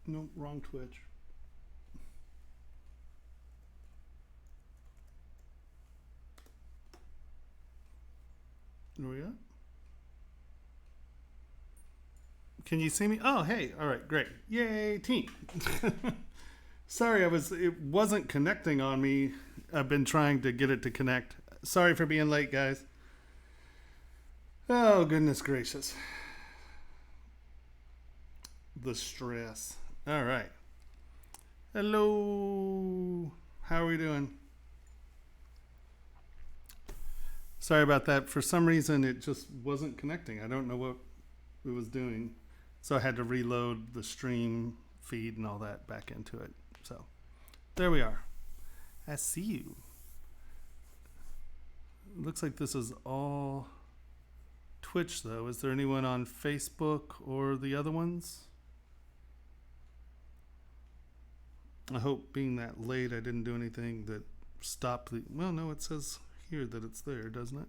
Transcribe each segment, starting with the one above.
No, wrong Twitch. Where we at? Can you see me? Oh, hey. All right, great. Yay, team. Sorry, it wasn't connecting on me. I've been trying to get it to connect. Sorry for being late, guys. Oh, goodness gracious. The stress. All right. Hello. How are we doing? Sorry about that. For some reason, it just wasn't connecting. I don't know what it was doing. So I had to reload the stream feed and all that back into it. So there we are. I see you. Looks like this is all Twitch, though. Is there anyone on Facebook or the other ones? I hope being that late I didn't do anything that stopped the... Well, no, it says here that it's there, doesn't it?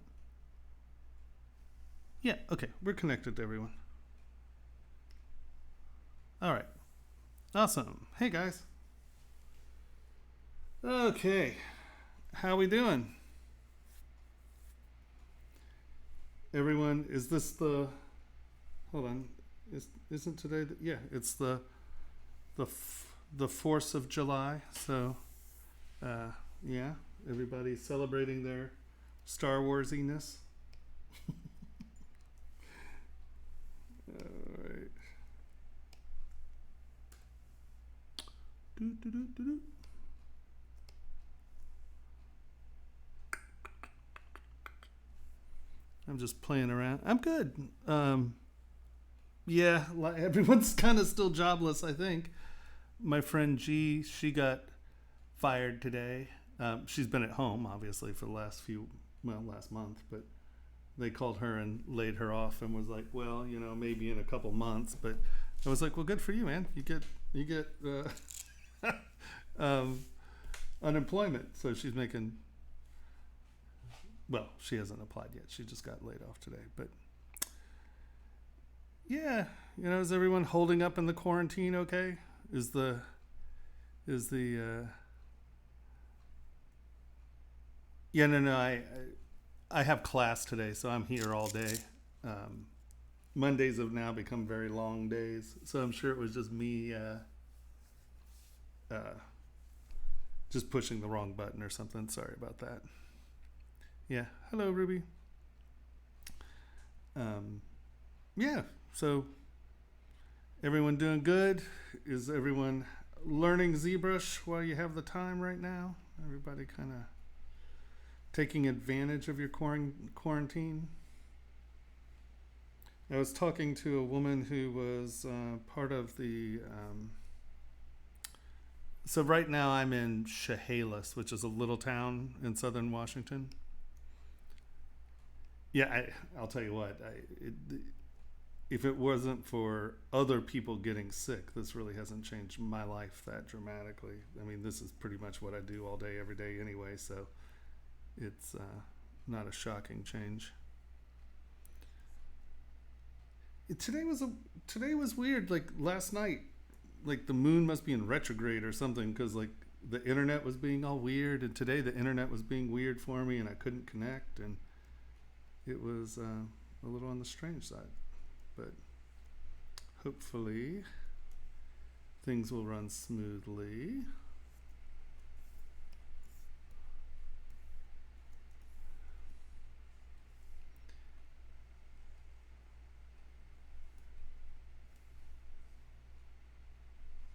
Yeah, okay. We're connected to everyone. All right. Awesome. Hey, guys. Okay. How we doing? Everyone, is this the... Hold on. Isn't today... Yeah, it's the 4th of July. So, yeah, everybody celebrating their Star Warsiness. All right. I'm just playing around. I'm good. Yeah, everyone's kind of still jobless, I think. My friend G, she got fired today. She's been at home, obviously, for the last month, but they called her and laid her off and was like, well, maybe in a couple months. But I was like, well, good for you, man. You get unemployment. So she's making, well, she hasn't applied yet. She just got laid off today. But yeah, is everyone holding up in the quarantine okay? Is the yeah, no, I have class today, so I'm here all day. Mondays have now become very long days, so I'm sure it was just me just pushing the wrong button or something. Sorry about that. Yeah, hello Ruby. Yeah, so everyone doing good? Is everyone learning ZBrush while you have the time right now? Everybody kind of taking advantage of your quarantine? I was talking to a woman who was part of the... so right now I'm in Chehalis, which is a little town in southern Washington. Yeah, I'll tell you what. If it wasn't for other people getting sick, this really hasn't changed my life that dramatically. I mean, this is pretty much what I do all day, every day anyway, so it's not a shocking change. Today was weird. Like last night, like the moon must be in retrograde or something, because like the internet was being all weird, and today the internet was being weird for me, and I couldn't connect, and it was a little on the strange side. But hopefully things will run smoothly.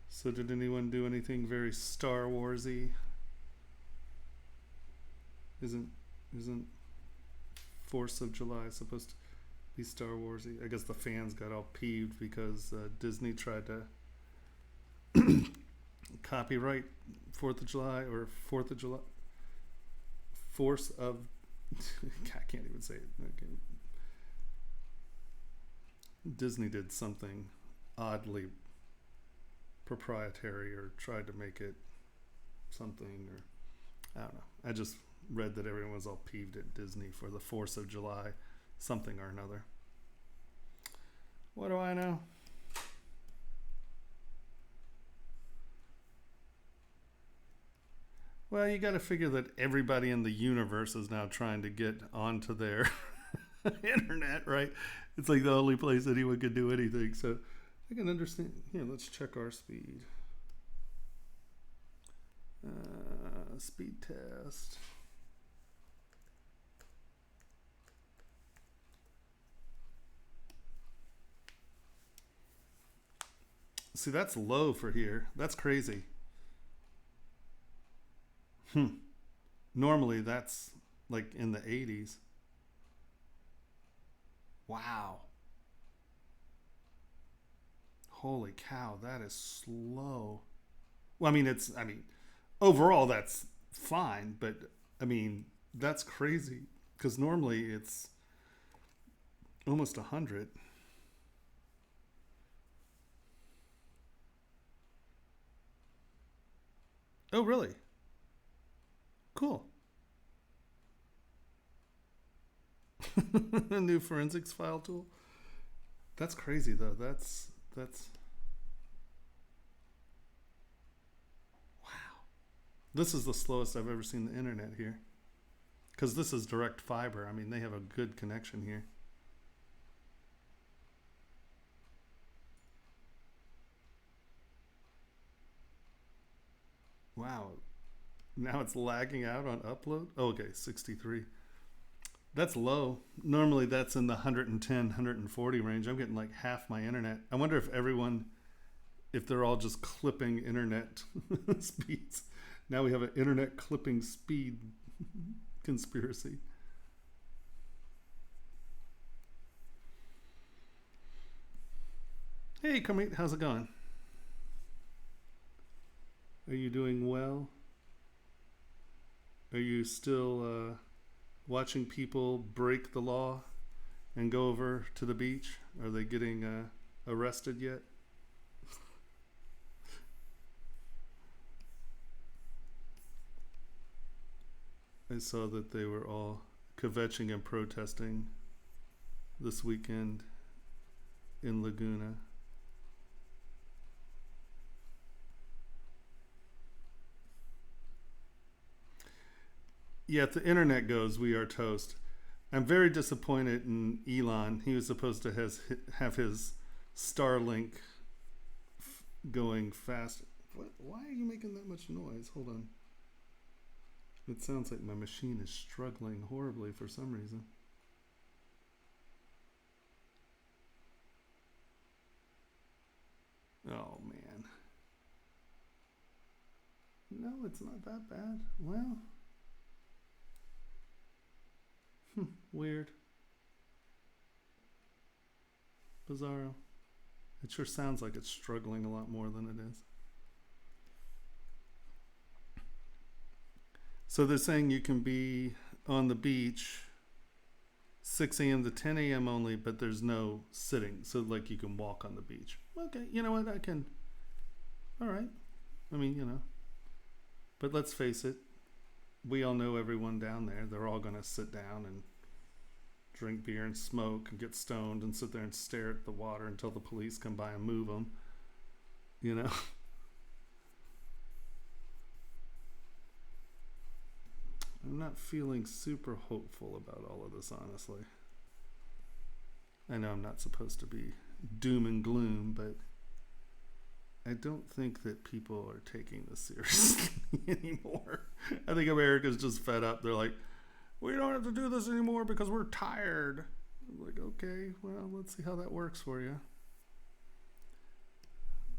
So did anyone do anything very Star Warsy? Isn't 4th of July supposed to be Star Warsy? I guess the fans got all peeved because Disney tried to copyright 4th of July or 4th of July. Force of... I can't even say it. Okay. Disney did something oddly proprietary or tried to make it something, or I don't know. I just read that everyone was all peeved at Disney for the 4th of July something or another. What do I know? Well, you got to figure that everybody in the universe is now trying to get onto their internet, right? It's like the only place anyone can do anything. So I can understand. Here, let's check our speed. Speed test. See, that's low for here. That's crazy. Normally that's like in the 80s. Wow. Holy cow, that is slow. Well, I mean, overall that's fine, but I mean, that's crazy because normally it's almost 100. Oh, really? Cool. A new forensics file tool. That's crazy though. That's wow. This is the slowest I've ever seen the internet here. Because this is direct fiber. I mean, they have a good connection here. Wow. Now it's lagging out on upload. Oh, okay, 63. That's low. Normally that's in the 110, 140 range. I'm getting like half my internet. I wonder if everyone, if they're all just clipping internet speeds. Now we have an internet clipping speed conspiracy. Hey, Kermit, how's it going? Are you doing well? Are you still watching people break the law and go over to the beach? Are they getting arrested yet? I saw that they were all kvetching and protesting this weekend in Laguna. Yeah, if the internet goes, we are toast. I'm very disappointed in Elon. He was supposed to have his Starlink going fast. Why are you making that much noise? Hold on. It sounds like my machine is struggling horribly for some reason. Oh, man. No, it's not that bad. Well... weird. Bizarro. It sure sounds like it's struggling a lot more than it is. So they're saying you can be on the beach 6 a.m. to 10 a.m. only, but there's no sitting. So like you can walk on the beach. Okay, you know what? I can. All right. I mean, you know. But let's face it. We all know everyone down there. They're all going to sit down and drink beer and smoke and get stoned and sit there and stare at the water until the police come by and move them. You know? I'm not feeling super hopeful about all of this, honestly. I know I'm not supposed to be doom and gloom, but I don't think that people are taking this seriously anymore. I think America's just fed up. They're like, we don't have to do this anymore because we're tired. I'm like, okay, well, let's see how that works for you.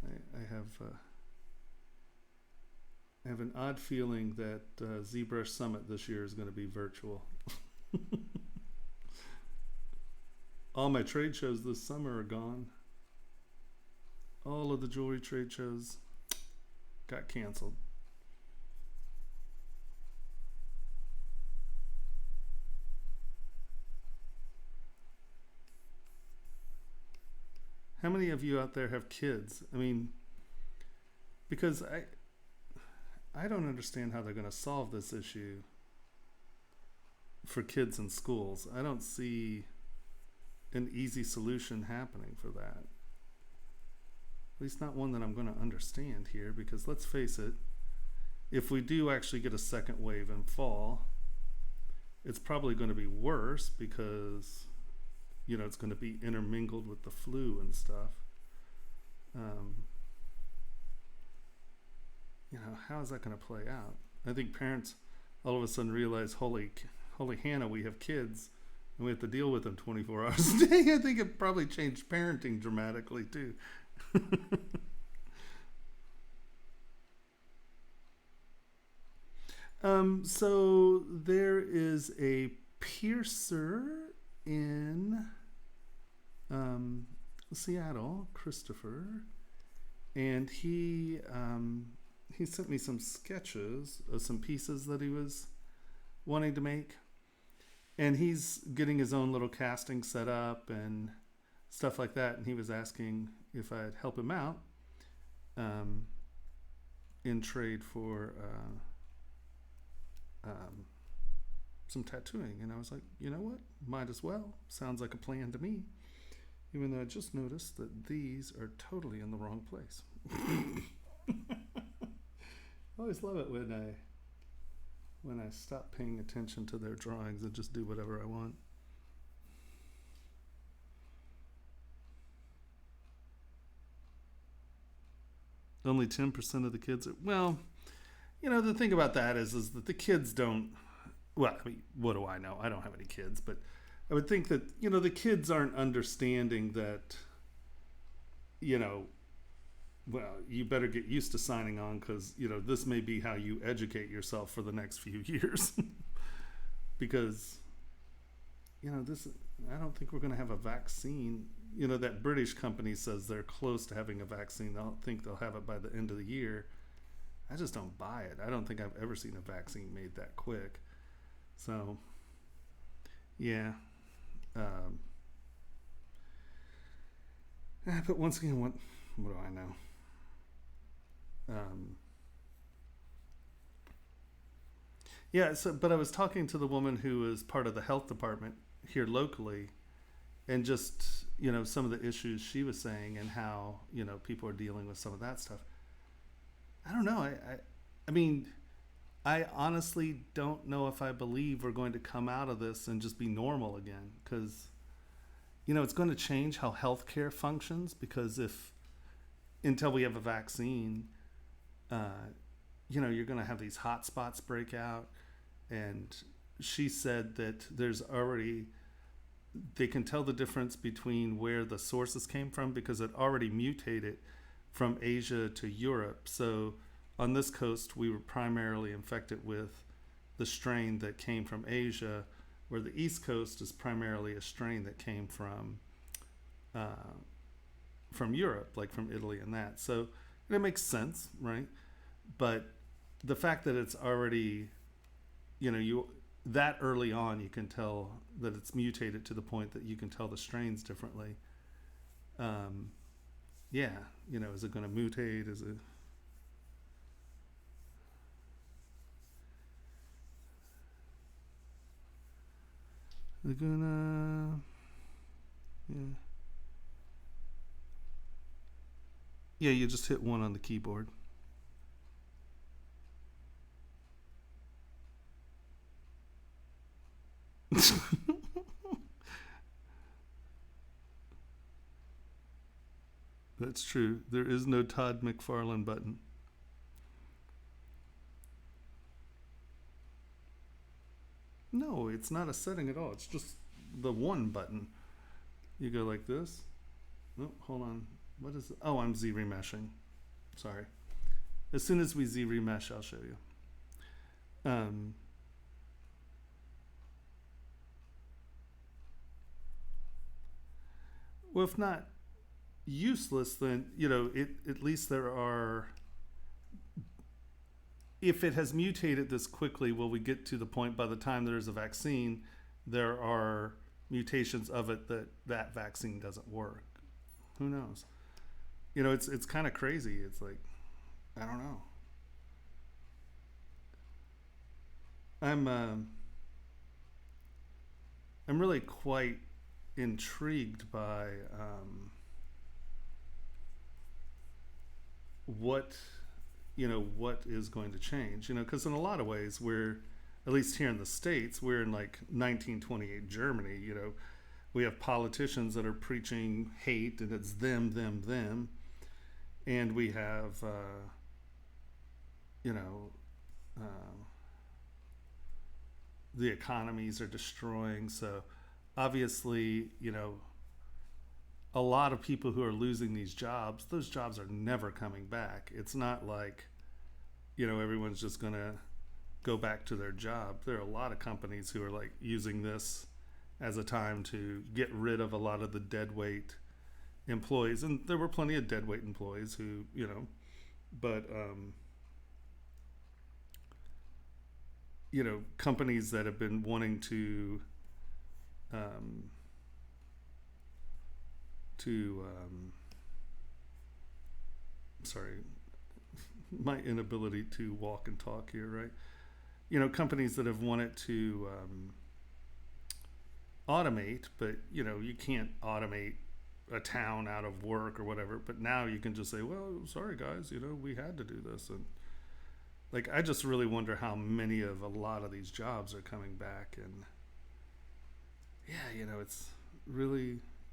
I have an odd feeling that ZBrush Summit this year is going to be virtual. All my trade shows this summer are gone. All of the jewelry trade shows got canceled. How many of you out there have kids? I mean, because I don't understand how they're going to solve this issue for kids in schools. I don't see an easy solution happening for that. At least not one that I'm going to understand here, because let's face it, if we do actually get a second wave in fall, it's probably going to be worse because, it's going to be intermingled with the flu and stuff. How is that going to play out? I think parents all of a sudden realize, holy Hannah, we have kids and we have to deal with them 24 hours a day. I think it probably changed parenting dramatically too. So there is a piercer in Seattle, Christopher, and he sent me some sketches of some pieces that he was wanting to make, and he's getting his own little casting set up and stuff like that, and he was asking if I'd help him out in trade for some tattooing. And I was like, you know what, might as well. Sounds like a plan to me, even though I just noticed that these are totally in the wrong place. I always love it when I stop paying attention to their drawings and just do whatever I want. Only 10% of the kids are, well, the thing about that is that the kids don't, well, I mean, what do I know? I don't have any kids, but I would think that, the kids aren't understanding that, well, you better get used to signing on because, this may be how you educate yourself for the next few years. Because, I don't think we're going to have a vaccine. That British company says they're close to having a vaccine. I don't think they'll have it by the end of the year. I just don't buy it. I don't think I've ever seen a vaccine made that quick. So, yeah. But once again, what do I know? But I was talking to the woman who is part of the health department here locally, and just, some of the issues she was saying and how, people are dealing with some of that stuff. I don't know. I mean, I honestly don't know if I believe we're going to come out of this and just be normal again, because, it's going to change how healthcare functions, because until we have a vaccine, you're going to have these hot spots break out. And she said that they can tell the difference between where the sources came from, because it already mutated from Asia to Europe. So on this coast, we were primarily infected with the strain that came from Asia, where the East Coast is primarily a strain that came from Europe, like from Italy and that. So it makes sense, right? But the fact that it's already, that early on, you can tell that it's mutated to the point that you can tell the strains differently. Is it going to mutate? Is it? They're gonna, yeah, you just hit one on the keyboard. That's true. There is no Todd McFarlane button. No, it's not a setting at all. It's just the one button. You go like this. Oh, hold on. What is it? Oh, I'm Z-remeshing. Sorry. As soon as we Z-remesh, I'll show you. Well, if not useless, then, at least there are, if it has mutated this quickly, will we get to the point by the time there's a vaccine, there are mutations of it that vaccine doesn't work? Who knows? It's kind of crazy. It's like, I don't know. I'm really quite intrigued by what what is going to change, because in a lot of ways we're, at least here in the States, we're in like 1928 Germany. We have politicians that are preaching hate, and it's them, them, them. And we have, the economies are destroying. So obviously, a lot of people who are losing these jobs, those jobs are never coming back. It's not like, everyone's just going to go back to their job. There are a lot of companies who are like using this as a time to get rid of a lot of the deadweight employees. And there were plenty of deadweight employees who, but, companies that have been wanting to sorry, my inability to walk and talk here, right? Companies that have wanted to automate, but you can't automate a town out of work or whatever. But now you can just say, well, sorry guys, we had to do this. And like, I just really wonder how many of a lot of these jobs are coming back. And yeah,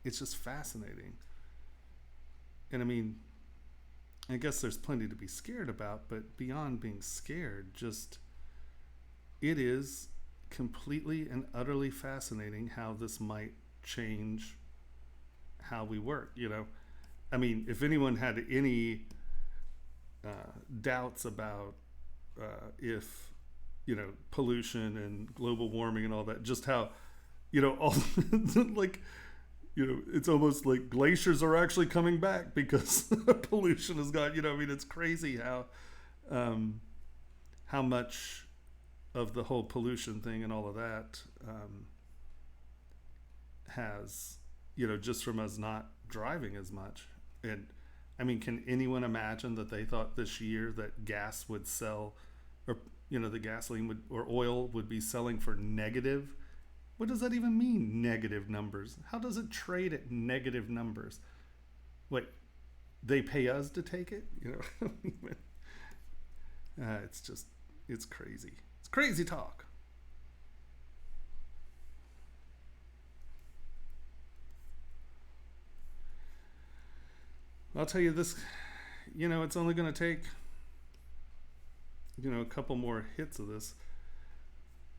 it's just fascinating. And I mean, I guess there's plenty to be scared about, but beyond being scared, just, it is completely and utterly fascinating how this might change how we work. I mean, if anyone had any doubts about if pollution and global warming and all that, just how all like it's almost like glaciers are actually coming back because pollution has gone. I mean, it's crazy how much of the whole pollution thing and all of that has, just from us not driving as much. And I mean, can anyone imagine that they thought this year that gas would sell, or the gasoline would, or oil would be selling for negative? What does that even mean, negative numbers? How does it trade at negative numbers? Wait, they pay us to take it? It's crazy. It's crazy talk. I'll tell you this, it's only going to take, a couple more hits of this.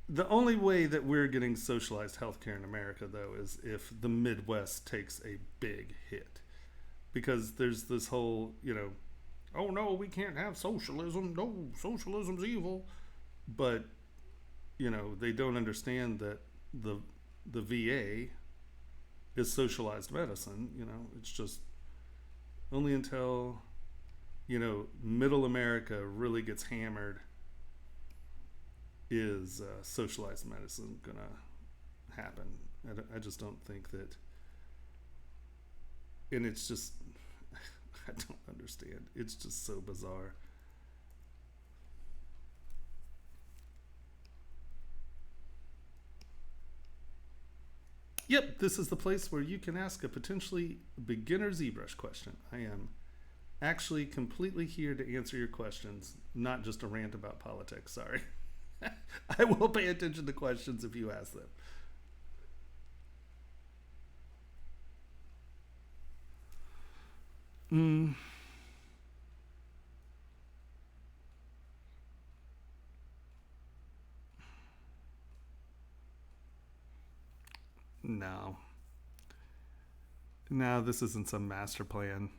The only way that we're getting socialized healthcare in America, though, is if the Midwest takes a big hit. Because there's this whole, oh no, we can't have socialism. No, socialism's evil. But, they don't understand that the VA is socialized medicine. It's just only until, middle America really gets hammered is socialized medicine gonna happen. I just don't think that, and it's just, I don't understand. It's just so bizarre. Yep, this is the place where you can ask a potentially beginner ZBrush question. I am actually completely here to answer your questions, not just a rant about politics. Sorry. I will pay attention to questions if you ask them. No. No, this isn't some master plan.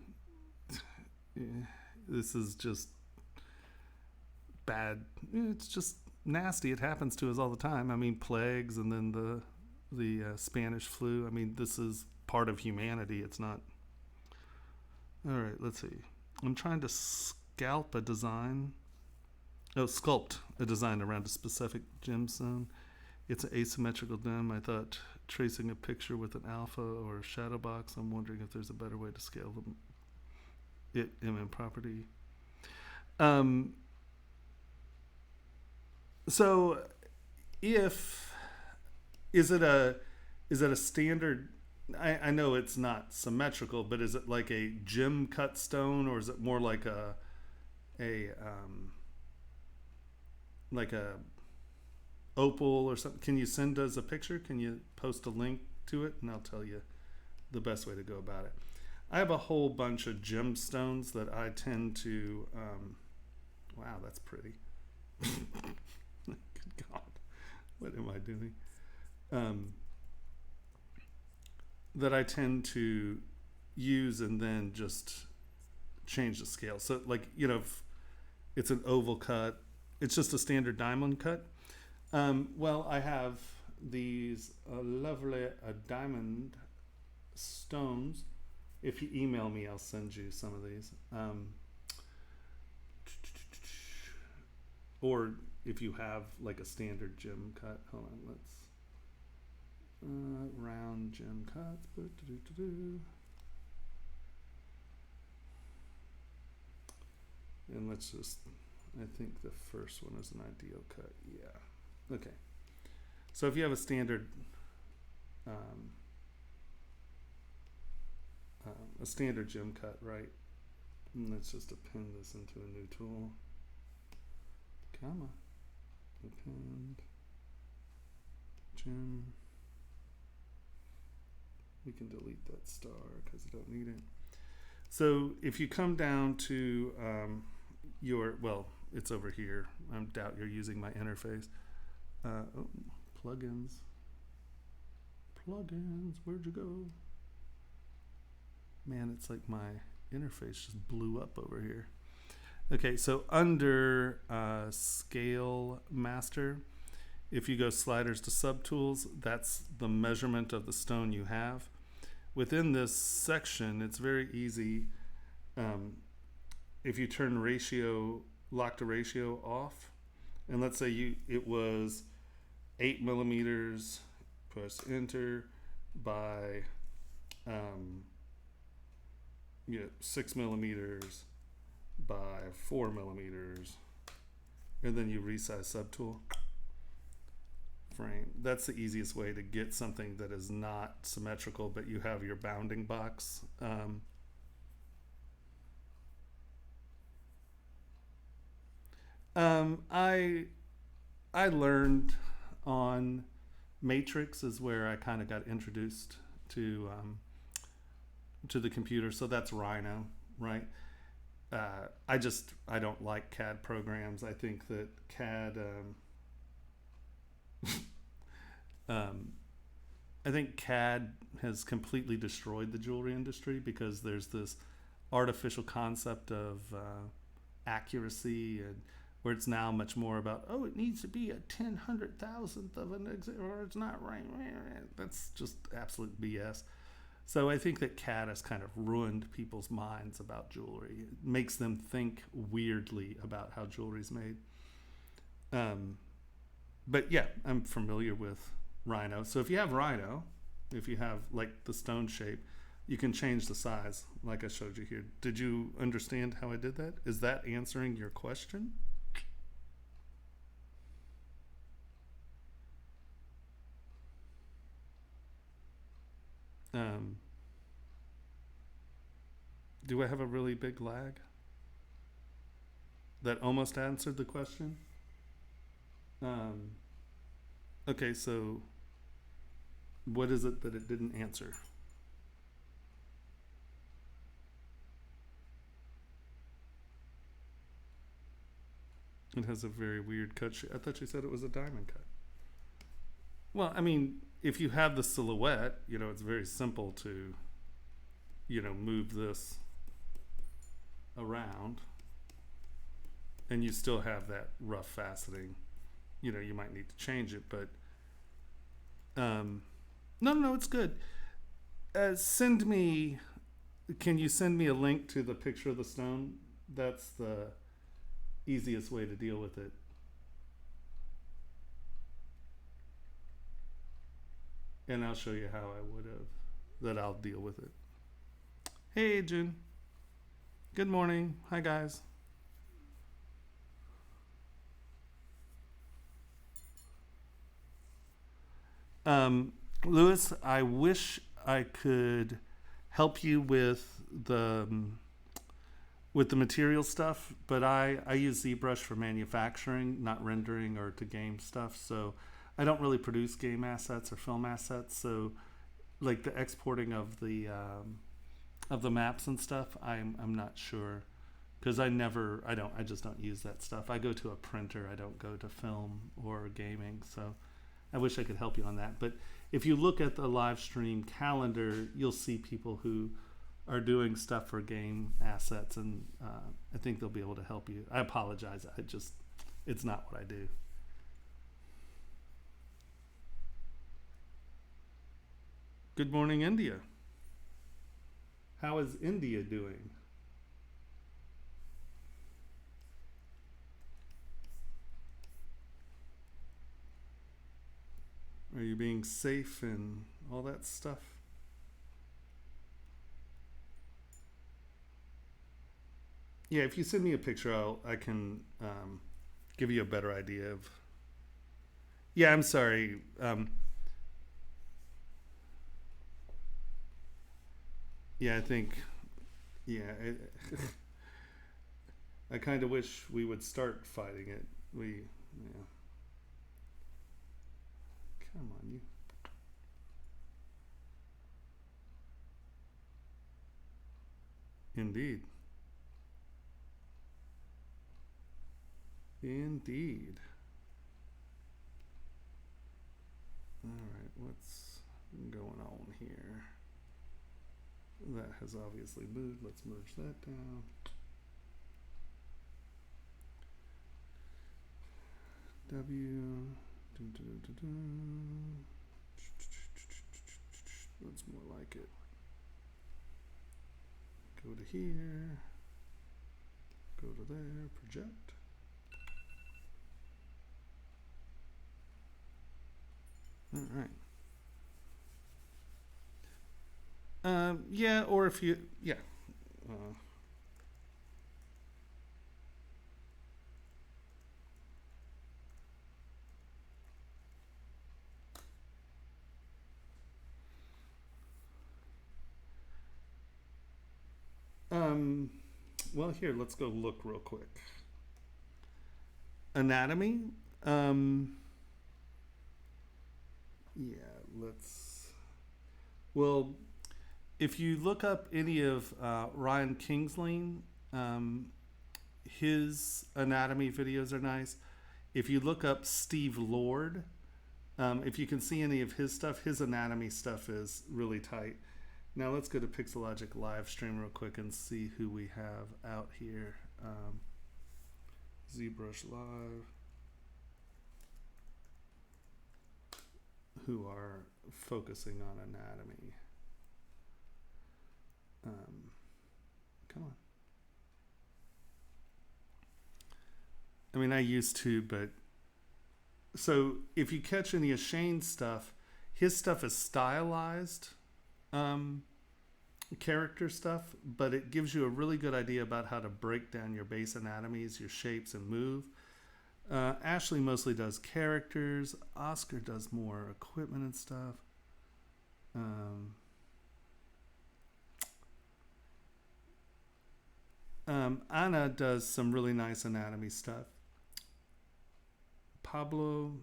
This is just bad. It's just nasty. It happens to us all the time. I mean, plagues and then the Spanish flu. I mean, this is part of humanity. It's not. All right, let's see. I'm trying to sculpt a design around a specific gemstone. It's an asymmetrical dim. I thought tracing a picture with an alpha or a shadow box. I'm wondering if there's a better way to scale the image property. So is it a standard? I know it's not symmetrical, but is it like a gem cut stone, or is it more like a a like a opal or something, can you send us a picture? Can you post a link to it? And I'll tell you the best way to go about it. I have a whole bunch of gemstones that I tend to, wow, that's pretty. Good God, what am I doing? That I tend to use and then just change the scale. So like, you know, if it's an oval cut, it's just a standard diamond cut. Well, I have these lovely diamond stones. If you email me, I'll send you some of these. Or if you have like a standard gem cut, hold on, let's round gem cuts. And let's just, I think the first one is an ideal cut. Yeah. Okay. So if you have a standard gem cut, right? And let's just append this into a new tool. Comma. Append. Gem. We can delete that star because I don't need it. So if you come down to your, well, it's over here. I doubt you're using my interface. Oh, plugins. Plugins, where'd you go? Man, it's like my interface just blew up over here. Okay, so under Scale Master, if you go sliders to subtools, that's the measurement of the stone you have. Within this section, it's very easy. If you turn ratio, lock to ratio off, and let's say it was 8 millimeters, press enter, by 6 millimeters by 4 millimeters, and then you resize subtool frame. That's the easiest way to get something that is not symmetrical, but you have your bounding box. I learned on Matrix is where I kind of got introduced to the computer. So that's Rhino, right? I don't like CAD programs. I think that CAD, I think CAD has completely destroyed the jewelry industry because there's this artificial concept of accuracy, and where it's now much more about, oh, it needs to be a 1/100,000th of an or it's not right. That's just absolute BS. So I think that CAD has kind of ruined people's minds about jewelry. It makes them think weirdly about how jewelry's made. But yeah, I'm familiar with Rhino. So if you have Rhino, if you have like the stone shape, you can change the size like I showed you here. Did you understand how I did that? Is that answering your question? Do I have a really big lag? That almost answered the question? Okay, so what is it that it didn't answer? It has a very weird cut. I thought you said it was a diamond cut. Well, I mean, if you have the silhouette, it's very simple to, move this around, and you still have that rough faceting. You might need to change it, but no, it's good. Can you send me a link to the picture of the stone? That's the easiest way to deal with it. And I'll show you how I'll deal with it. Hey, June. Good morning. Hi, guys. Lewis, I wish I could help you with the with the material stuff, but I use ZBrush for manufacturing, not rendering or to game stuff. So I don't really produce game assets or film assets. So like the exporting of the maps and stuff, I'm not sure because I just don't use that stuff. I go to a printer. I don't go to film or gaming. So I wish I could help you on that. But if you look at the live stream calendar, you'll see people who are doing stuff for game assets, and I think they'll be able to help you. I apologize. It's not what I do. Good morning, India. How is India doing? Are you being safe and all that stuff? Yeah, if you send me a picture, I can give you a better idea of. Yeah, I'm sorry. Yeah, I think. Yeah, I kind of wish we would start fighting it. Yeah. Come on, you. Indeed. Indeed. All right, what's going on here? That has obviously moved. Let's merge that down. W. That's more like it. Go to here. Go to there. Project. All right. Yeah, or if you, yeah. Well, here, let's go look real quick. Anatomy. Yeah, well, if you look up any of Ryan Kingsley, his anatomy videos are nice. If you look up Steve Lord, if you can see any of his stuff, his anatomy stuff is really tight. Now let's go to Pixologic live stream real quick and see who we have out here. ZBrush Live, who are focusing on anatomy. Come on. I mean, I used to, but so if you catch any of Shane's stuff, his stuff is stylized character stuff, but it gives you a really good idea about how to break down your base anatomies, your shapes, and move. Ashley mostly does characters. Oscar does more equipment and stuff. Anna does some really nice anatomy stuff. Pablo,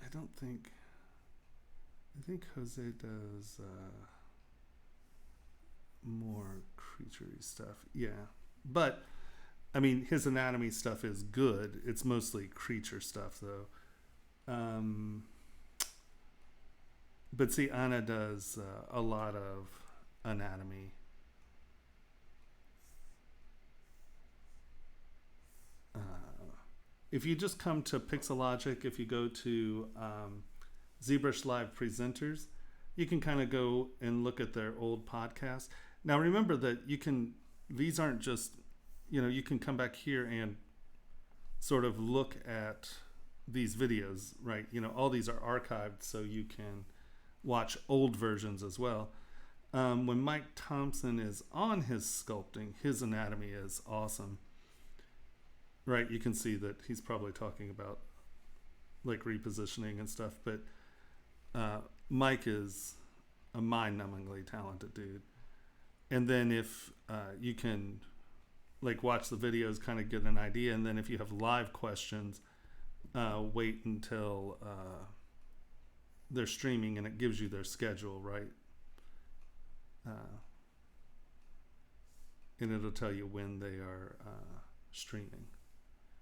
I think Jose does more creaturey stuff. Yeah, but I mean, his anatomy stuff is good. It's mostly creature stuff, though. But see, Anna does a lot of anatomy. If you just come to Pixologic, if you go to ZBrush Live Presenters, you can kind of go and look at their old podcasts. Now remember that these aren't just, you can come back here and sort of look at these videos, right? All these are archived so you can watch old versions as well. When Mike Thompson is on his sculpting, his anatomy is awesome. Right, you can see that he's probably talking about like repositioning and stuff, but Mike is a mind-numbingly talented dude. And then if you can like watch the videos, kind of get an idea, and then if you have live questions, wait until they're streaming and it gives you their schedule, right? And it'll tell you when they are streaming.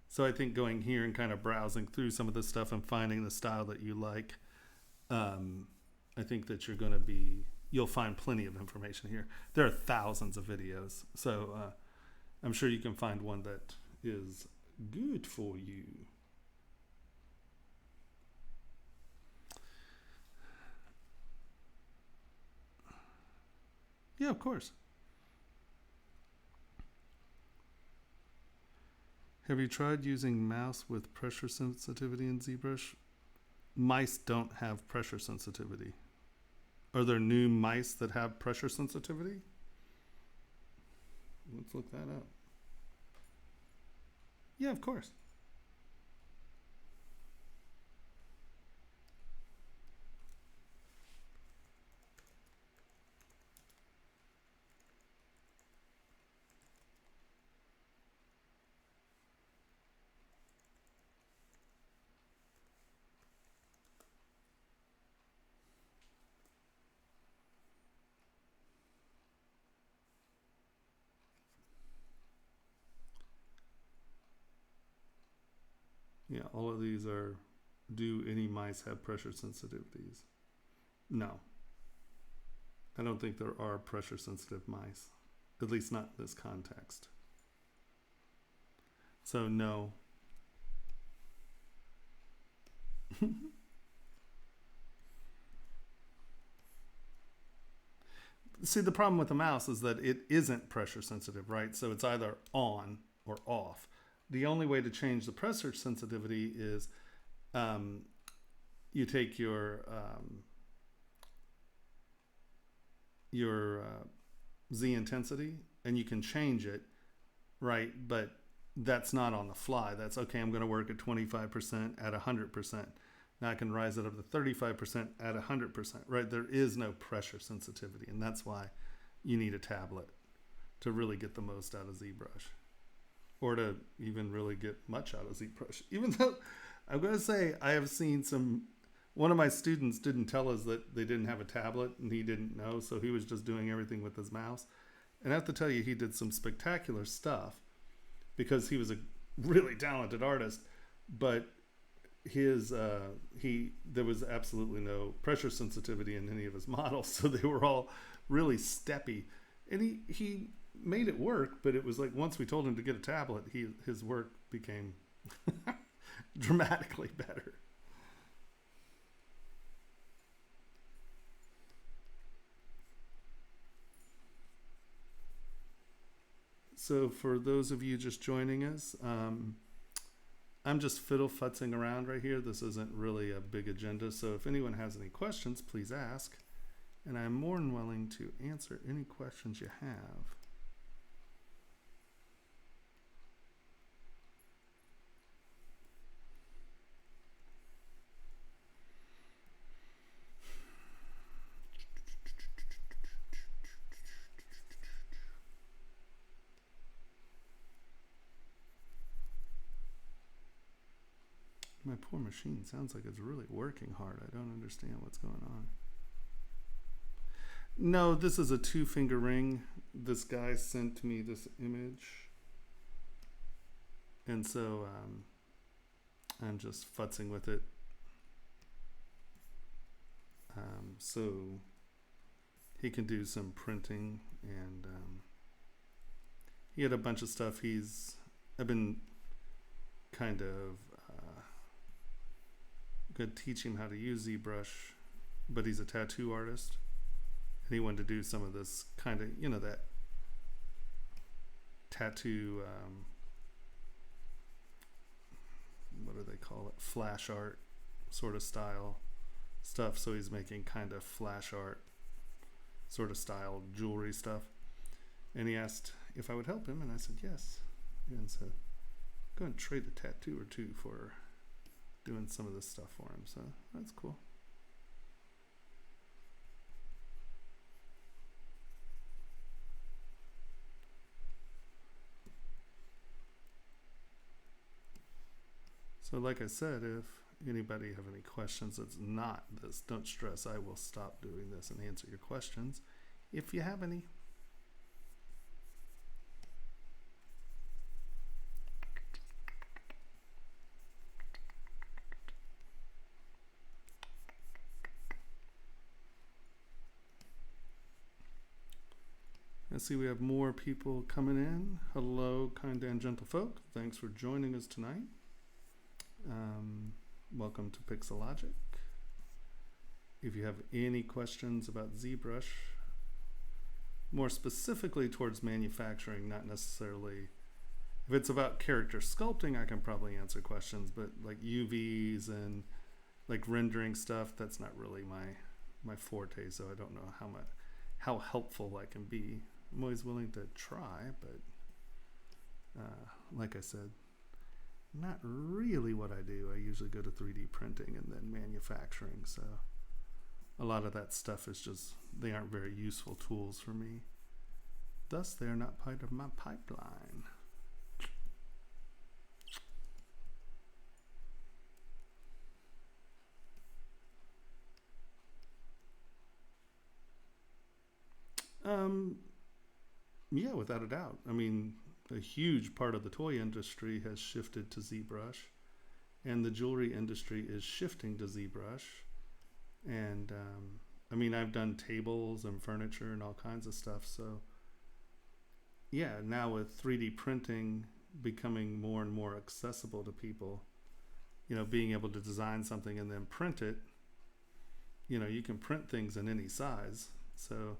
So I think going here and kind of browsing through some of this stuff and finding the style that you like, I think that you'll find plenty of information here. There are thousands of videos, so I'm sure you can find one that is good for you. Yeah, of course. Have you tried using mouse with pressure sensitivity in ZBrush? Mice don't have pressure sensitivity. Are there new mice that have pressure sensitivity? Let's look that up. Yeah, of course. Yeah, all of these are, do any mice have pressure sensitivities? No. I don't think there are pressure sensitive mice, at least not in this context. So no. See, the problem with the mouse is that it isn't pressure sensitive, right? So it's either on or off. The only way to change the pressure sensitivity is you take your Z intensity and you can change it, right? But that's not on the fly. That's okay, I'm going to work at 25% at 100%. Now I can rise it up to 35% at 100%, right? There is no pressure sensitivity, and that's why you need a tablet to really get the most out of ZBrush, or to even really get much out of ZBrush. Even though I'm going to say I have seen one of my students didn't tell us that they didn't have a tablet, and he didn't know, so he was just doing everything with his mouse. And I have to tell you, he did some spectacular stuff because he was a really talented artist, but there was absolutely no pressure sensitivity in any of his models, so they were all really steppy, and he made it work. But it was like once we told him to get a tablet, his work became dramatically better. So for those of you just joining us, I'm just fiddle-futzing around right here. This isn't really a big agenda. So if anyone has any questions, please ask. And I'm more than willing to answer any questions you have. My poor machine sounds like it's really working hard. I don't understand what's going on. No, this is a 2-finger ring. This guy sent me this image. And so I'm just futzing with it. So he can do some printing, and he had a bunch of stuff. I've been kind of going to teach him how to use ZBrush, but he's a tattoo artist, and he wanted to do some of this kind of, that tattoo, what do they call it? Flash art sort of style stuff. So he's making kind of flash art sort of style jewelry stuff. And he asked if I would help him, and I said yes. And so go and trade a tattoo or two for doing some of this stuff for him. So that's cool. So like I said, if anybody have any questions that's not this, don't stress. I will stop doing this and answer your questions if you have any. I see we have more people coming in. Hello, kind and gentle folk. Thanks for joining us tonight. Welcome to Pixologic. If you have any questions about ZBrush, more specifically towards manufacturing, not necessarily, if it's about character sculpting, I can probably answer questions, but like UVs and like rendering stuff, that's not really my forte, so I don't know how helpful I can be. I'm always willing to try, but like I said, not really what I do. I usually go to 3D printing and then manufacturing, so a lot of that stuff is just, they aren't very useful tools for me. Thus, they're not part of my pipeline. Yeah, without a doubt. I mean, a huge part of the toy industry has shifted to ZBrush, and the jewelry industry is shifting to ZBrush. And I mean, I've done tables and furniture and all kinds of stuff. So yeah, now with 3D printing becoming more and more accessible to people, you know, being able to design something and then print it, you know, you can print things in any size. So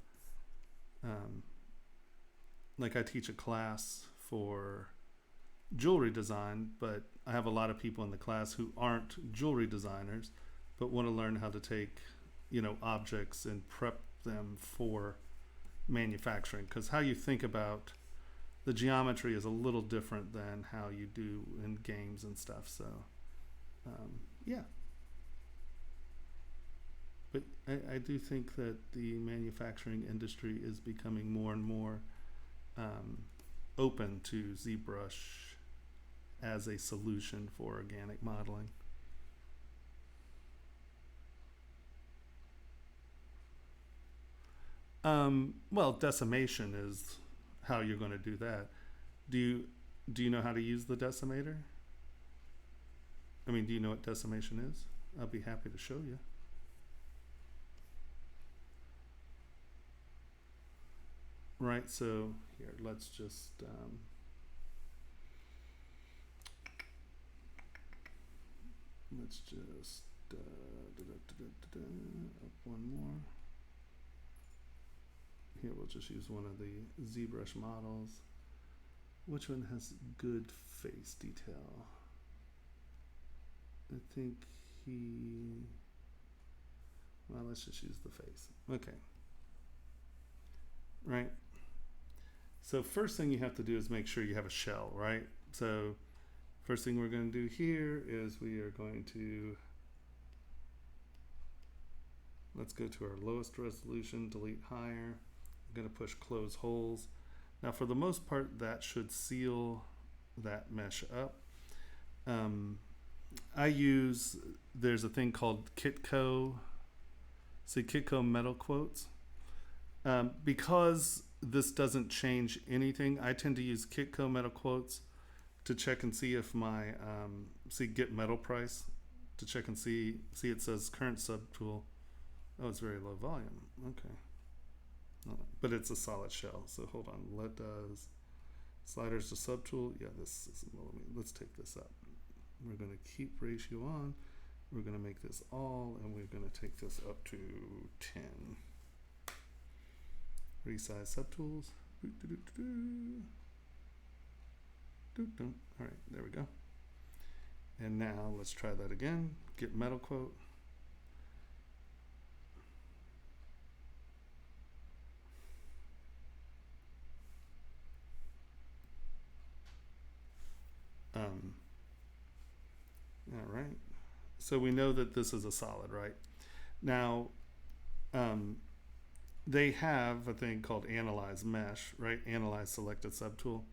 like I teach a class for jewelry design, but I have a lot of people in the class who aren't jewelry designers, but want to learn how to take, you know, objects and prep them for manufacturing. Because how you think about the geometry is a little different than how you do in games and stuff. So yeah. But I do think that the manufacturing industry is becoming more and more open to ZBrush as a solution for organic modeling. Well, decimation is how you're going to do that. Do you know how to use the decimator? I mean, do you know what decimation is? I'll be happy to show you. Right, so here, let's just up one more. Here, we'll just use one of the ZBrush models. Which one has good face detail? I think well, let's just use the face. Okay. Right. So first thing you have to do is make sure you have a shell, right? So first thing we're going to do here is we are going to, let's go to our lowest resolution, delete higher. I'm going to push close holes. Now for the most part, that should seal that mesh up. There's a thing called Kitco. See Kitco metal quotes. Because this doesn't change anything, I tend to use Kitco metal quotes to check and see if my see get metal price to check and see it says current subtool. Oh, it's very low volume. Okay, but it's a solid shell. So hold on. Let does sliders to subtool. Yeah, this is a millimeter. Let's take this up. We're going to keep ratio on. We're going to make this all, and we're going to take this up to 10. Resize subtools. All right, there we go. And now let's try that again. Get metal quote. All right. So we know that this is a solid, right? Now, they have a thing called Analyze Mesh, right? Analyze Selected Subtool.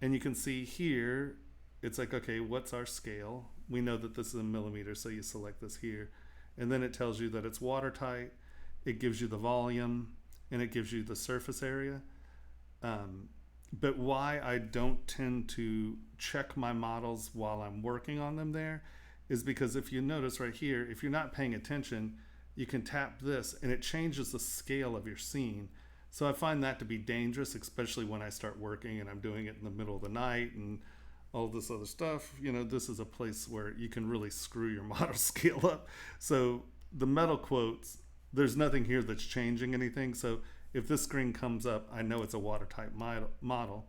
And you can see here, it's like, okay, what's our scale? we know that this is in millimeters, so you select this here. And then it tells you that it's watertight, it gives you the volume, and it gives you the surface area. But why I don't tend to check my models while I'm working on them there is because if you notice right here, if you're not paying attention, you can tap this and it changes the scale of your scene. So I find that to be dangerous, especially when I start working and I'm doing it in the middle of the night and all this other stuff. You know, this is a place where you can really screw your model scale up. So the metal quotes, there's nothing here that's changing anything. So if this screen comes up, I know it's a watertight model.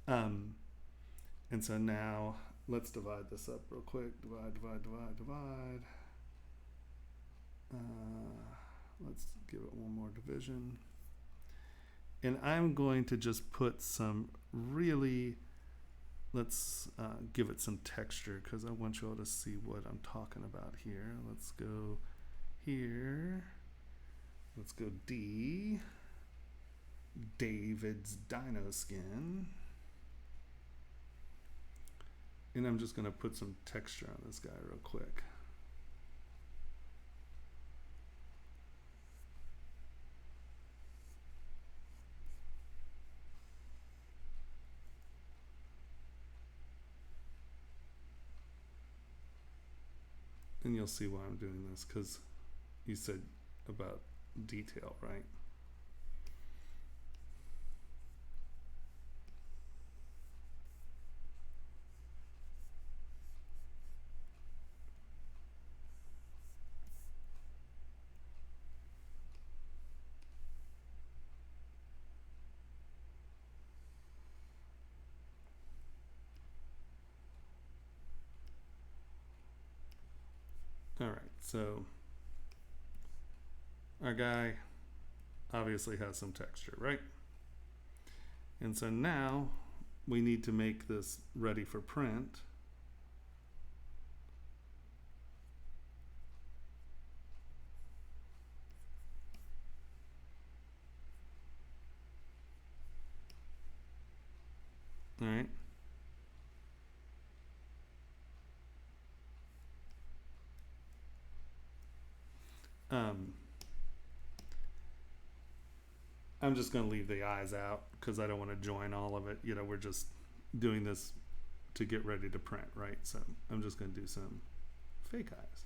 And so now let's divide this up real quick. Divide. Let's give it one more division. And I'm going to just put some really, let's give it some texture because I want you all to see what I'm talking about here. Let's go here. Let's go D. David's Dino Skin. And I'm just going to put some texture on this guy real quick. And you'll see why I'm doing this, because you said about detail, right? All right, so our guy obviously has some texture, right? And so now we need to make this ready for print. All right. I'm just going to leave the eyes out because I don't want to join all of it. You know, we're just doing this to get ready to print, right? So I'm just going to do some fake eyes.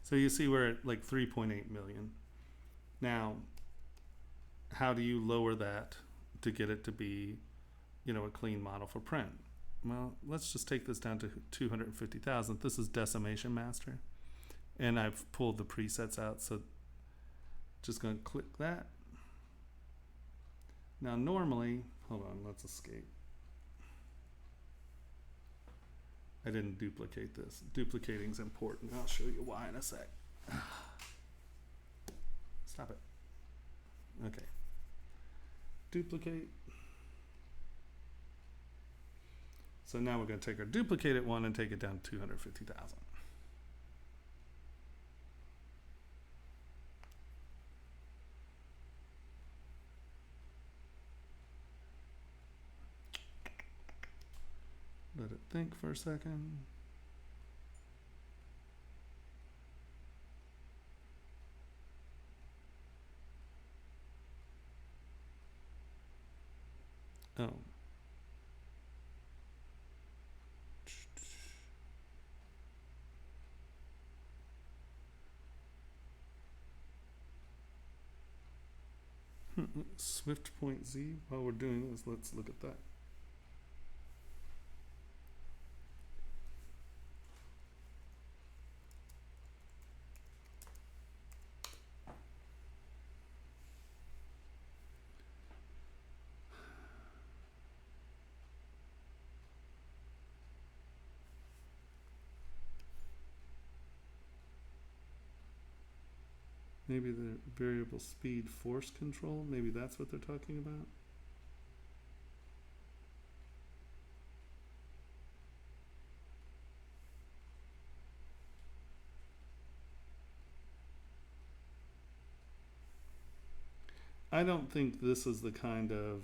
So you see we're at like 3.8 million. Now, how do you lower that to get it to be, you know, a clean model for print? Well, let's just take this down to 250,000. This is Decimation Master. And I've pulled the presets out, so just going to click that. Now normally, hold on, let's escape. I didn't duplicate this. Duplicating is important. I'll show you why in a sec. Stop it. Okay. Duplicate. So now we're going to take our duplicated one and take it down to 250,000. Let it think for a second. Oh. Swift point Z. While we're doing this, let's look at that. Maybe the variable speed force control, maybe that's what they're talking about. I don't think this is the kind of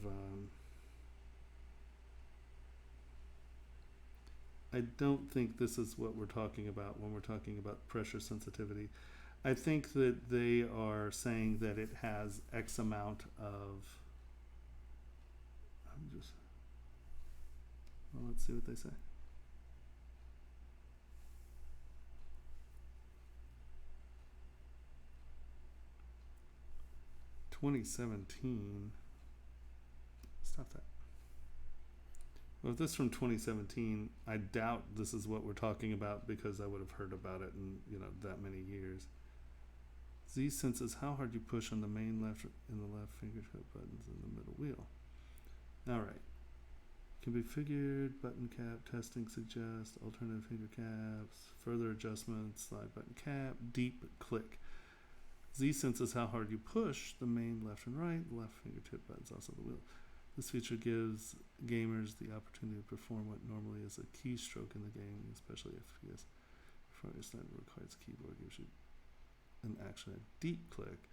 I don't think this is what we're talking about when we're talking about pressure sensitivity. I think that they are saying that it has X amount of, well, let's see what they say. (2017). Stop that. Well, if this is from 2017, I doubt this is what we're talking about because I would have heard about it in, you know, that many years. Z senses how hard you push on the main left and the left fingertip buttons in the middle wheel. All right. Can be figured, button cap, testing suggests, alternative finger caps, further adjustments, slide button cap, deep click. Z senses how hard you push the main left and right, left fingertip buttons, also the wheel. This feature gives gamers the opportunity to perform what normally is a keystroke in the game, especially if FPS performance standard requires keyboard, gives you an actual deep click.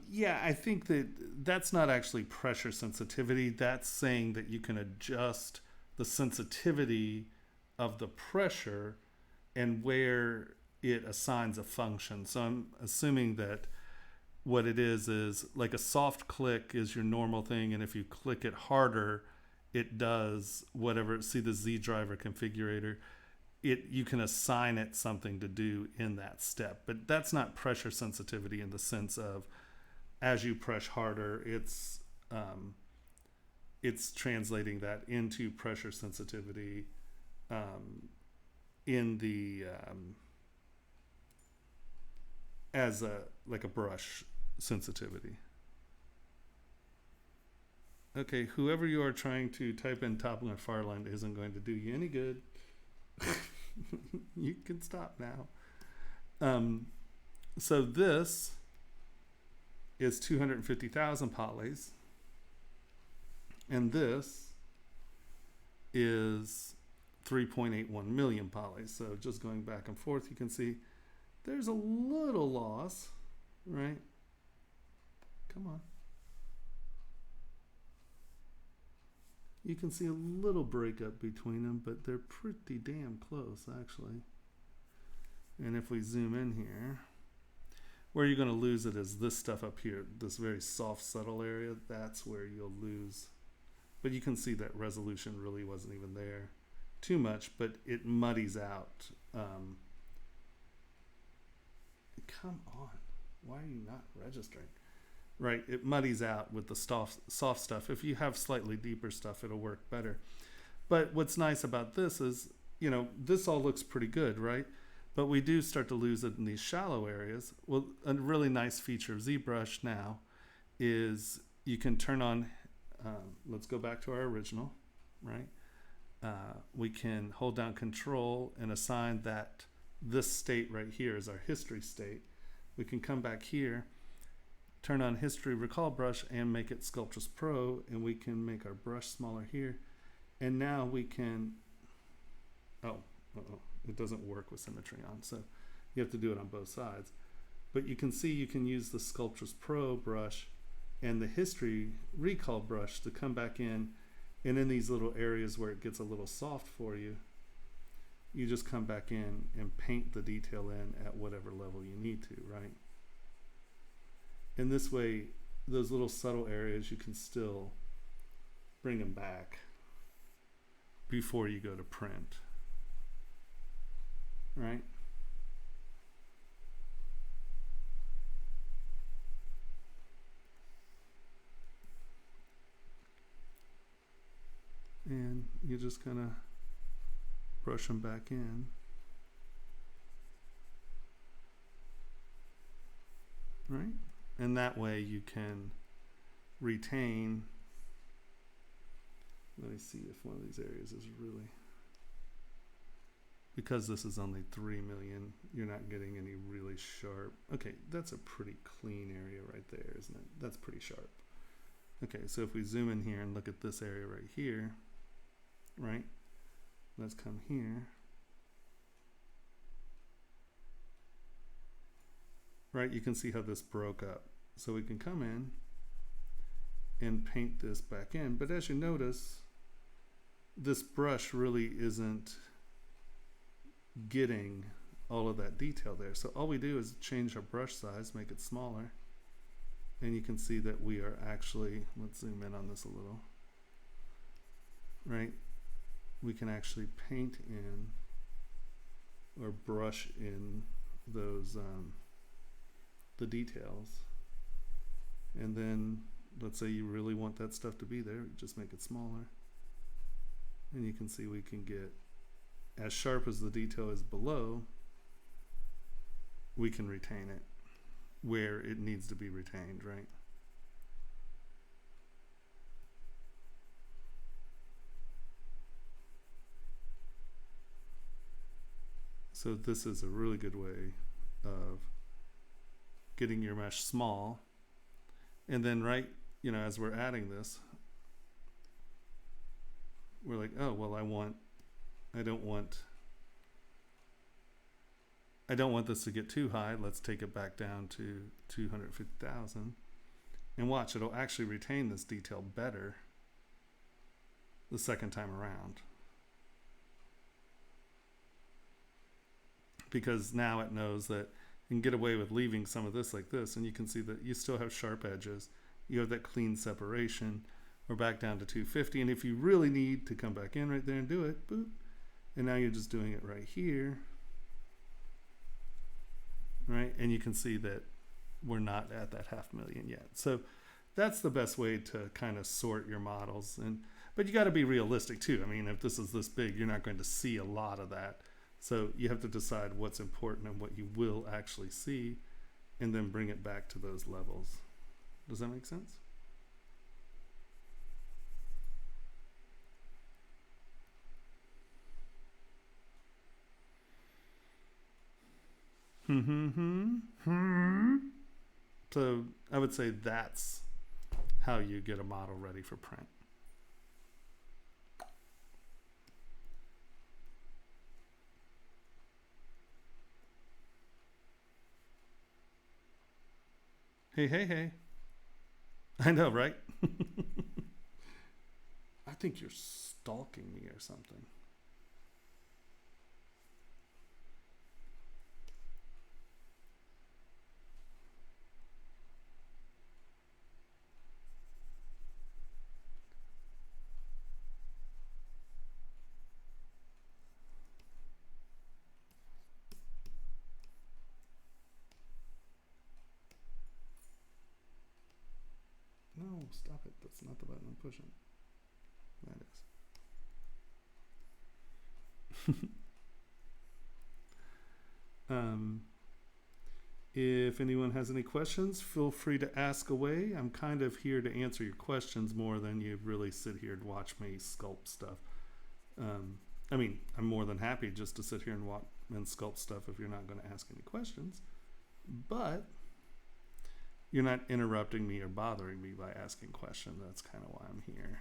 Yeah, I think that that's not actually pressure sensitivity. That's saying that you can adjust the sensitivity of the pressure and where it assigns a function. So I'm assuming that what it is like a soft click is your normal thing, and if you click it harder, it does whatever. See the Z driver configurator, you can assign it something to do in that step, but that's not pressure sensitivity in the sense of as you press harder, it's translating that into pressure sensitivity in the as a like a brush sensitivity. Okay, whoever you are trying to type in Top Gun Farland isn't going to do you any good. You can stop now. So this is 250,000 polys, and this is 3.81 million polys. So just going back and forth, you can see there's a little loss, right? Come on. You can see a little breakup between them, but they're pretty damn close, actually. And if we zoom in here, where you're going to lose it is this stuff up here, this very soft, subtle area. That's where you'll lose. But you can see that resolution really wasn't even there too much, but it muddies out. Come on. Why are you not registering? Right, it muddies out with the soft stuff. If you have slightly deeper stuff, it'll work better. But what's nice about this is, you know, this all looks pretty good, right? But we do start to lose it in these shallow areas. Well, a really nice feature of ZBrush now is you can turn on, let's go back to our original, right? We can hold down Control and assign that this state right here is our history state. We can come back here, turn on History Recall Brush and make it Sculptress Pro, and we can make our brush smaller here. And now we can, it doesn't work with symmetry on, so you have to do it on both sides. But you can see you can use the Sculptress Pro brush and the History Recall brush to come back in, and in these little areas where it gets a little soft for you, you just come back in and paint the detail in at whatever level you need to, right? And this way, those little subtle areas, you can still bring them back before you go to print, right? And you just kind of brush them back in. Right? And that way you can retain, let me see if one of these areas is really, because this is only 3 million, you're not getting any really sharp. Okay, that's a pretty clean area right there, isn't it? That's pretty sharp. Okay, so if we zoom in here and look at this area right here, right? Let's come here. Right, you can see how this broke up. So we can come in and paint this back in. But as you notice, this brush really isn't getting all of that detail there. So all we do is change our brush size, make it smaller. And you can see that we are actually, let's zoom in on this a little, right? We can actually paint in or brush in those, the details. And then let's say you really want that stuff to be there, just make it smaller. And you can see we can get as sharp as the detail is below, we can retain it where it needs to be retained, right? So this is a really good way of getting your mesh small. And then right, you know, as we're adding this, we're like, oh, well, I don't want this to get too high. Let's take it back down to 250,000. And watch, it'll actually retain this detail better the second time around. Because now it knows that you can get away with leaving some of this like this, and you can see that you still have sharp edges. You have that clean separation. We're back down to 250, and if you really need to come back in right there and do it, boop. And now you're just doing it right here. Right, and you can see that we're not at that 500,000 yet. So that's the best way to kind of sort your models. But you got to be realistic too. I mean, if this is this big, you're not going to see a lot of that. So you have to decide what's important and what you will actually see, and then bring it back to those levels. Does that make sense? So I would say that's how you get a model ready for print. Hey. I know, right? I think you're stalking me or something. No, stop it. That's not the button I'm pushing. That is. If anyone has any questions, feel free to ask away. I'm kind of here to answer your questions more than you really sit here and watch me sculpt stuff. I mean, I'm more than happy just to sit here and watch and sculpt stuff if you're not going to ask any questions. But you're not interrupting me or bothering me by asking questions. That's kind of why I'm here.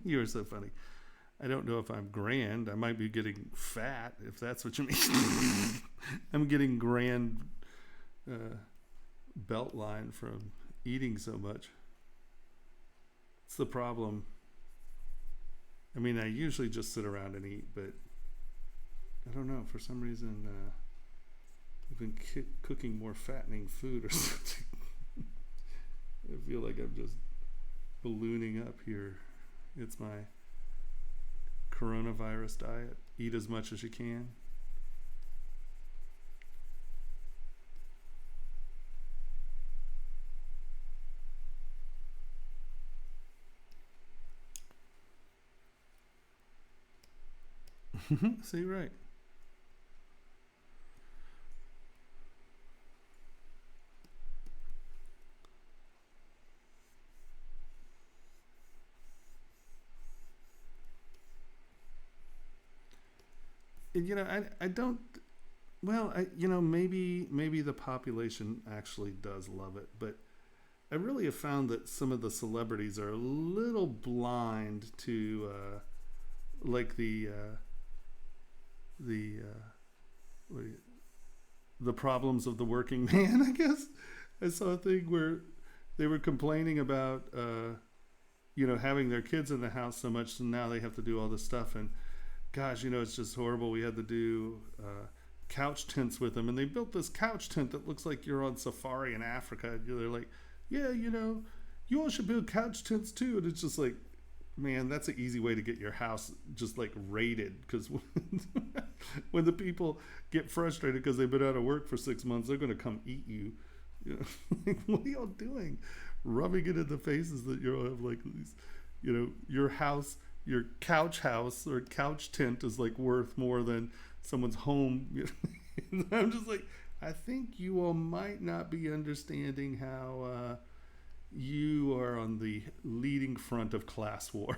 You're so funny. I don't know if I'm grand. I might be getting fat, if that's what you mean. I'm getting grand belt line from eating so much. It's the problem. I mean, I usually just sit around and eat, but I don't know. For some reason, I've been cooking more fattening food or something. I feel like I'm just ballooning up here. It's my coronavirus diet. Eat as much as you can. See, right. And, I don't. Well, maybe the population actually does love it, but I really have found that some of the celebrities are a little blind to like the what do you- the problems of the working man. I guess I saw a thing where they were complaining about having their kids in the house so much, and now they have to do all this stuff. And gosh, it's just horrible. We had to do couch tents with them, and they built this couch tent that looks like you're on safari in Africa. They're like, yeah, you all should build couch tents too. And it's just like, man, that's an easy way to get your house just like raided. Because when the people get frustrated because they've been out of work for 6 months, they're going to come eat you. Like, what are y'all doing? Rubbing it in the faces that you all have like these, your house, your couch house or couch tent is like worth more than someone's home. I'm just like, I think you all might not be understanding how you are on the leading front of class war.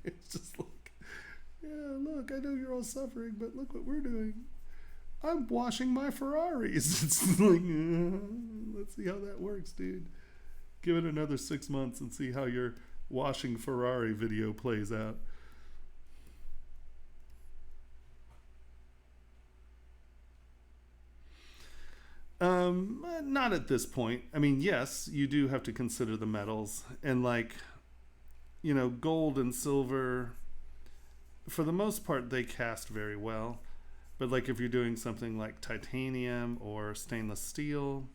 It's just like, yeah, look, I know you're all suffering, but look what we're doing. I'm washing my Ferraris. It's like, let's see how that works, dude. Give it another 6 months and see how your washing Ferrari video plays out. Not at this point. I mean, yes, you do have to consider the metals, and like, gold and silver, for the most part, they cast very well. But like if you're doing something like titanium or stainless steel,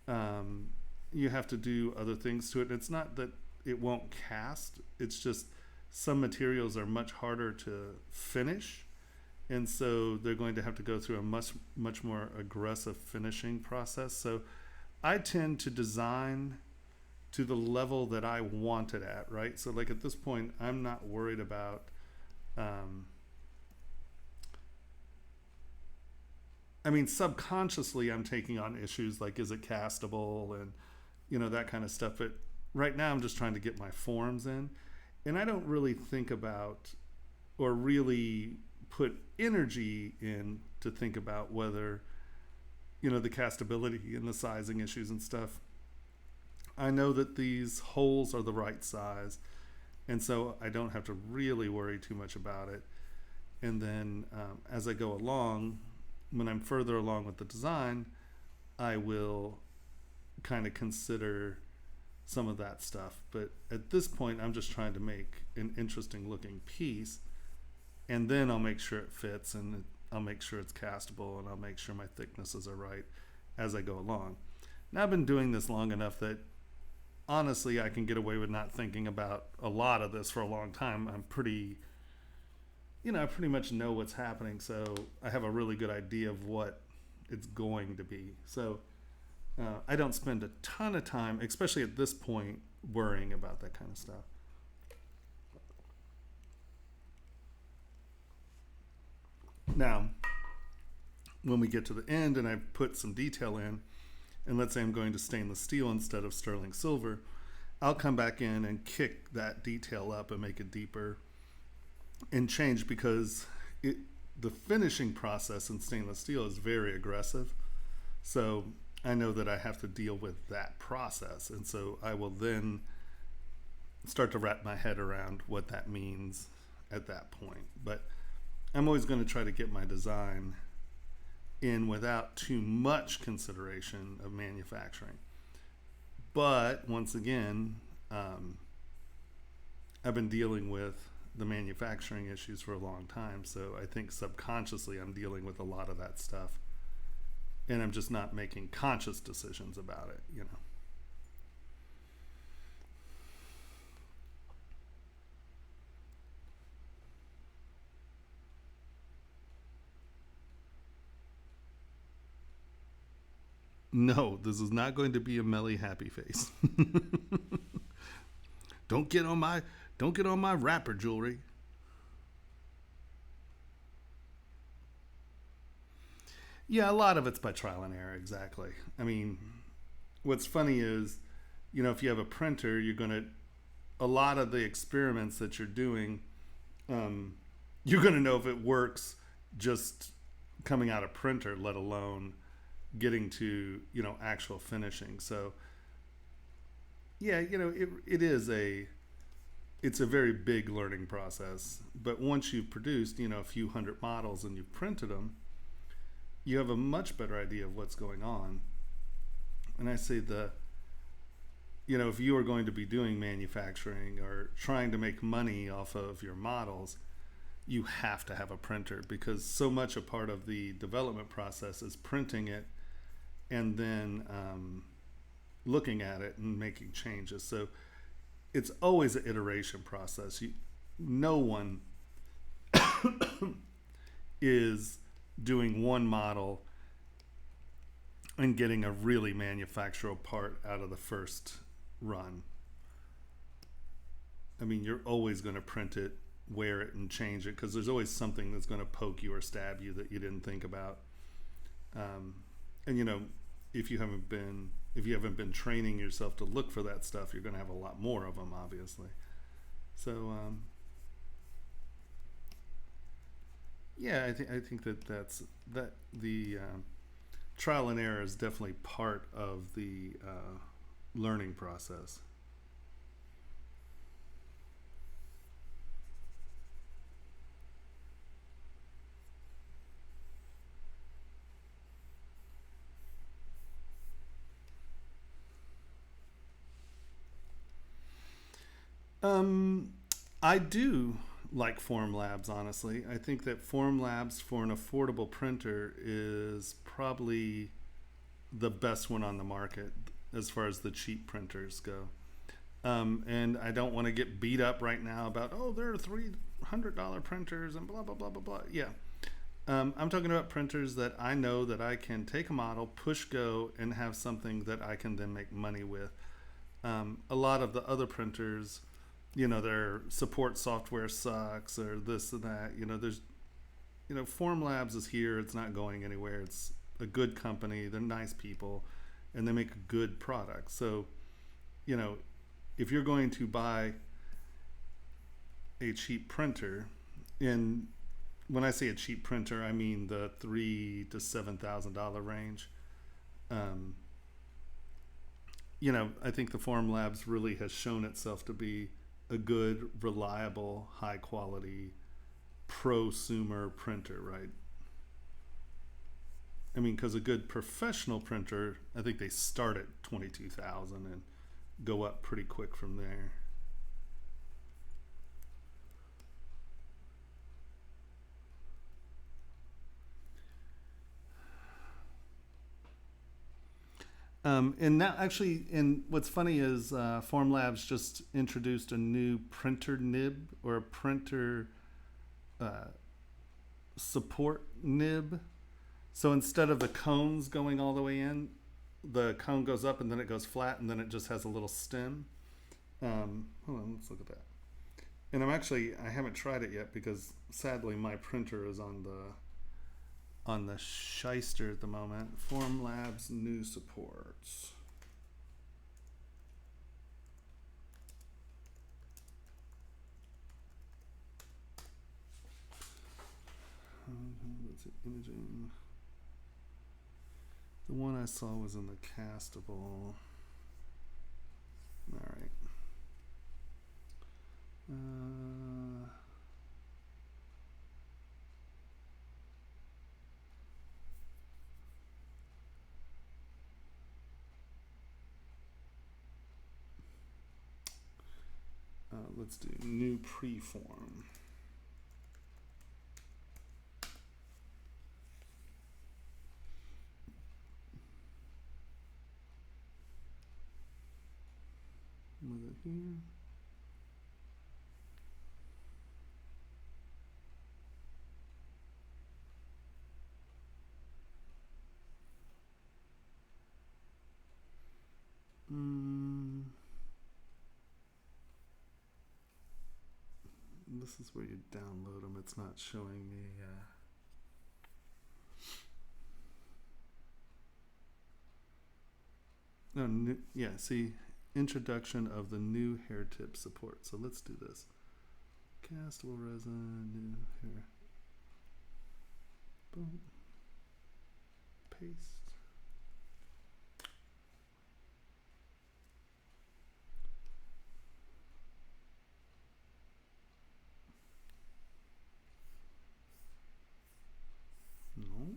you have to do other things to it. It's not that it won't cast. It's just some materials are much harder to finish, and so they're going to have to go through a much more aggressive finishing process. So I tend to design to the level that I want it at, right? So like at this point, I'm not worried about subconsciously I'm taking on issues like, is it castable, and that kind of stuff. But right now I'm just trying to get my forms in, and I don't really think about or really put energy in to think about whether the castability and the sizing issues and stuff. I know that these holes are the right size, and so I don't have to really worry too much about it. And then as I go along, when I'm further along with the design, I will kind of consider some of that stuff. But at this point, I'm just trying to make an interesting looking piece, and then I'll make sure it fits, and I'll make sure it's castable, and I'll make sure my thicknesses are right as I go along. Now I've been doing this long enough that honestly I can get away with not thinking about a lot of this for a long time. I'm pretty I pretty much know what's happening, so I have a really good idea of what it's going to be. So I don't spend a ton of time, especially at this point, worrying about that kind of stuff. Now, when we get to the end and I put some detail in, and let's say I'm going to stainless steel instead of sterling silver, I'll come back in and kick that detail up and make it deeper and change, because the finishing process in stainless steel is very aggressive. So I know that I have to deal with that process, and so I will then start to wrap my head around what that means at that point. But I'm always going to try to get my design in without too much consideration of manufacturing. But once again, I've been dealing with the manufacturing issues for a long time, so I think subconsciously I'm dealing with a lot of that stuff, and I'm just not making conscious decisions about it. No, this is not going to be a Melly happy face. Don't get on my rapper jewelry. Yeah, a lot of it's by trial and error, exactly. I mean, what's funny is, if you have a printer, you're going to, a lot of the experiments that you're doing, um, you're going to know if it works just coming out of printer, let alone getting to, actual finishing. So, yeah, it's a very big learning process. But once you've produced, a few hundred models and you've printed them, you have a much better idea of what's going on. And I say if you are going to be doing manufacturing or trying to make money off of your models, you have to have a printer, because so much a part of the development process is printing it and then looking at it and making changes. So it's always an iteration process. No one is doing one model and getting a really manufacturable part out of the first run. I mean, you're always going to print it, wear it, and change it, because there's always something that's going to poke you or stab you that you didn't think about. And if you haven't been training yourself to look for that stuff, you're going to have a lot more of them, obviously. So yeah, I think that's the trial and error is definitely part of the learning process. I do like Formlabs, honestly. I think that Formlabs for an affordable printer is probably the best one on the market as far as the cheap printers go. And I don't want to get beat up right now about, there are $300 printers and blah, blah, blah, blah, blah. Yeah. I'm talking about printers that I know that I can take a model, push go, and have something that I can then make money with. A lot of the other printers, their support software sucks or this and that. There's, Formlabs is here. It's not going anywhere. It's a good company. They're nice people, and they make a good product. So, if you're going to buy a cheap printer, and when I say a cheap printer, I mean the $3,000 to $7,000 range. I think the Formlabs really has shown itself to be a good, reliable, high quality prosumer printer, right? I mean, because a good professional printer, I think they start at 22,000 and go up pretty quick from there. And now, actually, and what's funny is Formlabs just introduced a new printer nib, or a printer support nib. So instead of the cones going all the way in, the cone goes up and then it goes flat, and then it just has a little stem. Hold on, let's look at that. And I haven't tried it yet, because sadly my printer is on the shyster at the moment. Formlabs new supports. Let's see, imaging. The one I saw was in the castable. All right. Let's do new preform. Was it here? This is where you download them. It's not showing me. No, new, yeah, see, introduction of the new hair tip support. So let's do this. Castable resin, new hair. Boom. Paste. No.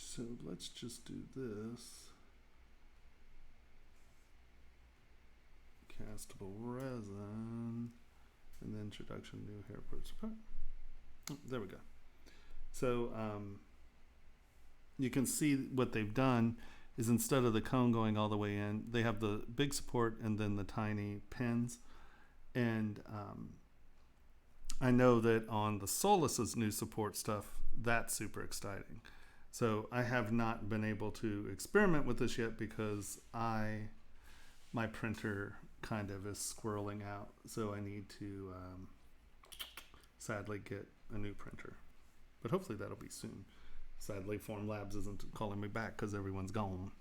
So let's just do this. Castable resin, and then introduction new hair parts. Oh, there we go. So you can see what they've done is instead of the cone going all the way in, they have the big support and then the tiny pins. And I know that on the Solis's new support stuff, that's super exciting. So I have not been able to experiment with this yet because my printer kind of is squirreling out. So I need to sadly get a new printer. But hopefully that'll be soon. Sadly, Formlabs isn't calling me back because everyone's gone.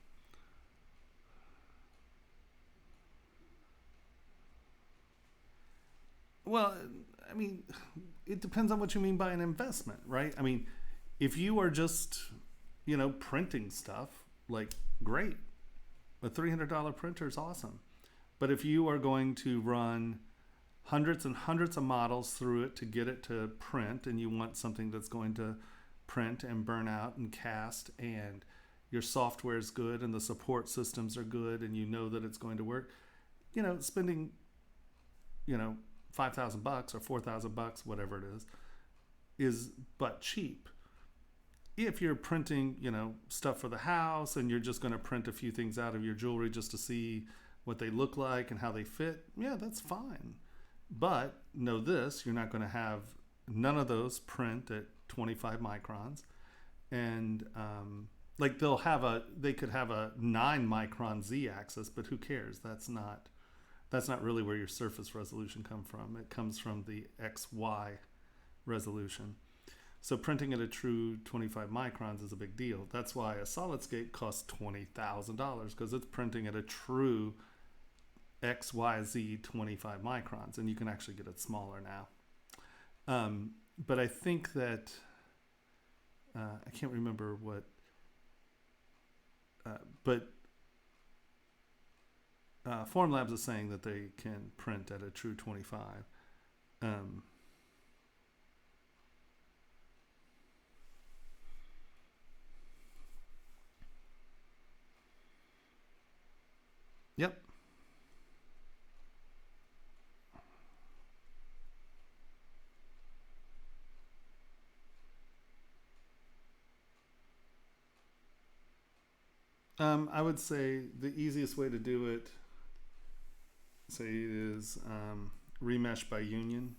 Well, I mean, it depends on what you mean by an investment, right? I mean, if you are just, printing stuff, like, great. A $300 printer is awesome. But if you are going to run hundreds and hundreds of models through it to get it to print, and you want something that's going to print and burn out and cast, and your software is good and the support systems are good and you know that it's going to work, spending, $5,000 or $4,000, whatever it is but cheap. If you're printing, stuff for the house and you're just going to print a few things out of your jewelry just to see what they look like and how they fit, yeah, that's fine. But know this, you're not going to have none of those print at 25 microns. And they could have a 9 micron z-axis, but who cares? That's not really where your surface resolution comes from. It comes from the XY resolution. So printing at a true 25 microns is a big deal. That's why a SolidScape costs $20,000, because it's printing at a true XYZ 25 microns, and you can actually get it smaller now. But I think that I can't remember what, but Formlabs is saying that they can print at a true 25. Yep. I would say the easiest way to do it, is remesh by union.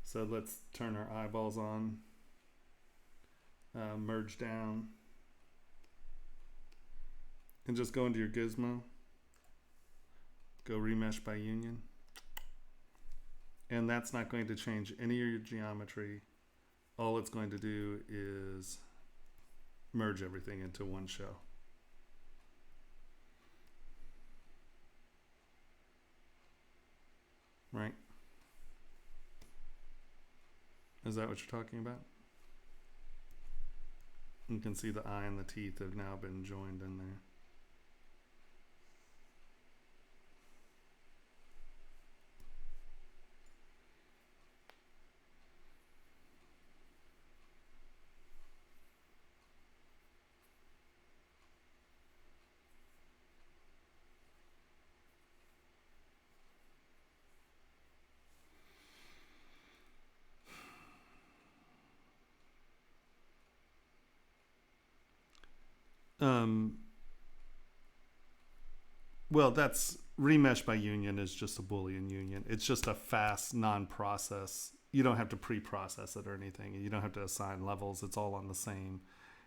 So let's turn our eyeballs on, merge down, and just go into your gizmo, go remesh by union. And that's not going to change any of your geometry. All it's going to do is merge everything into one shell. Right? Is that what you're talking about? You can see the eye and the teeth have now been joined in there. Well, that's remesh by union is just a Boolean union. It's just a fast non-process. You don't have to pre-process it or anything. You don't have to assign levels. It's all on the same.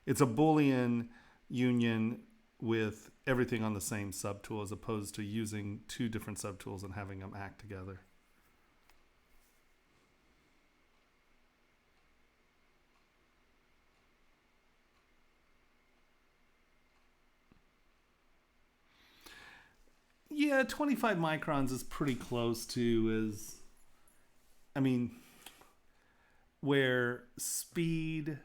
It's a Boolean union with everything on the same subtool as opposed to using two different subtools and having them act together. Yeah, 25 microns is pretty close to where speed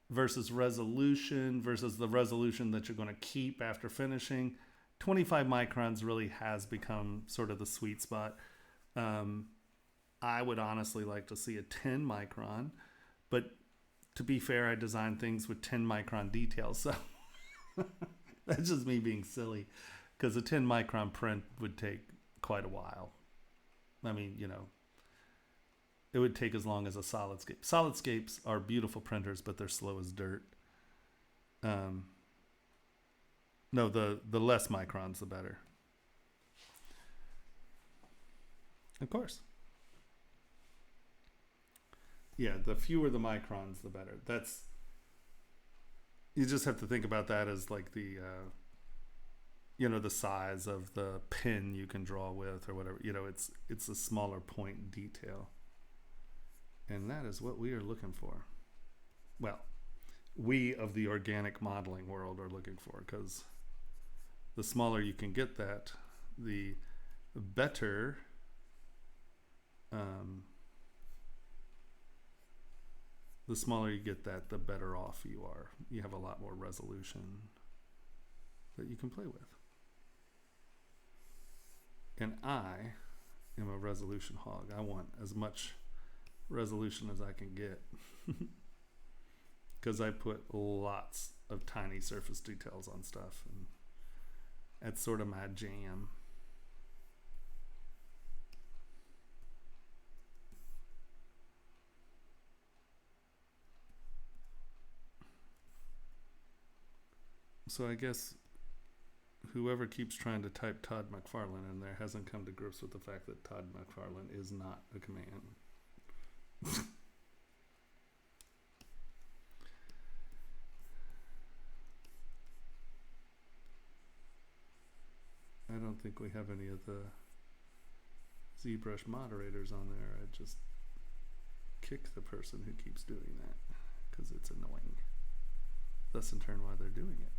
versus resolution versus the resolution that you're going to keep after finishing, 25 microns really has become sort of the sweet spot. I would honestly like to see a 10 micron, but to be fair, I design things with 10 micron details, so that's just me being silly, because a 10 micron print would take quite a while. I mean, it would take as long as a SolidScape. SolidScapes are beautiful printers, but they're slow as dirt. No, the less microns, the better. Of course. Yeah, the fewer the microns, the better. You just have to think about that as like the size of the pin you can draw with or whatever. It's a smaller point detail. And that is what we are looking for. Well, we of the organic modeling world are looking for, because the smaller you can get that, the better the smaller you get that, the better off you are. You have a lot more resolution that you can play with. And I am a resolution hog. I want as much resolution as I can get, because I put lots of tiny surface details on stuff, and that's sort of my jam. So I guess whoever keeps trying to type Todd McFarlane in there hasn't come to grips with the fact that Todd McFarlane is not a command. I don't think we have any of the ZBrush moderators on there. I just kick the person who keeps doing that, because it's annoying. Thus in turn why they're doing it.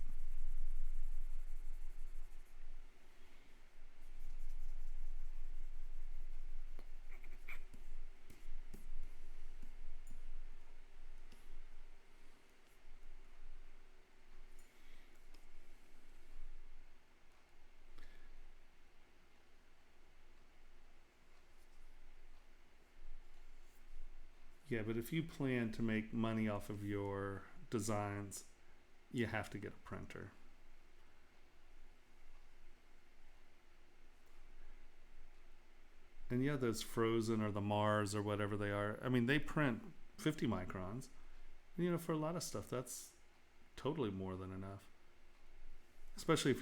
Yeah, but if you plan to make money off of your designs, you have to get a printer. And yeah, those Frozen or the Mars or whatever they are, I mean, they print 50 microns. And, for a lot of stuff, that's totally more than enough. Especially if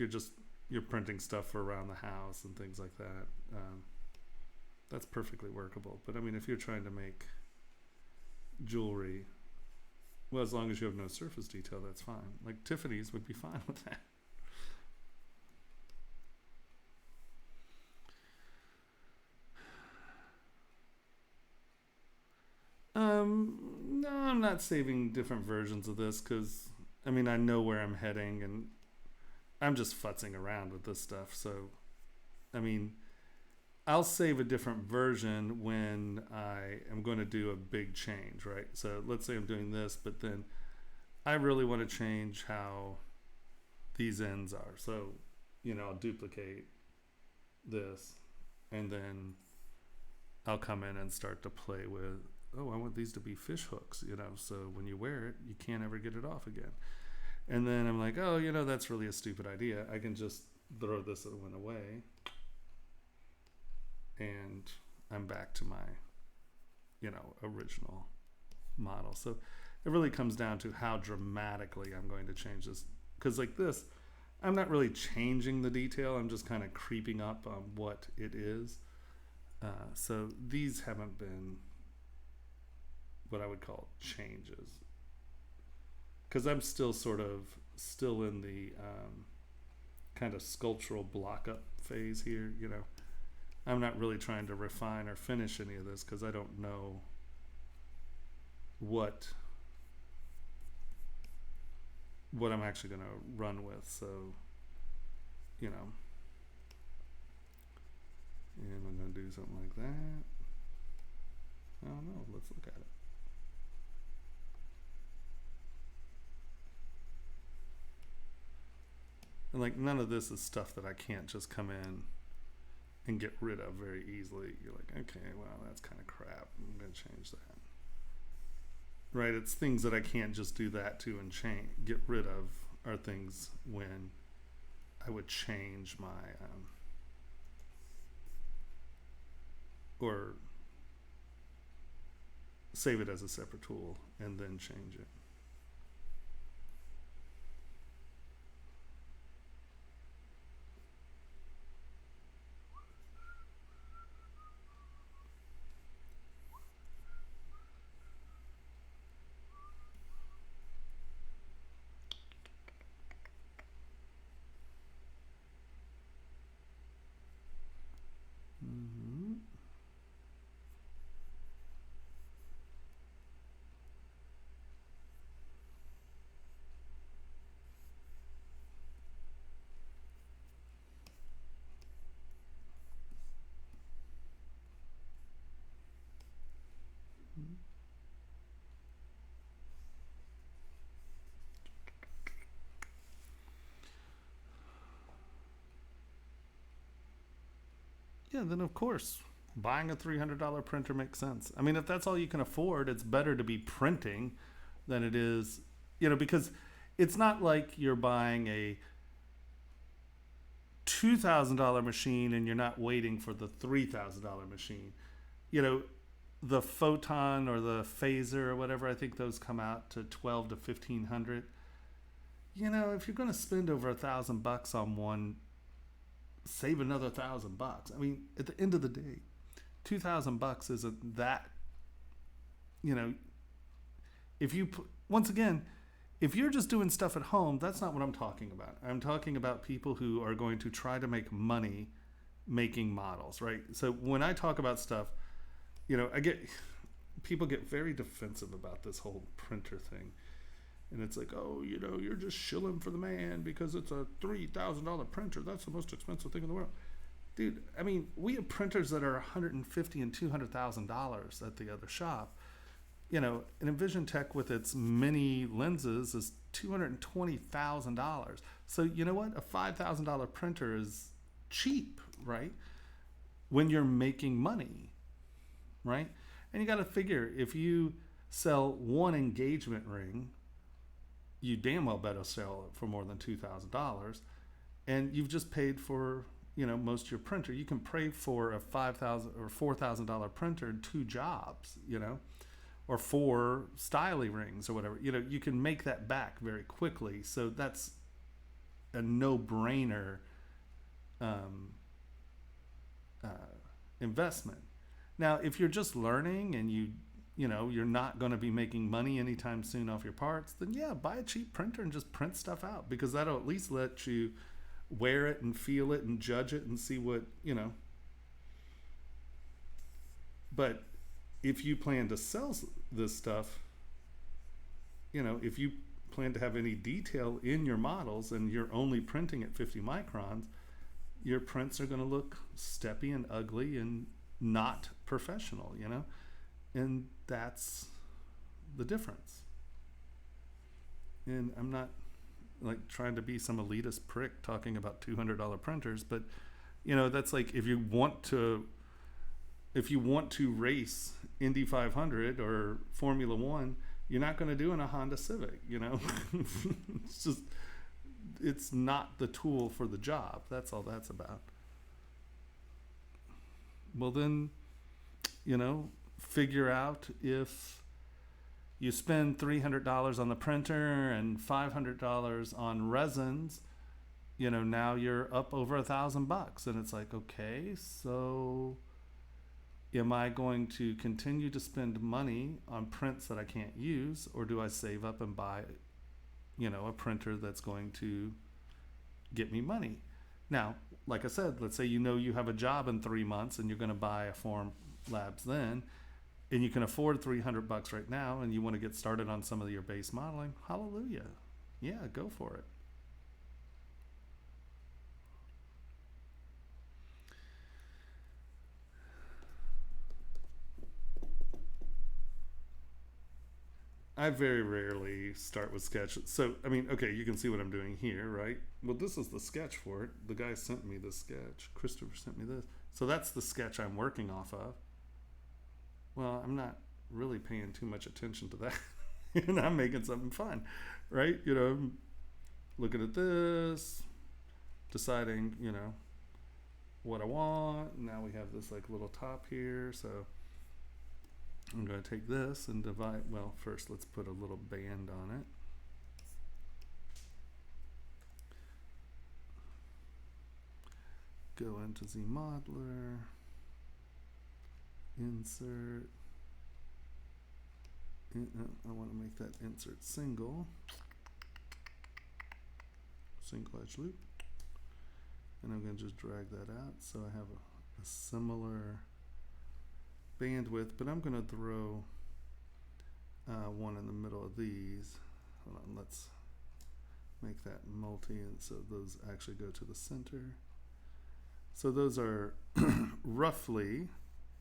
you're printing stuff for around the house and things like that. That's perfectly workable. But I mean, if you're trying to make jewelry, well, as long as you have no surface detail, that's fine. Like Tiffany's would be fine with that. No, I'm not saving different versions of this, because I mean, I know where I'm heading, and I'm just futzing around with this stuff. So I mean, I'll save a different version when I am going to do a big change, right? So let's say I'm doing this, but then I really want to change how these ends are. So, I'll duplicate this, and then I'll come in and start to play with, I want these to be fish hooks, so when you wear it, you can't ever get it off again. And then I'm like, that's really a stupid idea. I can just throw this one away, and I'm back to my, original model. So it really comes down to how dramatically I'm going to change this. Because like this, I'm not really changing the detail. I'm just kind of creeping up on what it is. So these haven't been what I would call changes. Because I'm still sort of still in the kind of sculptural block up phase here. I'm not really trying to refine or finish any of this because I don't know what I'm actually going to run with. So, and I'm going to do something like that. I don't know. Let's look at it. And like, none of this is stuff that I can't just come in and get rid of very easily. You're like, okay, well, that's kind of crap. I'm going to change that. Right? It's things that I can't just do that to and get rid of are things when I would change my, or save it as a separate tool and then change it. Yeah, then of course, buying a $300 printer makes sense. I mean, if that's all you can afford, it's better to be printing than it is, because it's not like you're buying a $2,000 machine and you're not waiting for the $3,000 machine. The Photon or the Phaser or whatever, I think those come out to $1,200 to $1,500. If you're going to spend over $1,000 on one, save another $1,000. I mean, at the end of the day, $2,000 isn't that. Once again, if you're just doing stuff at home, that's not what I'm talking about. I'm talking about people who are going to try to make money making models, right? So when I talk about stuff, people get very defensive about this whole printer thing. And it's like, oh, you're just shilling for the man because it's a $3,000 printer. That's the most expensive thing in the world. Dude, I mean, we have printers that are $150,000 and $200,000 at the other shop. An Envision Tech with its mini lenses is $220,000. So you know what? A $5,000 printer is cheap, right? When you're making money, right? And you got to figure, if you sell one engagement ring, you damn well better sell it for more than $2,000, and you've just paid for most of your printer. You can pay for a $5,000 or $4,000 printer in 2 jobs, or 4 styly rings or whatever. You can make that back very quickly. So that's a no-brainer investment. Now, if you're just learning and you're not going to be making money anytime soon off your parts, then yeah, buy a cheap printer and just print stuff out, because that'll at least let you wear it and feel it and judge it and see what, But if you plan to sell this stuff, if you plan to have any detail in your models and you're only printing at 50 microns, your prints are going to look steppy and ugly and not professional, and that's the difference. And I'm not like trying to be some elitist prick talking about $200 printers, but that's like, if you want to race Indy 500 or Formula One, you're not going to do in a Honda Civic. It's not the tool for the job. That's all that's about. Well, then, figure out, if you spend $300 on the printer and $500 on resins, now you're up over $1,000. And it's like, okay, so am I going to continue to spend money on prints that I can't use, or do I save up and buy you know, a printer that's going to get me money. Now, like I said, let's say you know you have a job in 3 months and you're going to buy a Form Labs then, and you can afford $300 right now, and you want to get started on some of your base modeling. Hallelujah. Yeah, go for it. I very rarely start with sketch. So, I mean, okay, you can see what I'm doing here, right? Well, this is the sketch for it. The guy sent me this sketch. Christopher sent me this. So that's the sketch I'm working off of. Well, I'm not really paying too much attention to that. And I'm making something fun, right? You know, looking at this, deciding, you know, what I want. Now we have this like little top here. So I'm going to take this and divide. Well, first let's put a little band on it. Go into ZModeler, insert. I want to make that insert single edge loop, and I'm going to just drag that out so I have a similar bandwidth, but I'm going to throw one in the middle of these. Hold on, let's make that multi, and so those actually go to the center. So those are roughly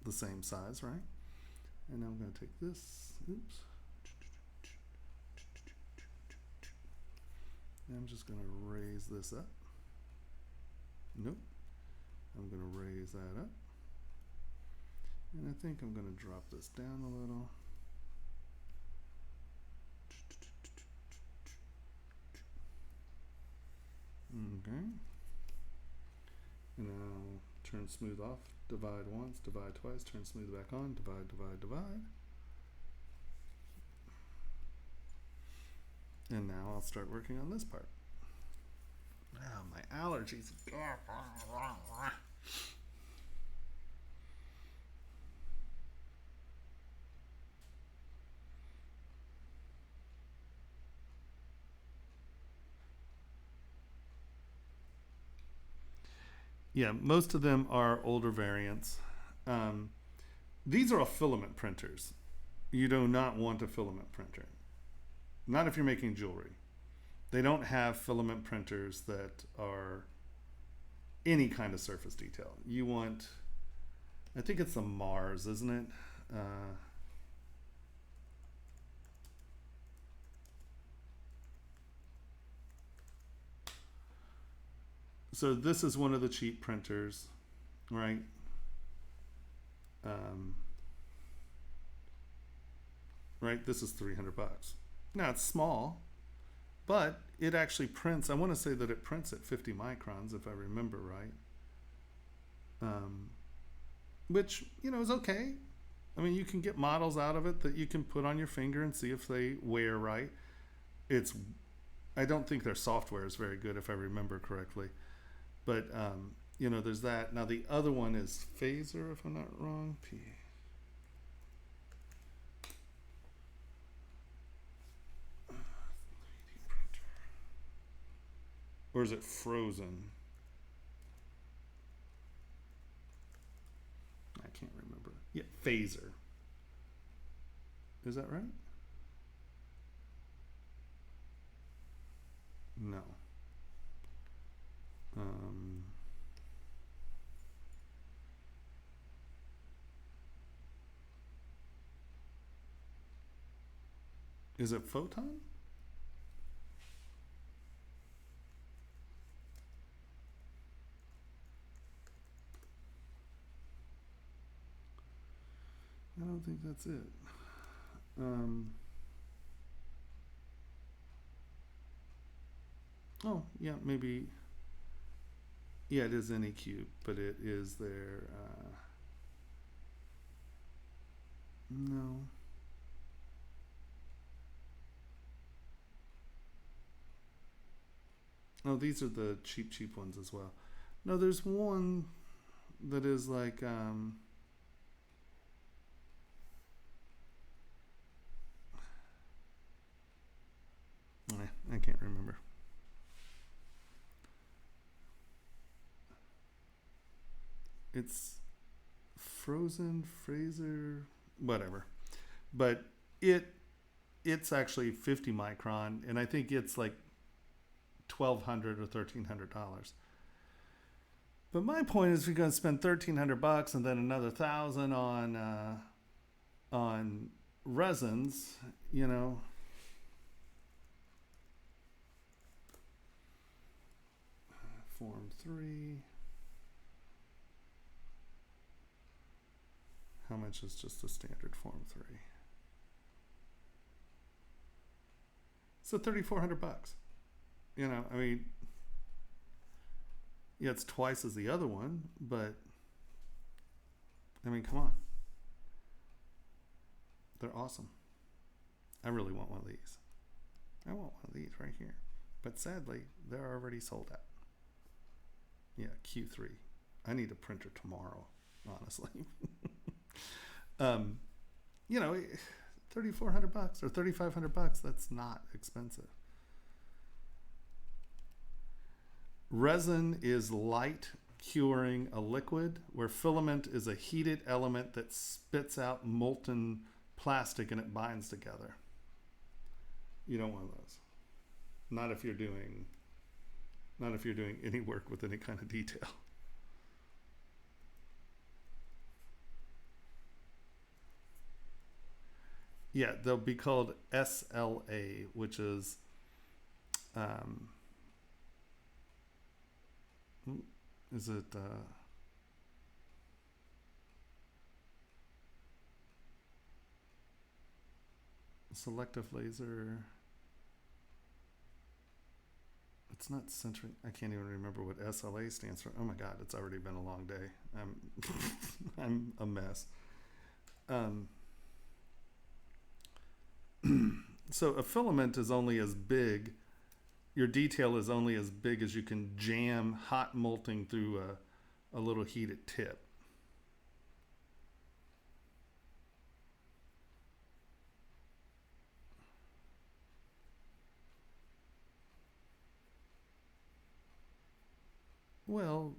the same size, right? And now I'm going to take this, oops, and I'm just going to raise this up. Nope. I'm going to raise that up. And I think I'm going to drop this down a little. Okay. And now turn smooth off, divide once, divide twice, turn smooth back on, divide, divide, divide. And now I'll start working on this part. Ah, my allergies. Yeah, most of them are older variants. These are all filament printers. You do not want a filament printer. Not if you're making jewelry. They don't have filament printers that are any kind of surface detail. You want, I think it's the Mars, isn't it? So this is one of the cheap printers, right? Right, this is $300. Now it's small, but it actually prints. I want to say that it prints at 50 microns, if I remember right. Which, you know, is okay. I mean, you can get models out of it that you can put on your finger and see if they wear right. I don't think their software is very good, if I remember correctly. But, you know, there's that. Now, the other one is Phaser, if I'm not wrong. Or is it Frozen? I can't remember. Yeah, Phaser. Is that right? No. Is it Photon? I don't think that's it. Oh, yeah, maybe. Yeah, it is Anycube, but it is their, no. Oh, these are the cheap ones as well. No, there's one that is like, I can't It's frozen, Fraser, whatever. But it's actually 50 micron, and I think it's like $1,200 or $1,300. But my point is, you're going to spend $1,300 and then another $1,000 on resins, you know. Form 3. How much is just the standard Form 3? So $3,400. You know, I mean, yeah, it's twice as the other one, but I mean, come on. They're awesome. I really want one of these. I want one of these right here. But sadly, they're already sold out. Yeah, Q3. I need a printer tomorrow, honestly. You know, $3,400 or $3,500, that's not expensive. Resin is light curing a liquid, where filament is a heated element that spits out molten plastic and it binds together. You don't want those. Not if you're doing any work with any kind of detail. Yeah, they'll be called SLA, which is is it selective laser? It's not centering. I can't even remember what SLA stands for. Oh my God, it's already been a long day. I'm a mess. So a filament is only as big, your detail is only as big as you can jam hot molting through a little heated tip. Well,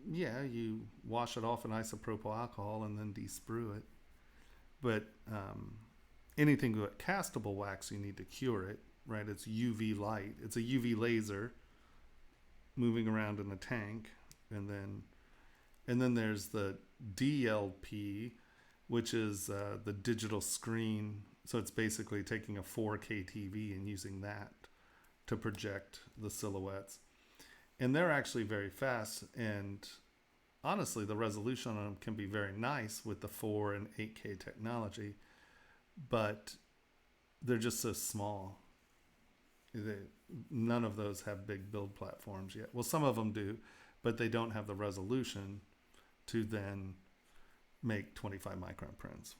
yeah, you wash it off in isopropyl alcohol and then desprue it. But anything with castable wax, you need to cure it, right? It's UV light. It's a UV laser moving around in a tank. And then there's the DLP, which is the digital screen. So it's basically taking a 4K TV and using that to project the silhouettes. And they're actually very fast, and honestly, the resolution on them can be very nice with the 4 and 8K technology, but they're just so small. None of those have big build platforms yet. Well, some of them do, but they don't have the resolution to then make 25 micron prints.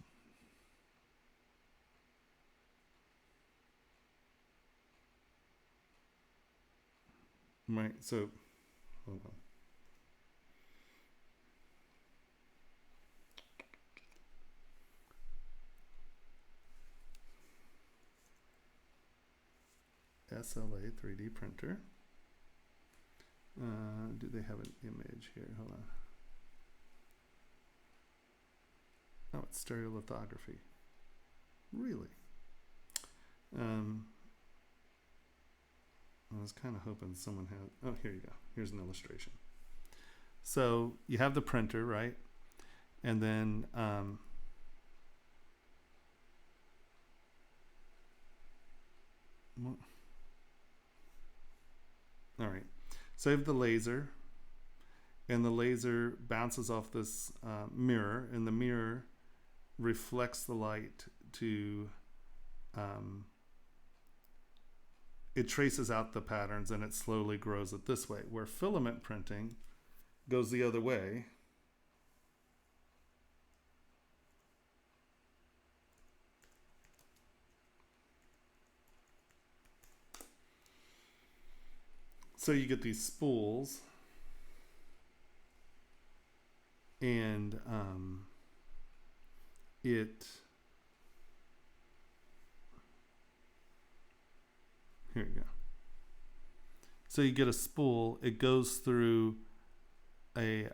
Right, so hold on. SLA 3D printer. Do they have an image here? Hold on. Oh, it's stereolithography. Really? I was kind of hoping someone had. Oh, here you go. Here's an illustration. So you have the printer, right? And then all right. So you have the laser, and the laser bounces off this mirror, and the mirror reflects the light to it traces out the patterns and it slowly grows it this way, where filament printing goes the other way. So you get these spools, and here you go. So you get a spool, it goes through a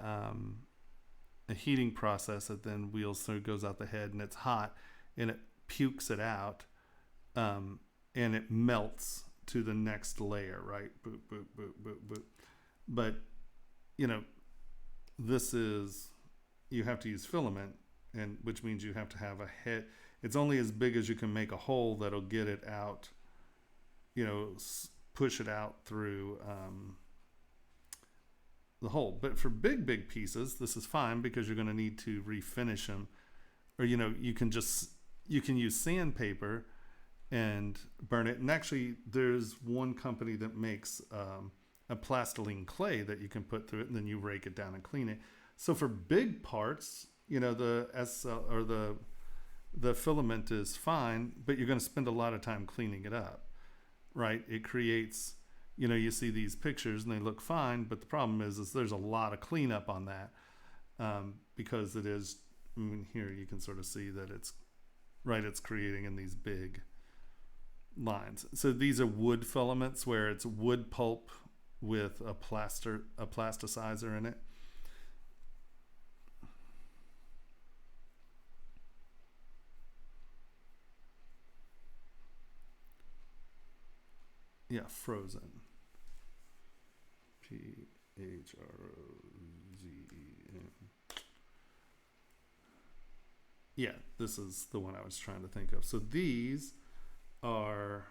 a heating process that then wheels through, goes out the head, and it's hot, and it pukes it out, and it melts to the next layer, right? Boop, boop, boop, boop, boop. But, you know, this is, you have to use filament, and which means you have to have a head. It's only as big as you can make a hole that'll get it out, you know, push it out through the hole. But for big pieces, this is fine because you're going to need to refinish them, or, you know, you can use sandpaper and burn it. And actually, there's one company that makes a plastiline clay that you can put through it, and then you rake it down and clean it. So for big parts, you know, the filament is fine, but you're going to spend a lot of time cleaning it up, right? It creates, you know, you see these pictures and they look fine, but the problem is there's a lot of cleanup on that, because it is, I mean, here you can sort of see that it's creating in these big lines. So these are wood filaments, where it's wood pulp with a plasticizer in it. Yeah, frozen. PHROZEN. Yeah, this is the one I was trying to think of. So these are,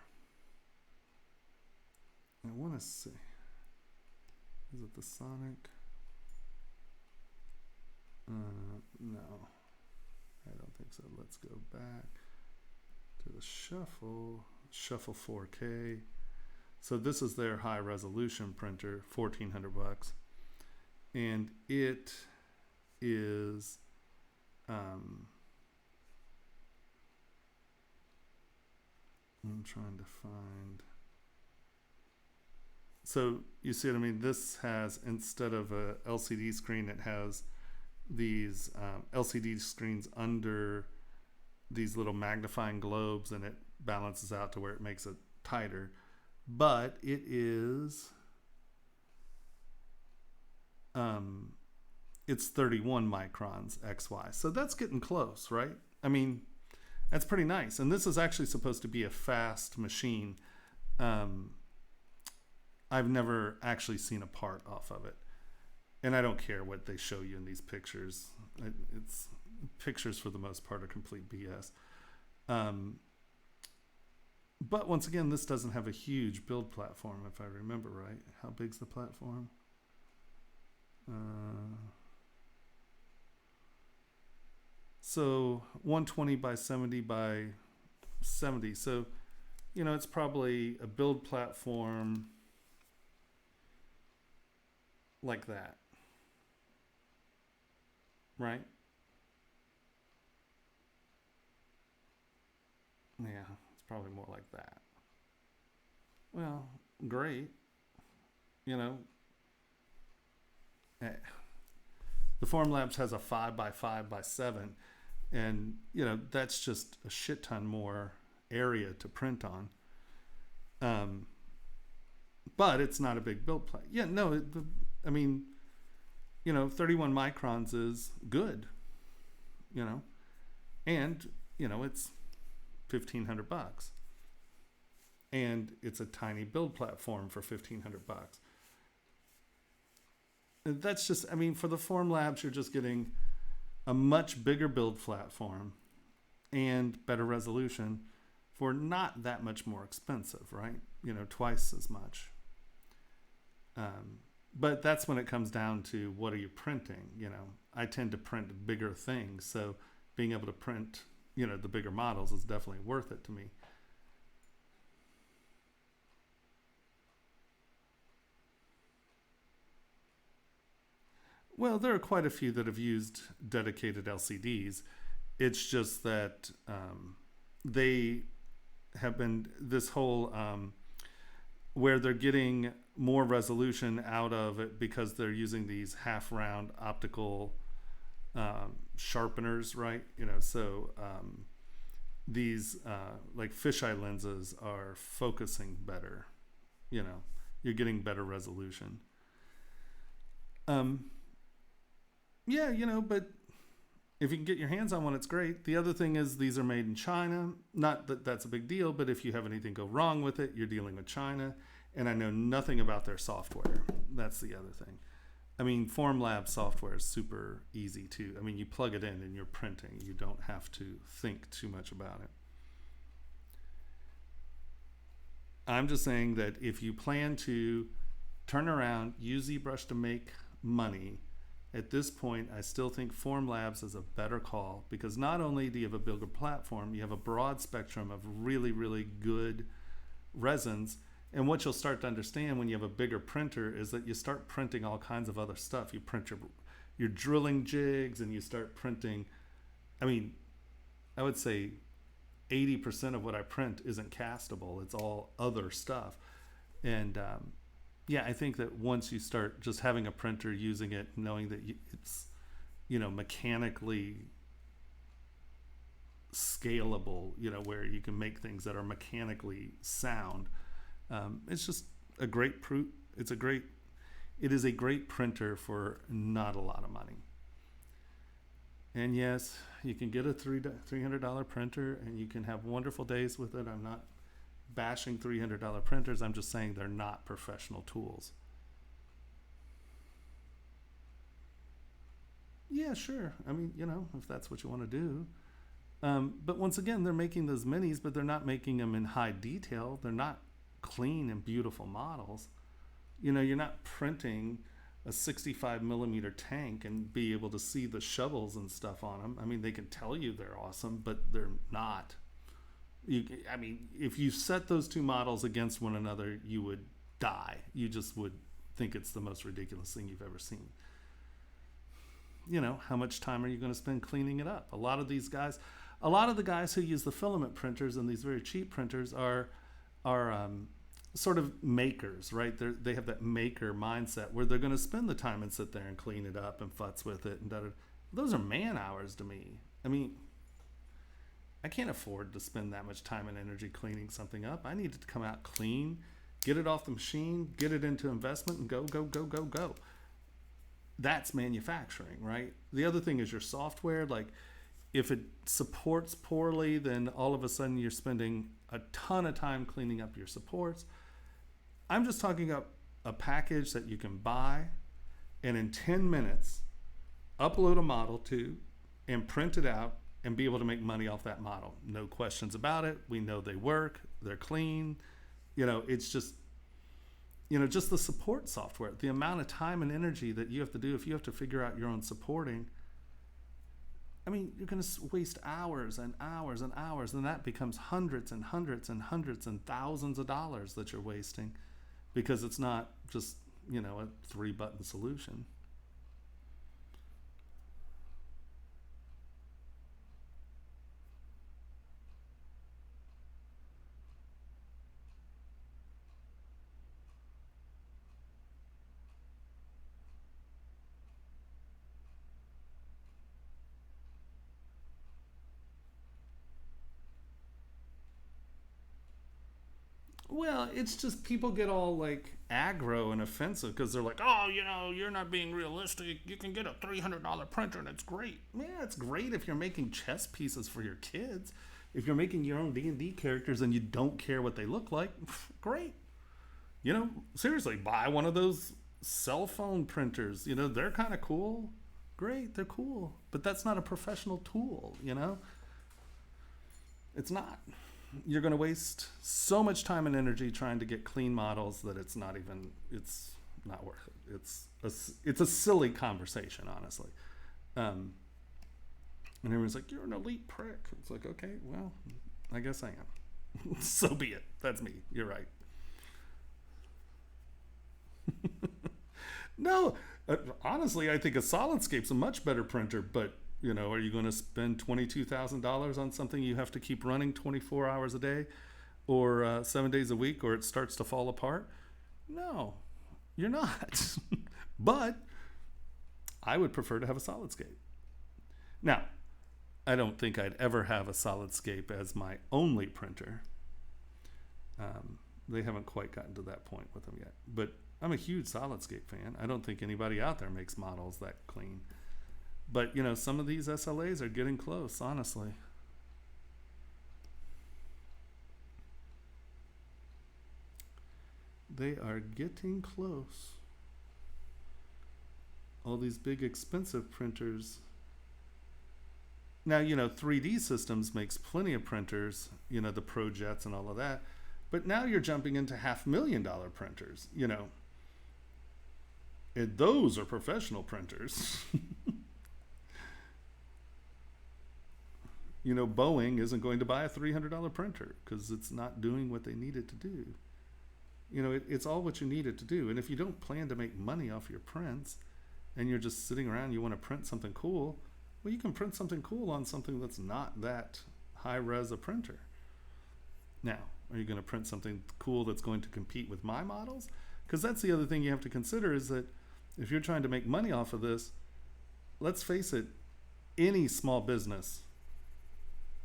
I want to say, is it the Sonic? No, I don't think so. Let's go back to the Shuffle 4K. So this is their high resolution printer, $1,400, and it is I'm trying to find. So you see what I mean? This has, instead of a LCD screen, it has these LCD screens under these little magnifying globes, and it balances out to where it makes it tighter. But it is, it's 31 microns XY. So that's getting close, right? I mean, that's pretty nice. And this is actually supposed to be a fast machine. I've never actually seen a part off of it. And I don't care what they show you in these pictures. It's pictures for the most part are complete BS. But once again, this doesn't have a huge build platform, if I remember right. How big's the platform? So 120 by 70 by 70. So, you know, it's probably a build platform like that, right? Yeah, it's probably more like that. Well, great. You know, the Formlabs has a 5 by 5 by 7, and you know that's just a shit ton more area to print on. But it's not a big build plate. Yeah, no, I mean, you know, 31 microns is good. You know, and you know it's $1,500, and it's a tiny build platform for $1,500. That's just, I mean, for the Formlabs, you're just getting a much bigger build platform and better resolution for not that much more expensive, right? You know, twice as much. But that's when it comes down to what are you printing? You know, I tend to print bigger things, so being able to print, you know, the bigger models is definitely worth it to me. Well, there are quite a few that have used dedicated LCDs. It's just that they have been this whole where they're getting more resolution out of it because they're using these half round optical sharpeners, right? You know, so these like fisheye lenses are focusing better. You know, you're getting better resolution. Yeah, but if you can get your hands on one, it's great. The other thing is these are made in China. Not that that's a big deal, but if you have anything go wrong with it, you're dealing with China. And I know nothing about their software. That's the other thing. I mean, Formlabs software is super easy too. I mean, you plug it in and you're printing. You don't have to think too much about it. I'm just saying that if you plan to turn around, use ZBrush to make money, at this point, I still think Formlabs is a better call, because not only do you have a bigger platform, you have a broad spectrum of really, really good resins. And what you'll start to understand when you have a bigger printer is that you start printing all kinds of other stuff. You print your drilling jigs, and you start printing, I mean, I would say 80% of what I print isn't castable. It's all other stuff. And yeah, I think that once you start just having a printer, using it, knowing that it's, mechanically scalable, where you can make things that are mechanically sound, it's just a great it is a great printer for not a lot of money. And yes, you can get a $300 printer and you can have wonderful days with it. I'm not bashing $300 printers. I'm just saying they're not professional tools. Yeah, sure. I mean, if that's what you want to do. But once again, they're making those minis, but they're not making them in high detail. They're not clean and beautiful models. You're not printing a 65 millimeter tank and be able to see the shovels and stuff on them. I mean, they can tell you they're awesome, but they're not. If you set those two models against one another, you would die. You just would think it's the most ridiculous thing you've ever seen. How much time are you going to spend cleaning it up? A lot of the guys who use the filament printers and these very cheap printers are sort of makers, right? They have that maker mindset where they're going to spend the time and sit there and clean it up and futz with it. And those are man hours to me. I mean, I can't afford to spend that much time and energy cleaning something up. I need it to come out clean, get it off the machine, get it into investment, and go, go, go, go, go. That's manufacturing, right? The other thing is your software. Like, if it supports poorly, then all of a sudden you're spending a ton of time cleaning up your supports. I'm just talking about a package that you can buy and in 10 minutes upload a model to and print it out and be able to make money off that model. No questions about it. We know they work. They're clean. It's just, just the support software, the amount of time and energy that you have to do if you have to figure out your own supporting. I mean, you're going to waste hours and hours and hours, and that becomes hundreds and hundreds and hundreds and thousands of dollars that you're wasting, because it's not just, a 3-button solution. Well, it's just people get all like aggro and offensive because they're like, oh, you're not being realistic. You can get a $300 printer and it's great. Yeah, it's great if you're making chess pieces for your kids. If you're making your own D&D characters and you don't care what they look like, great. Seriously, buy one of those cell phone printers. They're kind of cool. Great, they're cool. But that's not a professional tool, It's not. You're going to waste so much time and energy trying to get clean models that it's not worth it. It's a silly conversation, honestly. And everyone's like, you're an elite prick. It's like, okay, well, I guess I am. So be it. That's me. You're right. No, honestly, I think a SolidScape's a much better printer, but are you going to spend $22,000 on something you have to keep running 24 hours a day or 7 days a week, or it starts to fall apart? No, you're not. But I would prefer to have a SolidScape. Now, I don't think I'd ever have a SolidScape as my only printer. They haven't quite gotten to that point with them yet. But I'm a huge SolidScape fan. I don't think anybody out there makes models that clean. But, some of these SLAs are getting close, honestly. They are getting close. All these big expensive printers. Now, 3D Systems makes plenty of printers, the ProJets and all of that. But now you're jumping into $500,000 printers, And those are professional printers. Boeing isn't going to buy a $300 printer because it's not doing what they need it to do. It's all what you need it to do. And if you don't plan to make money off your prints and you're just sitting around, you want to print something cool, well, you can print something cool on something that's not that high-res a printer. Now, are you going to print something cool that's going to compete with my models? Because that's the other thing you have to consider is that if you're trying to make money off of this, let's face it, any small business,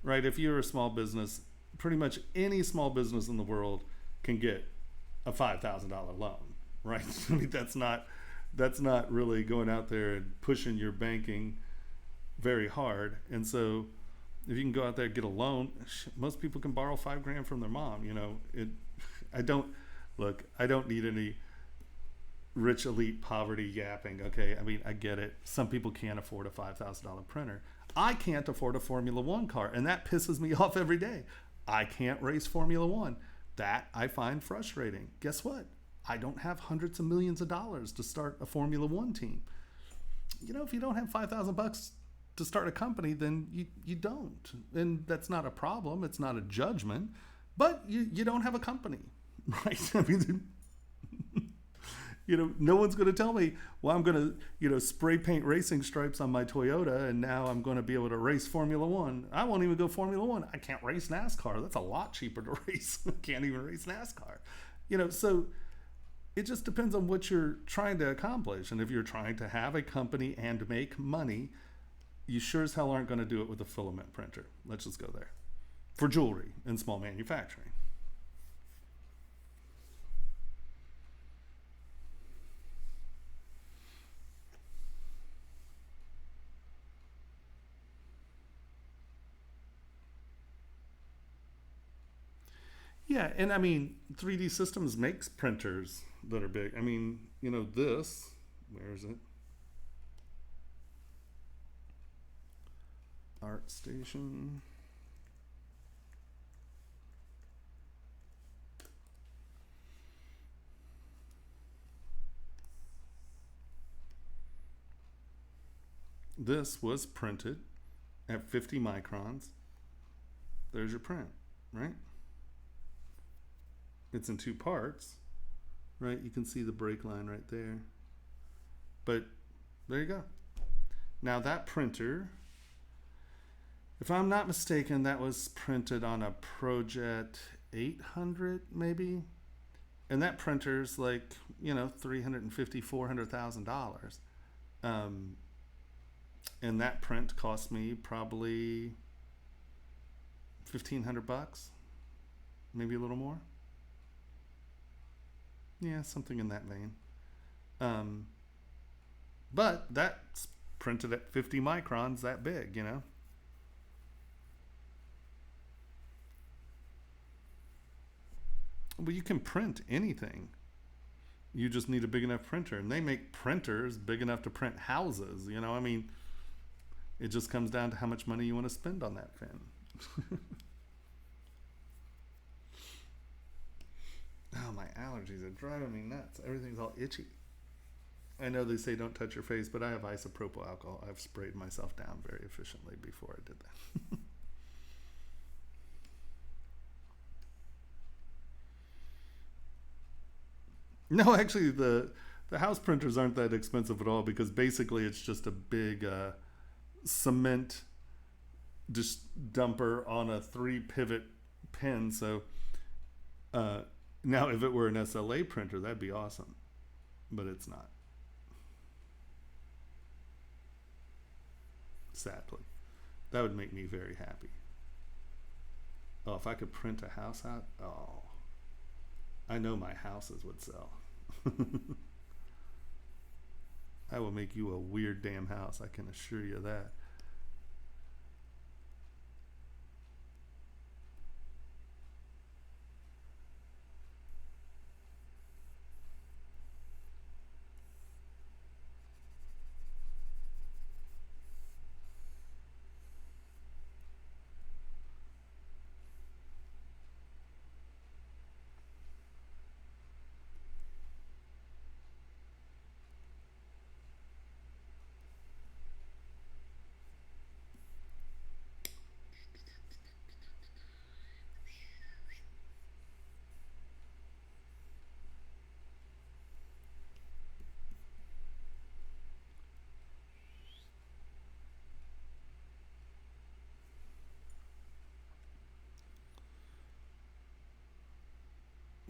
right? If you're a small business, pretty much any small business in the world can get a $5,000 loan, right? I mean, that's not really going out there and pushing your banking very hard. And so if you can go out there and get a loan, most people can borrow $5,000 from their mom. I don't need any rich elite poverty yapping. Okay, I mean, I get it. Some people can't afford a $5,000 printer. I can't afford a Formula One car, and that pisses me off every day. I can't race Formula One. That I find frustrating. Guess what? I don't have hundreds of millions of dollars to start a Formula One team. If you don't have $5,000 to start a company, then you don't. And that's not a problem. It's not a judgment. But you don't have a company, right? I mean, no one's going to tell me, well, I'm going to, spray paint racing stripes on my Toyota and now I'm going to be able to race Formula One. I won't even go Formula One. I can't race NASCAR. That's a lot cheaper to race. I can't even race NASCAR. So it just depends on what you're trying to accomplish. And if you're trying to have a company and make money, you sure as hell aren't going to do it with a filament printer. Let's just go there. For jewelry and small manufacturing. Yeah, and I mean, 3D Systems makes printers that are big. I mean, this, where is it? ArtStation. This was printed at 50 microns. There's your print, right? It's in two parts, right? You can see the break line right there. But there you go. Now that printer, if I'm not mistaken, that was printed on a ProJet 800 maybe. And that printer's like, $350,000, $400,000. And that print cost me probably $1,500, maybe a little more. Yeah, something in that vein. But that's printed at 50 microns, that big, Well, you can print anything. You just need a big enough printer. And they make printers big enough to print houses, I mean, it just comes down to how much money you want to spend on that pen. Oh, my allergies are driving me nuts. Everything's all itchy. I know they say don't touch your face, but I have isopropyl alcohol. I've sprayed myself down very efficiently before I did that. No, actually, the house printers aren't that expensive at all because basically it's just a big cement just dumper on a 3-pivot pen. So now if it were an SLA printer, that'd be awesome, but it's not. Sadly, that would make me very happy. Oh, if I could print a house out, oh, I know my houses would sell. I will make you a weird damn house. I can assure you that.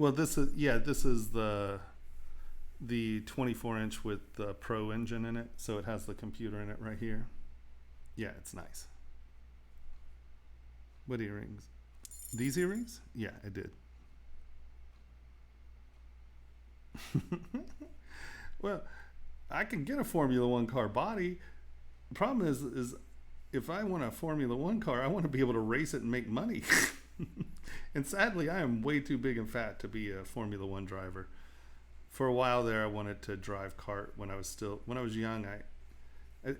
Well, this is the 24-inch with the Pro engine in it, so it has the computer in it right here. Yeah, it's nice. What earrings? These earrings? Yeah, I did. Well, I can get a Formula One car body. The problem is if I want a Formula One car, I want to be able to race it and make money. And sadly, I am way too big and fat to be a Formula One driver. For a while there, I wanted to drive kart when I was young.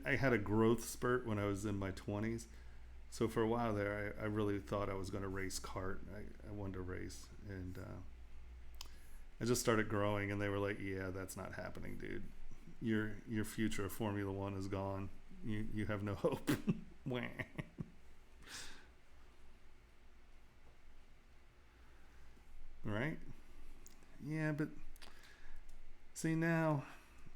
I had a growth spurt when I was in my 20s. So for a while there, I really thought I was going to race kart. I wanted to race, and I just started growing, and they were like, "Yeah, that's not happening, dude. Your future of Formula One is gone. You have no hope." Wah. Right? Yeah, but see now,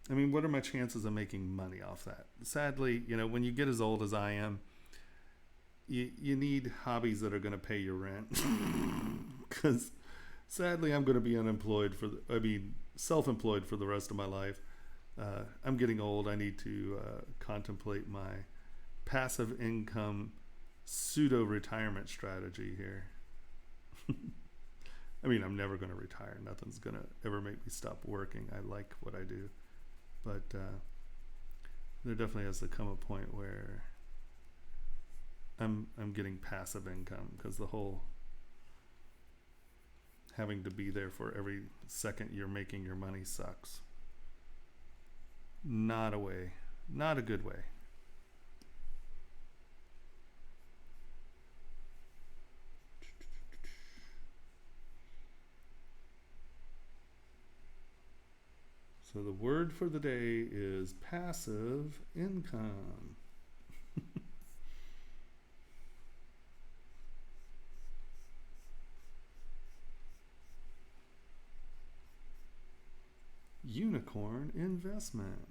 I mean, what are my chances of making money off that? Sadly, when you get as old as I am, you need hobbies that are going to pay your rent. Because sadly, I'm going to be self-employed for the rest of my life. I'm getting old. I need to contemplate my passive income pseudo retirement strategy here. I mean, I'm never going to retire. Nothing's going to ever make me stop working. I like what I do. But there definitely has to come a point where I'm getting passive income, because the whole having to be there for every second you're making your money sucks. Not a good way. So the word for the day is passive income. Unicorn investment.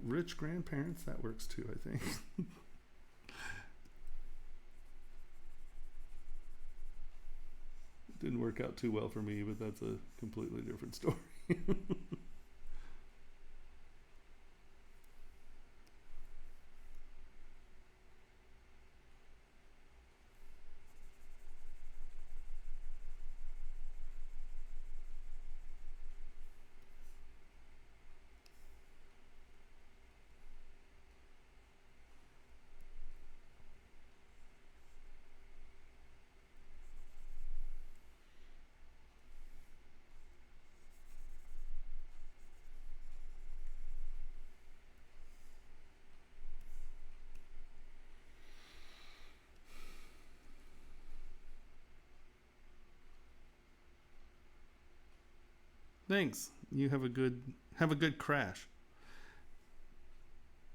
Rich grandparents, that works too, I think. Didn't work out too well for me, but that's a completely different story. Thanks. You have a good crash.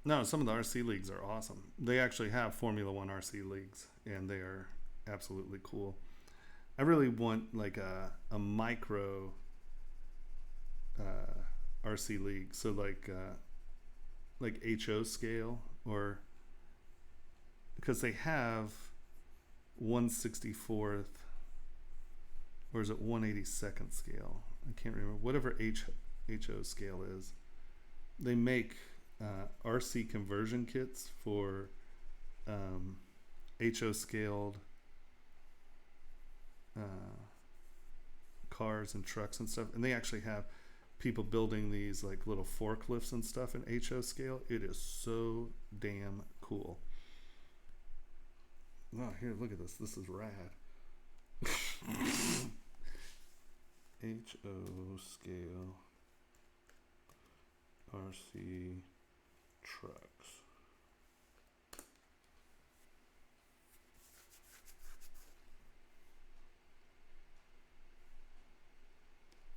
No, some of the RC leagues are awesome. They actually have Formula One RC leagues, and they are absolutely cool. I really want like a micro RC league, so like HO scale, or because they have 1/64th, or is it 1/82nd scale? I can't remember. Whatever HO scale is, they make RC conversion kits for HO scaled cars and trucks and stuff. And they actually have people building these like little forklifts and stuff in HO scale. It is so damn cool. Oh, here, look at this. This is rad. HO scale RC trucks.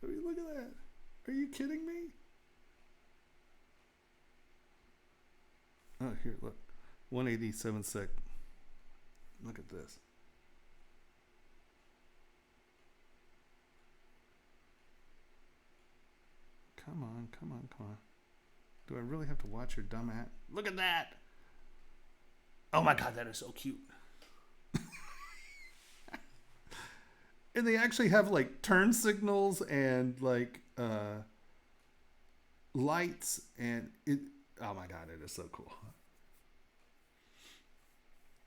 I mean, look at that. Are you kidding me? Oh, here, look. 187 sec. Look at this. Come on, come on, come on. Do I really have to watch your dumb ass? Look at that. Oh my God, that is so cute. And they actually have like turn signals and like lights and it. Oh my God, it is so cool.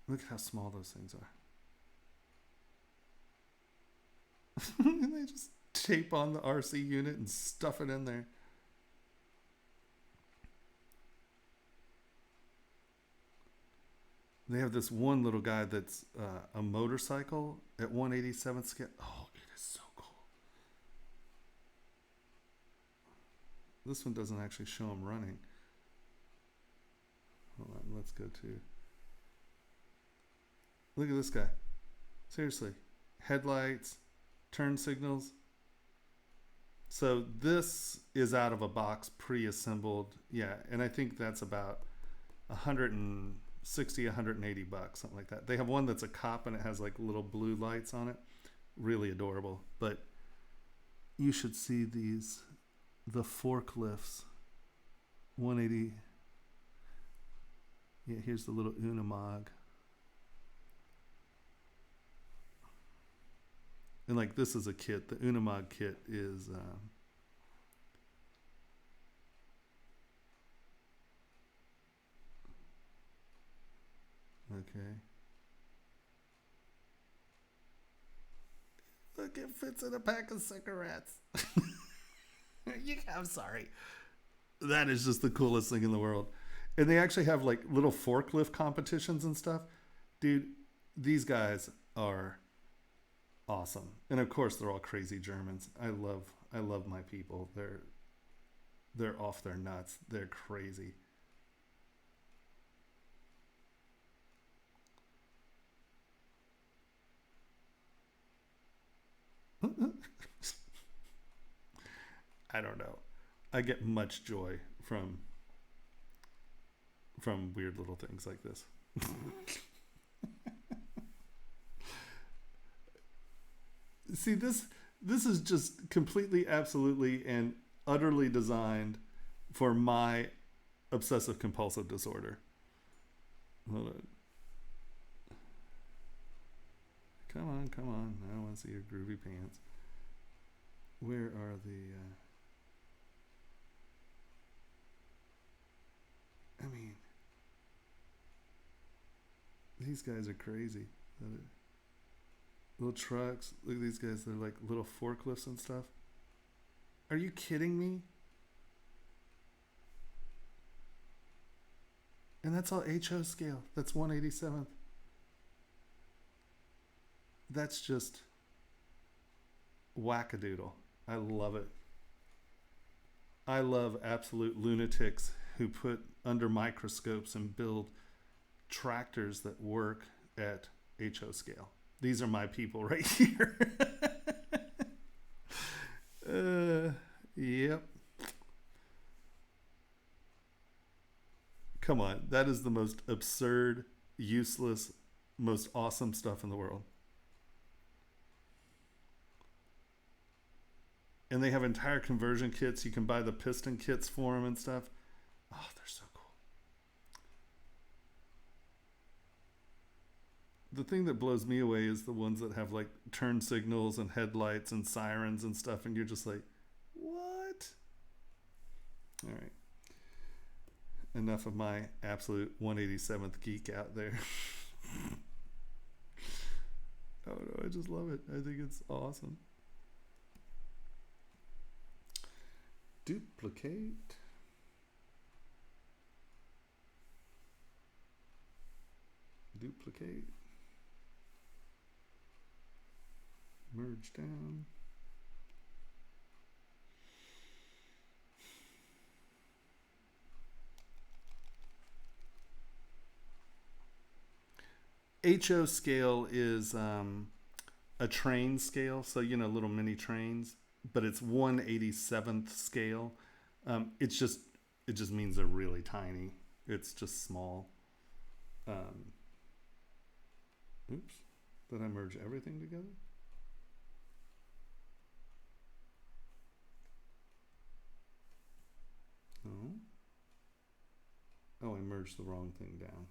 Look at how small those things are. And they just tape on the RC unit and stuff it in there. They have this one little guy that's a motorcycle at 1/87th scale. Oh, it is so cool. This one doesn't actually show him running. Hold on, let's go to... Look at this guy. Seriously. Headlights, turn signals. So this is out of a box, pre-assembled. Yeah, and I think that's about 160, 180 bucks, something like that. They have one that's a cop and it has like little blue lights on it. Really adorable. But you should see these, the forklifts. 180. Yeah, here's the little Unimog. And like this is a kit. The Unimog kit is okay. Look, it fits in a pack of cigarettes. I'm sorry. That is just the coolest thing in the world. And they actually have like little forklift competitions and stuff. Dude, these guys are awesome. And of course they're all crazy Germans. I love my people. They're off their nuts. They're crazy. I don't know. I get much joy from weird little things like this. See, this is just completely, absolutely, and utterly designed for my obsessive compulsive disorder. Hold on. Come on, come on. I want to see your groovy pants. Where are the... I mean, these guys are crazy. Little trucks. Look at these guys. They're like little forklifts and stuff. Are you kidding me? And that's all HO scale. That's 1/87th. That's just wackadoodle. I love it. I love absolute lunatics who put under microscopes and build tractors that work at HO scale. These are my people right here. Yep. Come on. That is the most absurd, useless, most awesome stuff in the world. And they have entire conversion kits. You can buy the piston kits for them and stuff. Oh, they're so cool. The thing that blows me away is the ones that have like turn signals and headlights and sirens and stuff. And you're just like, what? All right. Enough of my absolute 187th geek out there. Oh no, I just love it. I think it's awesome. duplicate. Duplicate. Merge down. HO scale is a train scale, so you know, little mini trains, but it's 1/87th scale. It just means they're really tiny. It's just small. Oops, did I merge everything together? No. Oh, I merged the wrong thing down.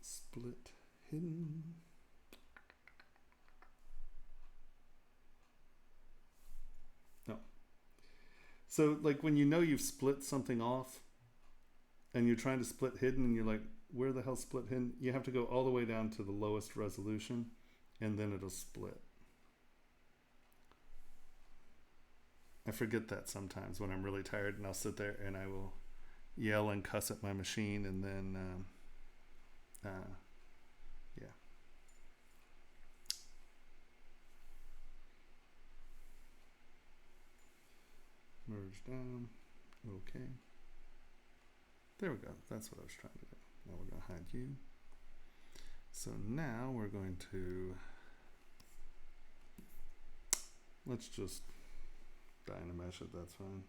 Split hidden. No. So like when you know you've split something off and you're trying to split hidden and you're like, where the hell split hidden? You have to go all the way down to the lowest resolution and then it'll split. I forget that sometimes when I'm really tired, and I'll sit there and I will yell and cuss at my machine, and then yeah. Merge down. Okay. There we go. That's what I was trying to do. Now we're going to hide you. So now we're going to, let's just Dynamesh it, that's fine.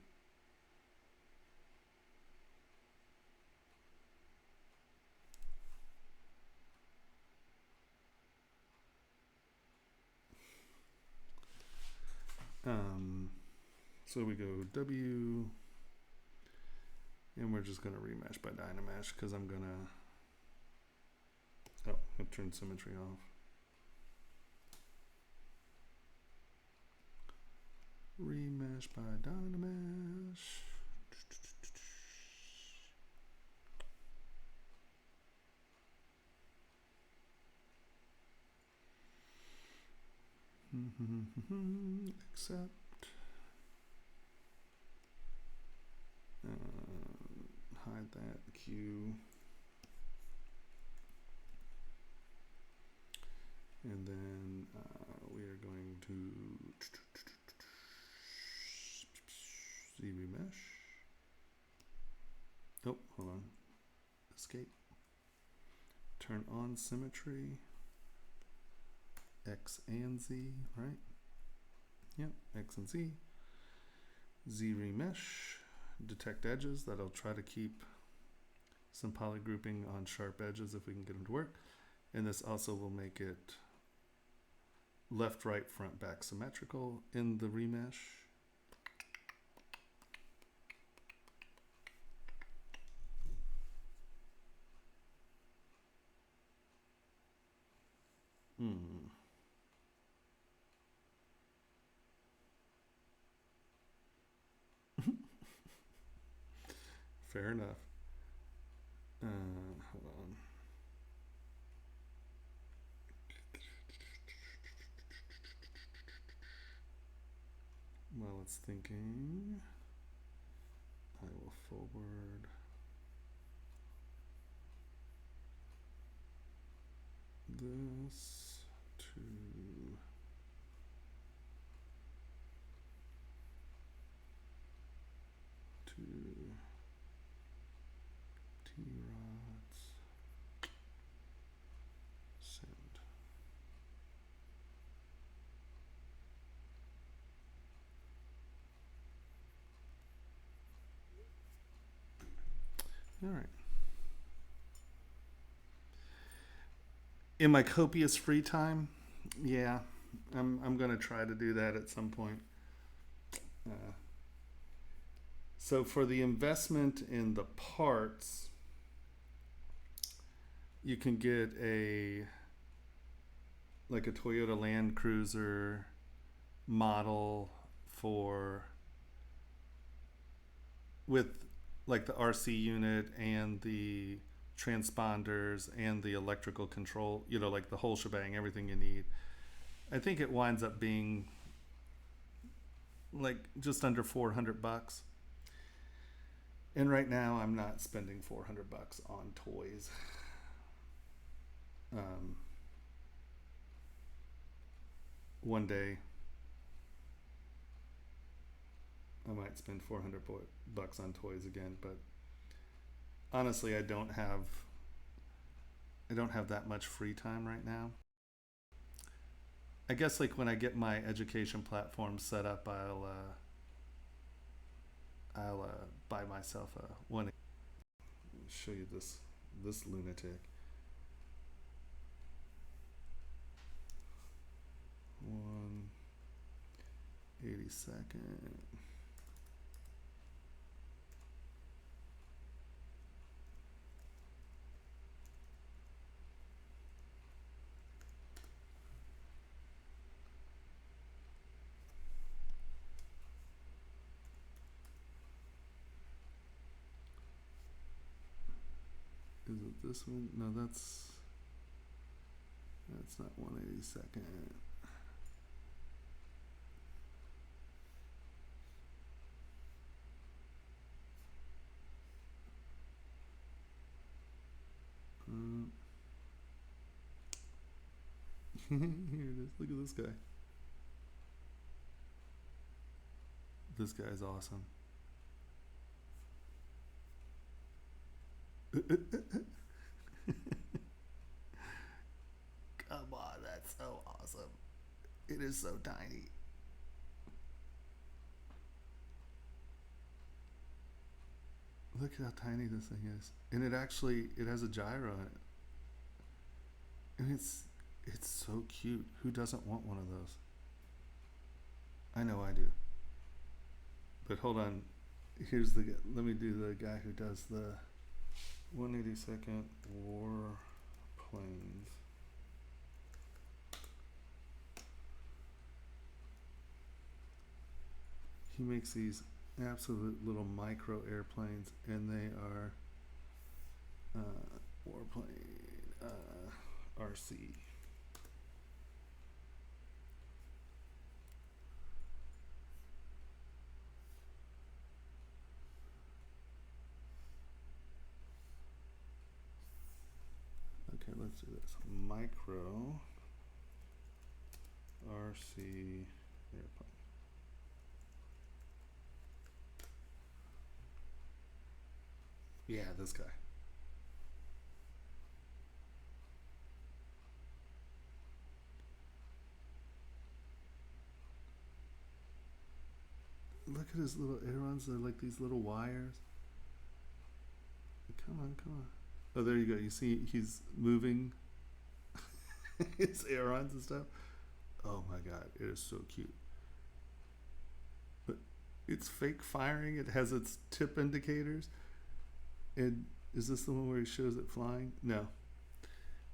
So we go W, and we're just going to remesh by Dynamesh because I'm going to, I turned symmetry off. Remesh by Dynamesh. Accept. Hide that Q. And then we are going to ZBrush. Oh, hold on. Escape. Turn on symmetry. X and Z, right? Yep, X and Z. ZRemesh. Detect edges. That'll try to keep some polygrouping on sharp edges if we can get them to work. And this also will make it left, right, front, back symmetrical in the remesh. Fair enough. Hold on. While it's thinking, I will forward this to T-rods. Send. All right. In my copious free time, yeah, I'm gonna try to do that at some point. So for the investment in the parts, you can get like a Toyota Land Cruiser model with like the RC unit and the transponders and the electrical control, you know, like the whole shebang, everything you need. I think it winds up being like just under $400. And right now I'm not spending $400 on toys. One day I might spend $400 on toys again, but honestly, I don't have that much free time right now. I guess like when I get my education platform set up, I'll buy myself a one. Let me show you this lunatic. 1/82. Is it this one? No, that's not 1/82. Here it is. Look at this guy. This guy's awesome. Come on, that's so awesome. It is so tiny. Look how tiny this thing is. And it has a gyro in it. And it's so cute. Who doesn't want one of those? I know I do. But hold on. Let me do the guy who does the 1/82 war planes. He makes these absolute little micro airplanes, and they are warplane RC. Okay, let's do this. Micro RC airplane. Yeah, this guy. Look at his little ailerons. They're like these little wires. Come on, come on. Oh, there you go. You see he's moving his ailerons and stuff. Oh my god, it is so cute. But it's fake firing. It has its tip indicators. And is this the one where he shows it flying? No.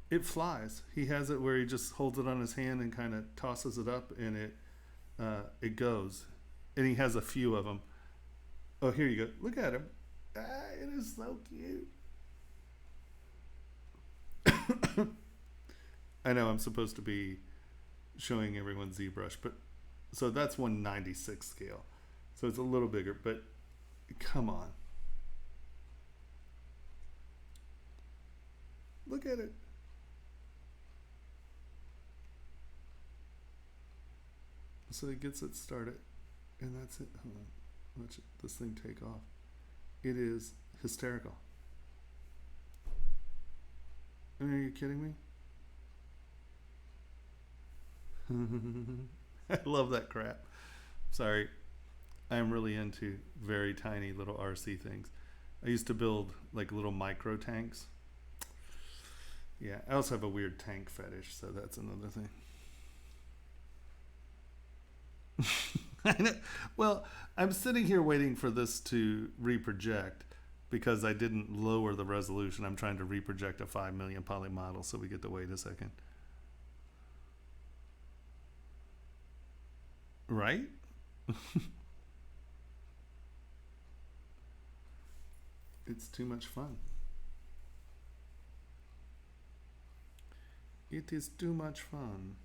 It flies. He has it where he just holds it on his hand and kind of tosses it up, and it goes. And he has a few of them. Oh, here you go. Look at him. It is so cute. I know I'm supposed to be showing everyone ZBrush, but so that's 1/96 scale. So it's a little bigger, but come on. Look at it. So it gets it started, and that's it. Hold on. Watch this thing take off. It is hysterical. I mean, are you kidding me? I love that crap. Sorry. I'm really into very tiny little RC things. I used to build like little micro tanks. Yeah, I also have a weird tank fetish, so that's another thing. I know. Well, I'm sitting here waiting for this to reproject because I didn't lower the resolution. I'm trying to reproject a 5 million poly model, so we get to wait a second. Right? It's too much fun. It is too much fun.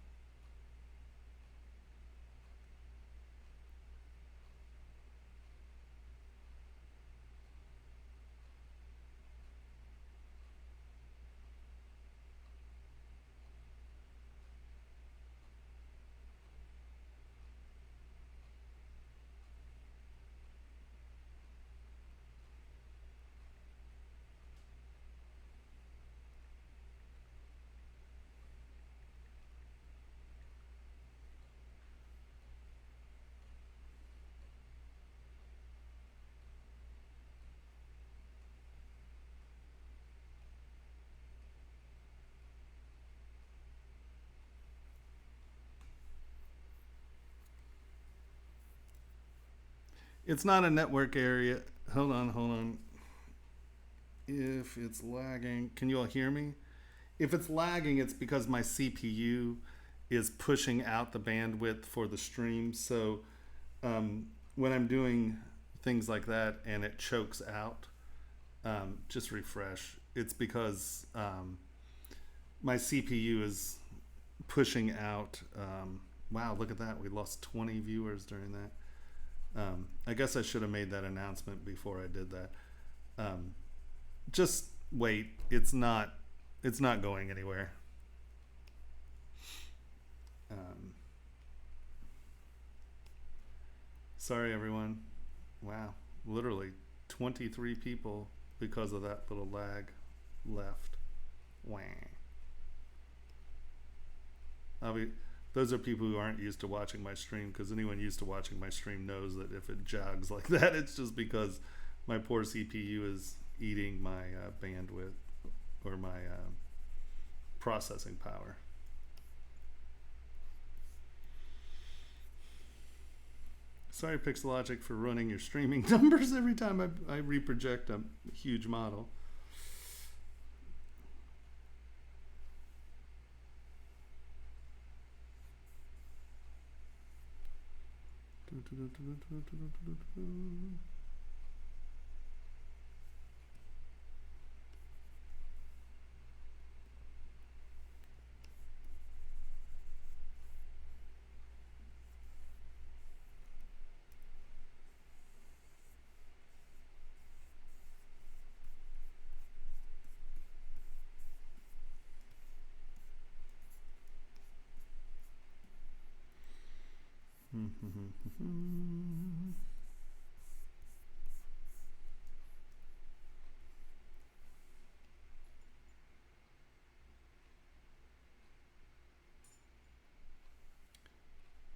It's not a network area. Hold on. If it's lagging, can you all hear me? If it's lagging, it's because my CPU is pushing out the bandwidth for the stream. So when I'm doing things like that and it chokes out, just refresh. It's because my CPU is pushing out. Wow, look at that. We lost 20 viewers during that. I guess I should have made that announcement before I did that. Just wait. It's not going anywhere. Sorry, everyone. Wow, literally 23 people because of that little lag left. Wah. Those are people who aren't used to watching my stream, because anyone used to watching my stream knows that if it jogs like that, it's just because my poor CPU is eating my bandwidth or my processing power. Sorry, Pixologic, for running your streaming numbers every time I reproject a huge model.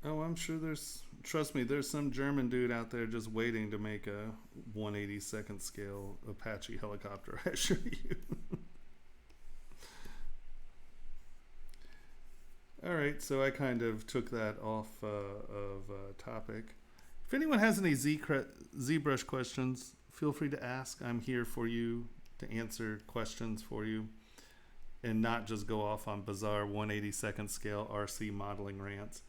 Oh, I'm sure trust me, there's some German dude out there just waiting to make a 1/82nd scale Apache helicopter, I assure you. All right, so I kind of took that off of topic. If anyone has any ZBrush questions, feel free to ask. I'm here for you to answer questions for you and not just go off on bizarre 1/82nd scale RC modeling rants.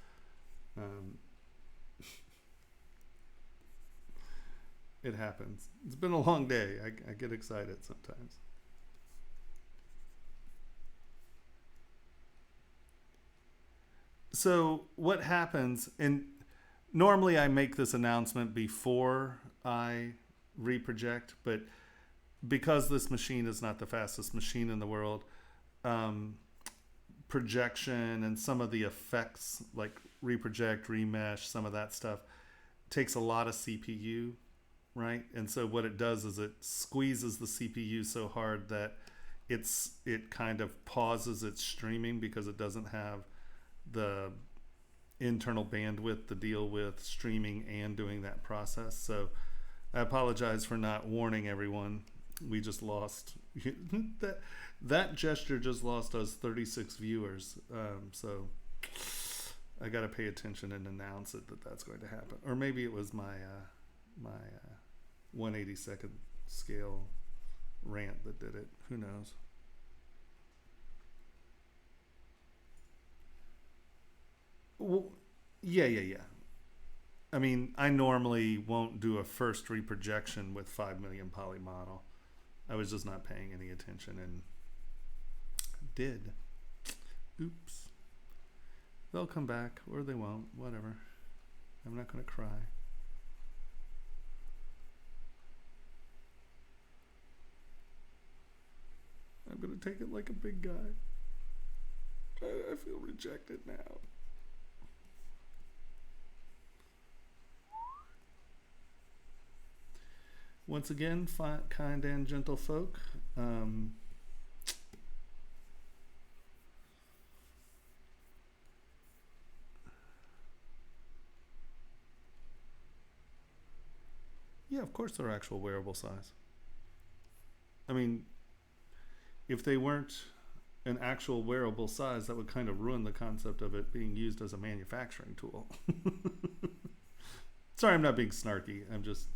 It happens. It's been a long day. I get excited sometimes. So what happens, and normally I make this announcement before I reproject, but because this machine is not the fastest machine in the world, projection and some of the effects like reproject, remesh, some of that stuff takes a lot of CPU, right? And so what it does is it squeezes the CPU so hard that it kind of pauses its streaming because it doesn't have the internal bandwidth to deal with streaming and doing that process. So I apologize for not warning everyone. We just lost that gesture just lost us 36 viewers. So I got to pay attention and announce it that that's going to happen. Or maybe it was my 1/82nd scale rant that did it. Who knows? Well, yeah. I mean, I normally won't do a first reprojection with 5 million poly model. I was just not paying any attention and did. Oops. They'll come back, or they won't, whatever. I'm not going to cry. I'm going to take it like a big guy. I feel rejected now. Once again, kind and gentle folk. Yeah, of course they're actual wearable size. I mean, if they weren't an actual wearable size, that would kind of ruin the concept of it being used as a manufacturing tool. Sorry, I'm not being snarky. I'm just,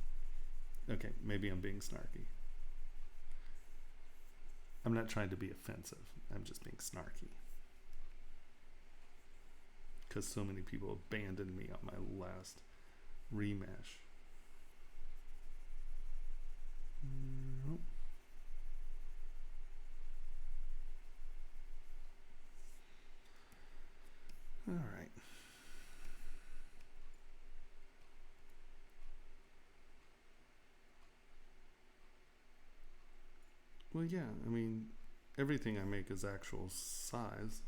okay, maybe I'm being snarky. I'm not trying to be offensive. I'm just being snarky. Because so many people abandoned me on my last remesh. All right. Well, yeah, I mean, everything I make is actual size.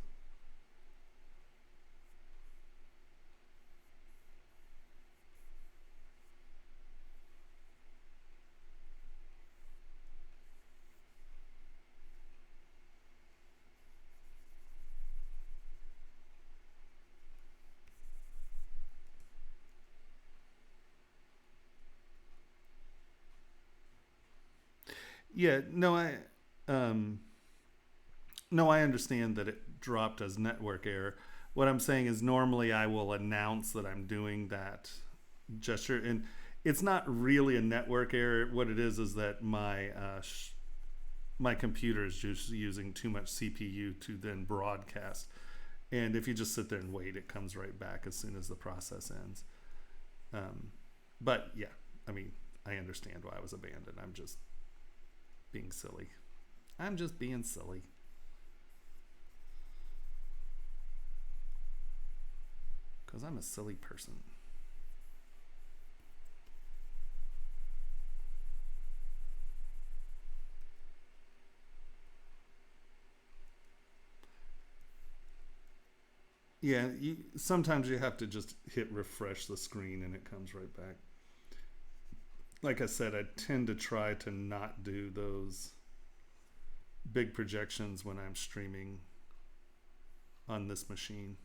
Yeah, no, I understand that it dropped as network error. What I'm saying is normally I will announce that I'm doing that gesture, and it's not really a network error. What it is that my computer is just using too much CPU to then broadcast. And if you just sit there and wait, it comes right back as soon as the process ends. But yeah, I mean, I understand why I was abandoned. I'm just being silly. I'm just being silly. Because I'm a silly person. Yeah, sometimes you have to just hit refresh the screen and it comes right back. Like I said, I tend to try to not do those big projections when I'm streaming on this machine.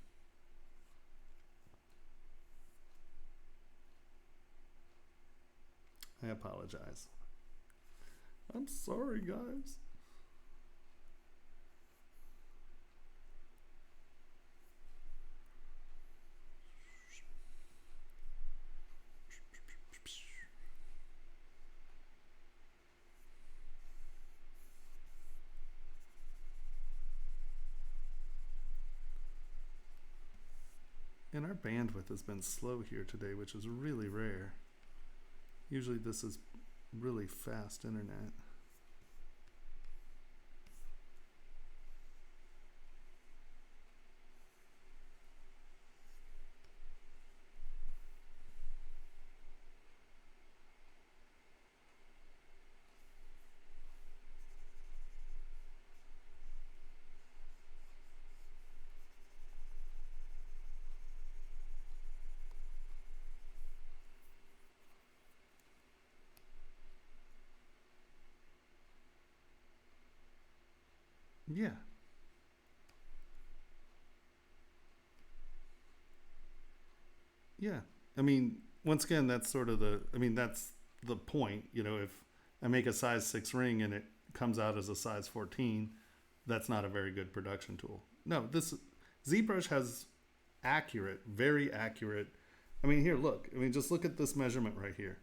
I apologize. I'm sorry, guys. And our bandwidth has been slow here today, which is really rare. Usually this is really fast internet. Yeah. Yeah. I mean, once again, that's sort of that's the point. You know, if I make a size 6 ring and it comes out as a size 14, that's not a very good production tool. No, this ZBrush has accurate, very accurate. I mean, here, look. I mean, just look at this measurement right here.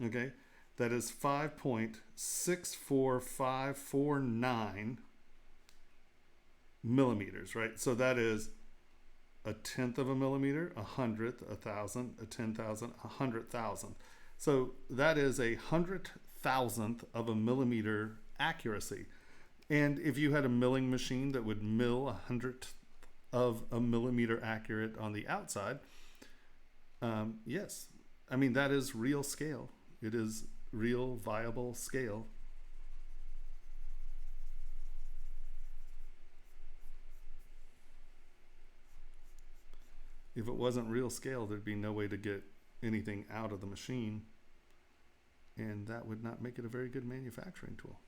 Okay. That is 5.64549 millimeters, right? So that is a tenth of a millimeter, a hundredth, 1,000, a 10,000, 100,000. So that is 100,000th of a millimeter accuracy. And if you had a milling machine that would mill of a millimeter accurate on the outside, yes, I mean, that is real scale. It is real viable scale. If it wasn't real scale, there'd be no way to get anything out of the machine, and that would not make it a very good manufacturing tool.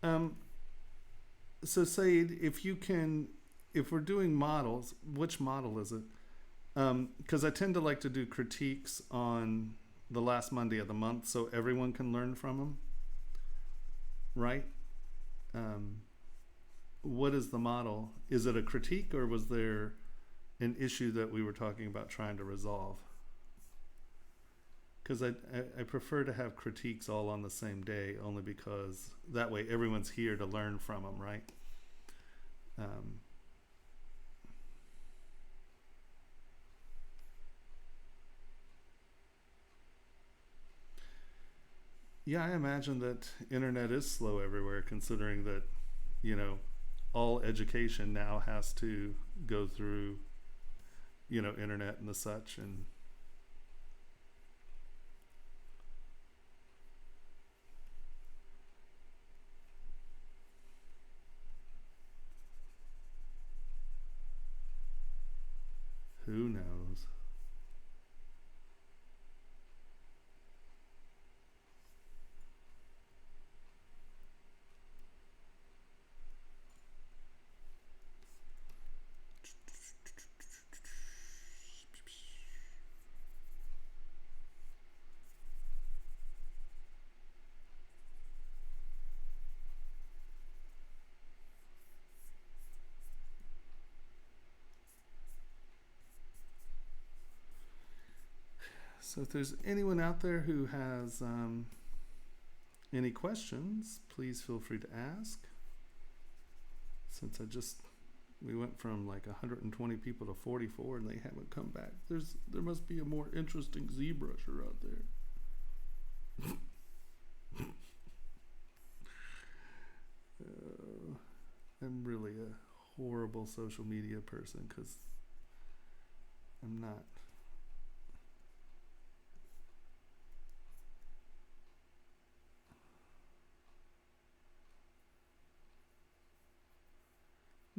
Um, so Said, if we're doing models, which model is it? Because I tend to like to do critiques on the last Monday of the month so everyone can learn from them, right? Um, what is the model? Is it a critique, or was there an issue that we were talking about trying to resolve? Because I prefer to have critiques all on the same day, only because that way everyone's here to learn from them, right? Um, yeah, I imagine that internet is slow everywhere, considering that, you know, all education now has to go through, internet and the such. And who knows? So if there's anyone out there who has any questions, please feel free to ask. Since we went from like 120 people to 44 and they haven't come back. There must be a more interesting ZBrusher out there. I'm really a horrible social media person because I'm not.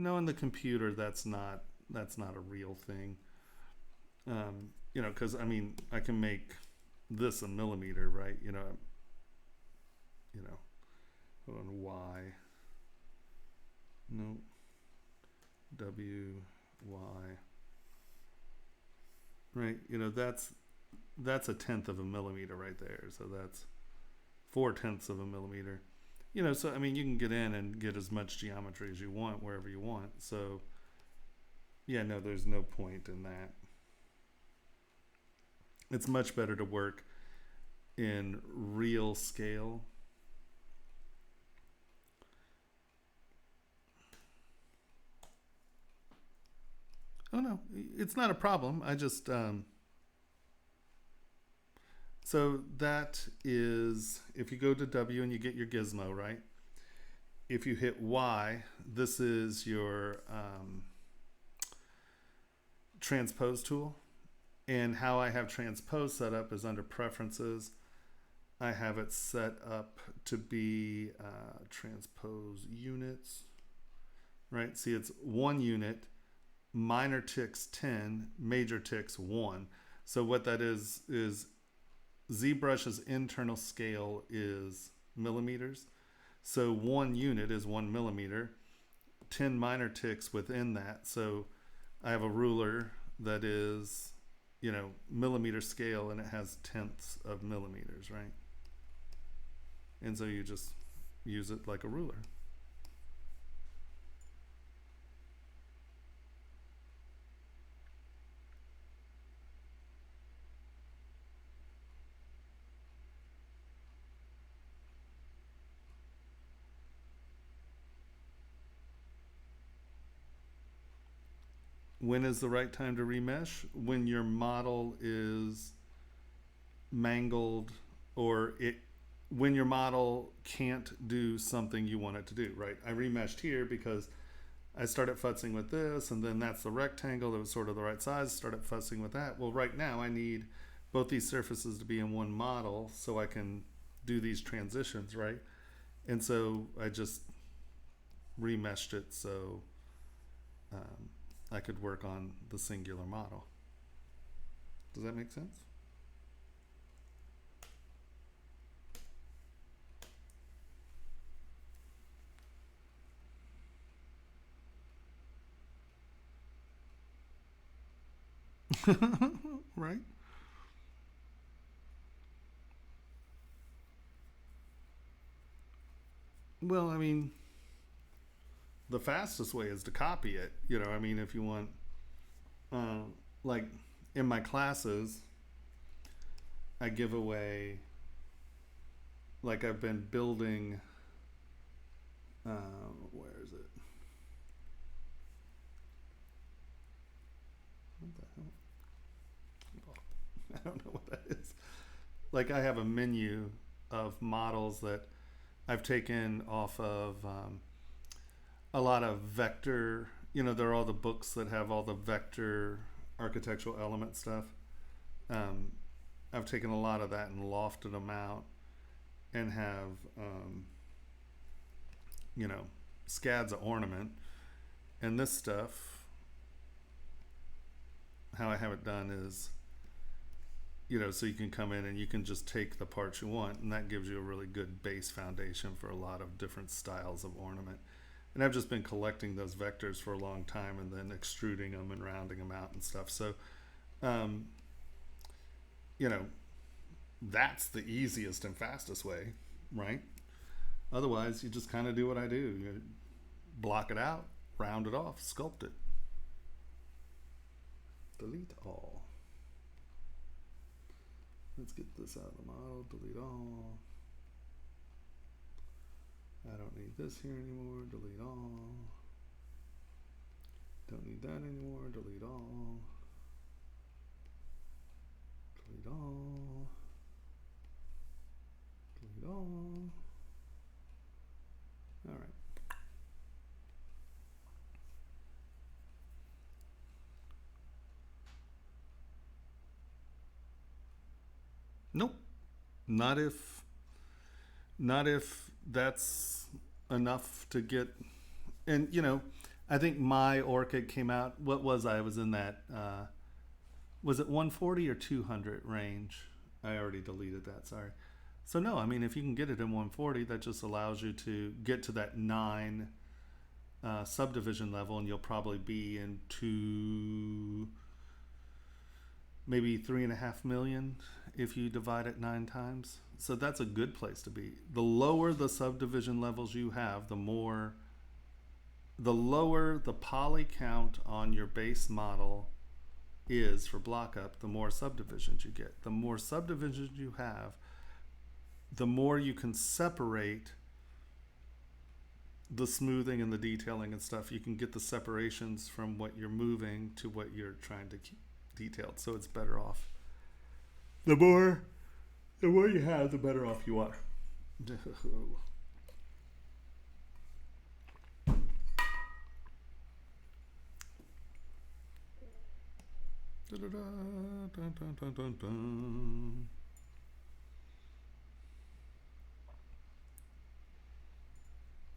No, in the computer, that's not a real thing. Because I mean, I can make this a millimeter, right? Hold on, Y. No, W, Y. Right, that's a tenth of a millimeter right there. So that's 4/10 of a millimeter. So I mean, you can get in and get as much geometry as you want wherever you want. So yeah, no, there's no point in that. It's much better to work in real scale. Oh no, it's not a problem. I just so that is, if you go to W and you get your gizmo, right? If you hit Y, this is your transpose tool. And how I have transpose set up is under preferences. I have it set up to be transpose units, right? See, it's 1 unit, minor ticks 10, major ticks 1. So what that is ZBrush's internal scale is millimeters. So 1 unit is 1 millimeter, 10 minor ticks within that. So I have a ruler that is, millimeter scale, and it has tenths of millimeters, right? And so you just use it like a ruler. when is the right time to remesh? When your model is mangled, or when your model can't do something you want it to do, right? I remeshed here because I started futzing with this, and then that's the rectangle that was sort of the right size, started futzing with that. Well, right now I need both these surfaces to be in one model so I can do these transitions, right? And so I just remeshed it so I could work on the singular model. Does that make sense? Right? Well, I mean, the fastest way is to copy it. You know, I mean, if you want, uh, like in my classes, I give away, like I've been building, where is it? What the hell? I don't know what that is. Like I have a menu of models that I've taken off of a lot of vector. You know, there are all the books that have all the vector architectural element stuff. Um, I've taken a lot of that and lofted them out and have, you know, scads of ornament. And this stuff, how I have it done is, you know, so you can come in and you can just take the parts you want, and that gives you a really good base foundation for a lot of different styles of ornament. And I've just been collecting those vectors for a long time and then extruding them and rounding them out and stuff. So, you know, that's the easiest and fastest way, right? Otherwise, you just kind of do what I do. You block it out, round it off, sculpt it. Delete all. Let's get this out of the model. Delete all. I don't need this here anymore. Delete all. Don't need that anymore. Delete all. Delete all. Delete all. All right. Nope. Not if that's enough to get. And you know, I think my orchid came out. What was I was in that? Was it 140 or 200 range? I already deleted that. Sorry. So no, I mean, if you can get it in 140, that just allows you to get to that 9 subdivision level, and you'll probably be into maybe 3.5 million if you divide it 9 times. So that's a good place to be. The lower the subdivision levels you have, the lower the poly count on your base model is for block up, the more subdivisions you get. The more subdivisions you have, the more you can separate the smoothing and the detailing and stuff. You can get the separations from what you're moving to what you're trying to keep detailed. So it's better off. The more you have, the better off you are.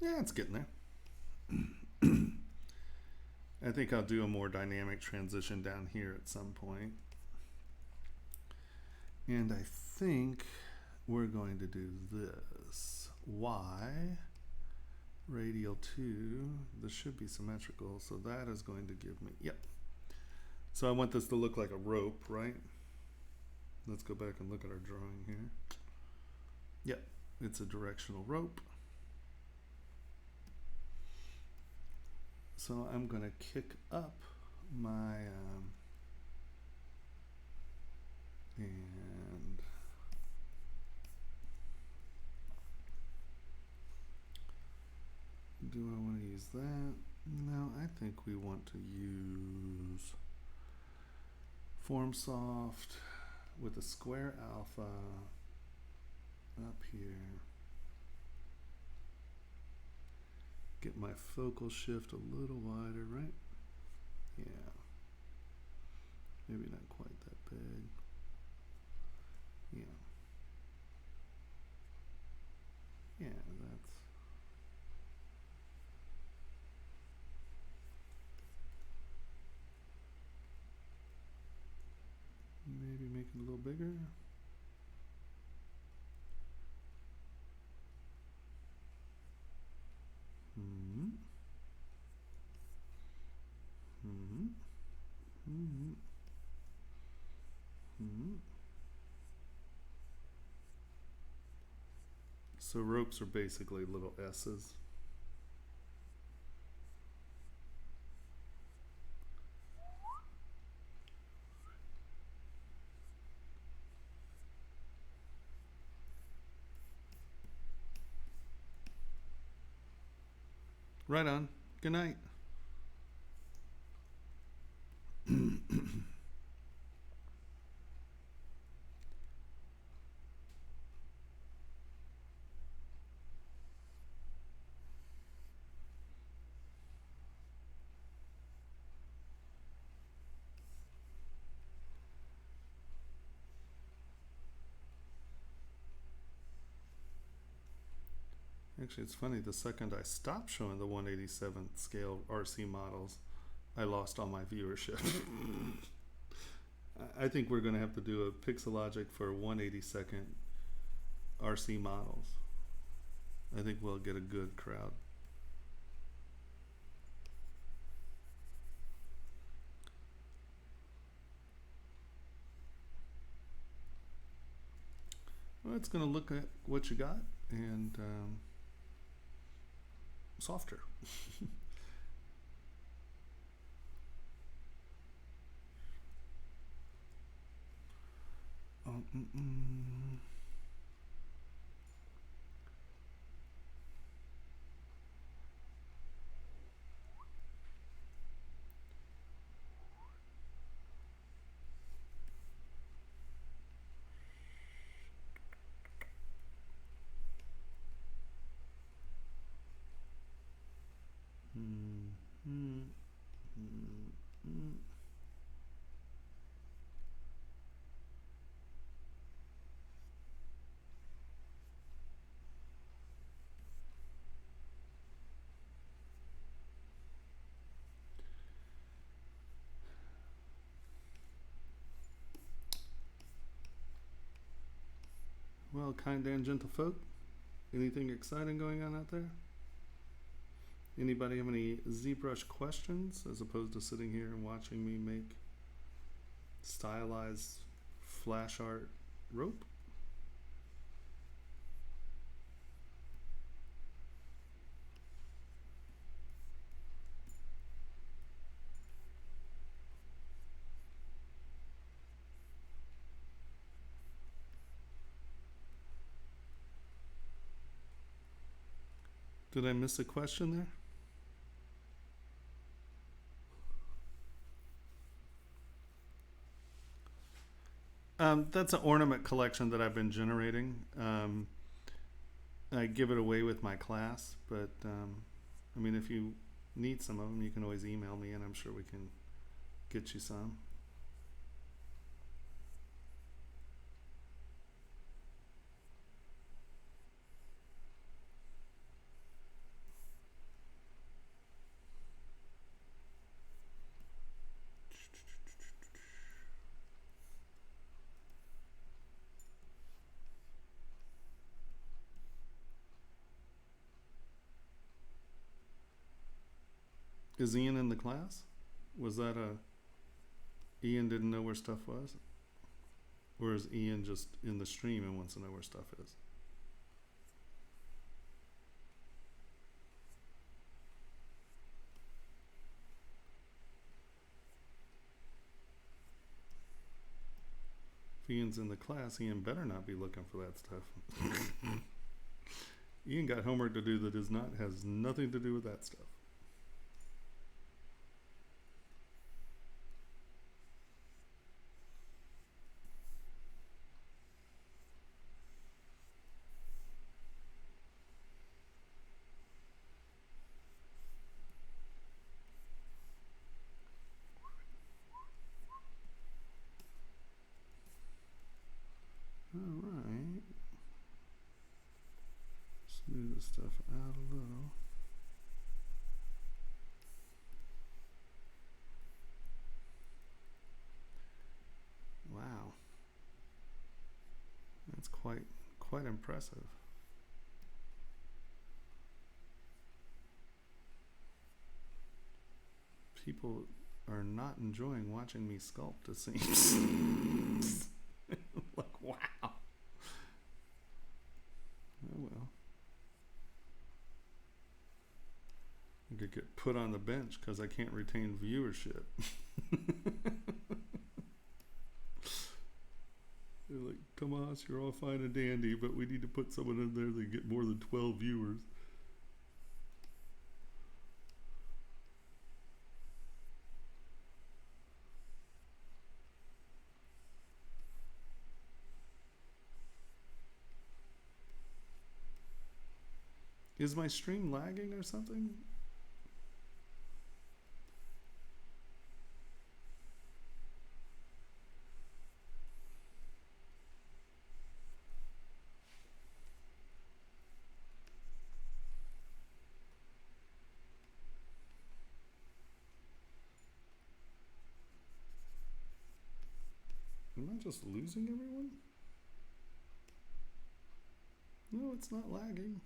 Yeah, it's getting there. I think I'll do a more dynamic transition down here at some point. And I think we're going to do this. Y, radial 2, this should be symmetrical, so that is going to give me, yep. So I want this to look like a rope, right? Let's go back and look at our drawing here. Yep, it's a directional rope. So I'm going to kick up my, and do I want to use that? No, I think we want to use FormSoft with a square alpha up here. Get my focal shift a little wider, right? Yeah. Maybe not quite that big. Yeah. Yeah, that's... Maybe make it a little bigger. So ropes are basically little S's. Right on. Good night. Actually, it's funny, the second I stopped showing the 1/87th scale RC models, I lost all my viewership. I think we're going to have to do a Pixologic for 1/82nd RC models. I think we'll get a good crowd. Well, it's going to look at what you got and softer. Well, kind and gentle folk, anything exciting going on out there? Anybody have any ZBrush questions as opposed to sitting here and watching me make stylized flash art rope? Did I miss a question there? That's an ornament collection that I've been generating. I give it away with my class, but I mean, if you need some of them, you can always email me and I'm sure we can get you some. Is Ian in the class? Was that a Ian didn't know where stuff was? Or is Ian just in the stream and wants to know where stuff is? If Ian's in the class, Ian better not be looking for that stuff. Ian got homework to do that has nothing to do with that stuff. this stuff out a little. Wow. That's quite impressive. People are not enjoying watching me sculpt, it seems. Like, wow. Oh well. I could get put on the bench because I can't retain viewership. They're like, Tomas, you're all fine and dandy, but we need to put someone in there that get more than 12 viewers. Is my stream lagging or something? Am I just losing everyone? No, it's not lagging.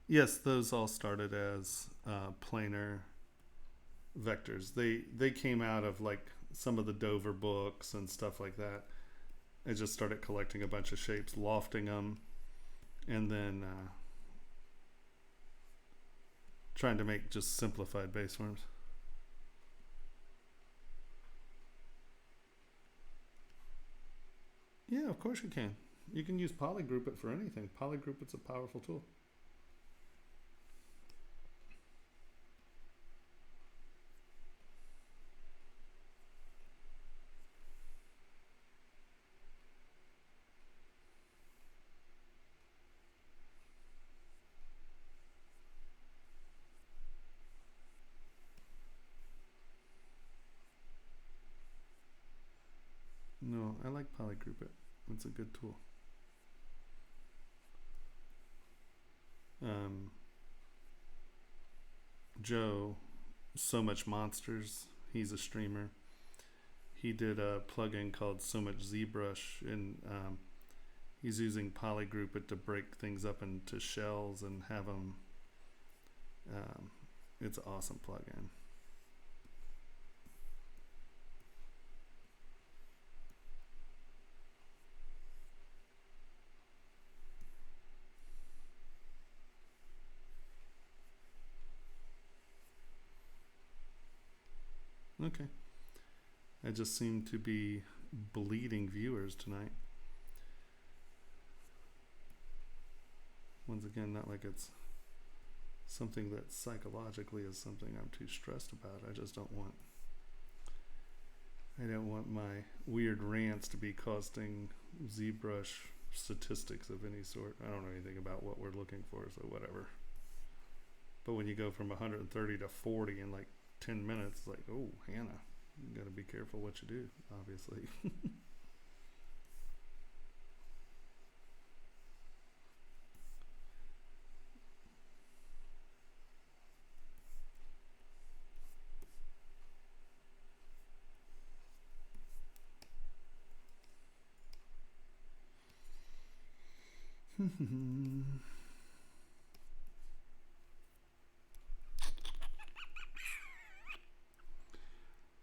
Yes, those all started as planar vectors. They came out of like some of the Dover books and stuff like that. I just started collecting a bunch of shapes, lofting them, and then trying to make just simplified base forms. Yeah, of course you can. You can use polygroup it for anything. Polygroup it's a powerful tool. No, I like polygroup it. It's a good tool. Joe, So Much Monsters, he's a streamer. He did a plugin called So Much ZBrush, and he's using polygroup it to break things up into shells and have them. It's an awesome plugin. Okay. I just seem to be bleeding viewers tonight. Once again, not like it's something that psychologically is something I'm too stressed about. I just don't want my weird rants to be costing ZBrush statistics of any sort. I don't know anything about what we're looking for, so whatever. But when you go from 130 to 40 in like 10 minutes, like, oh, Hannah, you gotta be careful what you do, obviously.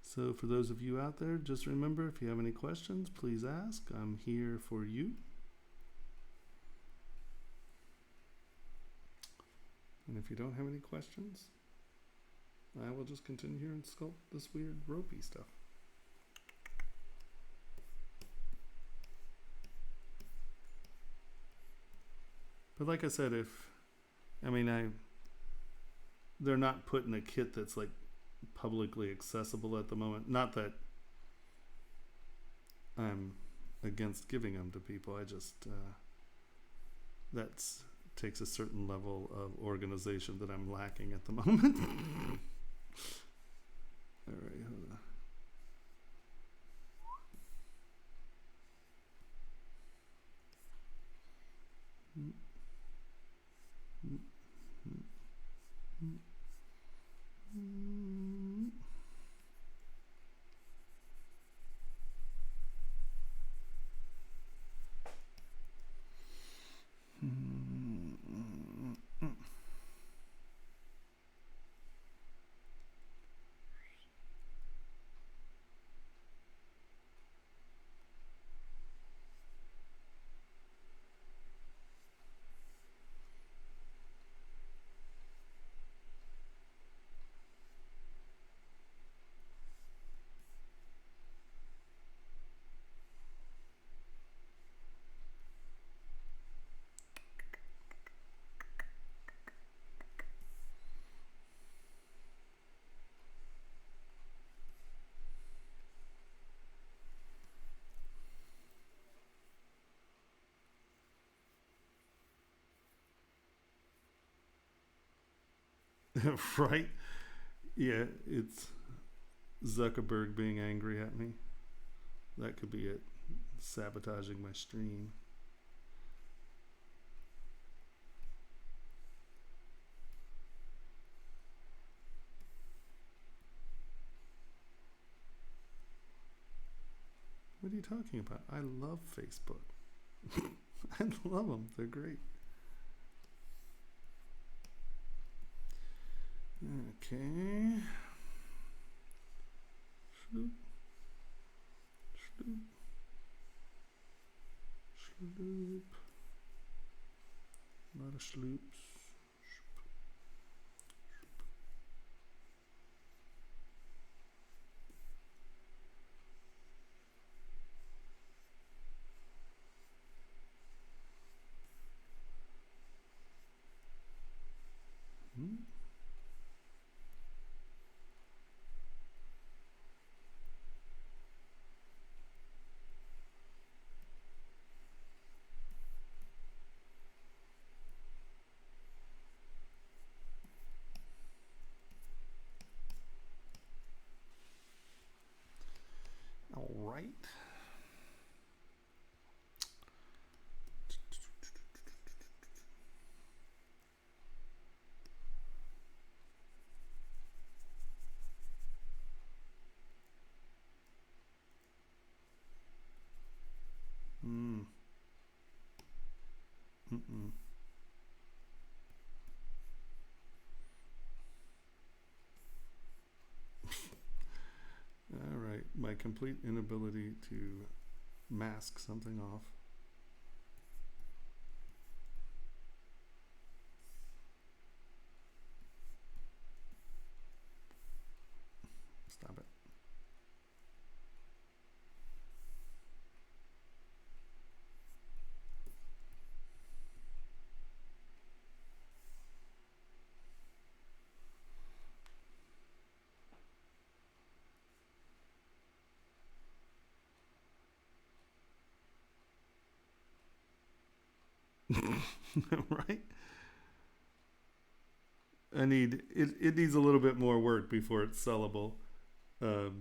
So for those of you out there, just remember, if you have any questions, please ask. I'm here for you. And if you don't have any questions, I will just continue here and sculpt this weird ropey stuff. But like I said, they're not putting a kit that's like publicly accessible at the moment. Not that I'm against giving them to people. I just that takes a certain level of organization that I'm lacking at the moment. All right, hold on. Right? Yeah, it's Zuckerberg being angry at me. That could be it. Sabotaging my stream. What are you talking about? I love Facebook. I love them. They're great. Okay. Shloop. Shloop. Shloop. A lot of sloops. All right. Mm-mm. All right, my complete inability to mask something off. Stop it. Right? I need it. It needs a little bit more work before it's sellable, because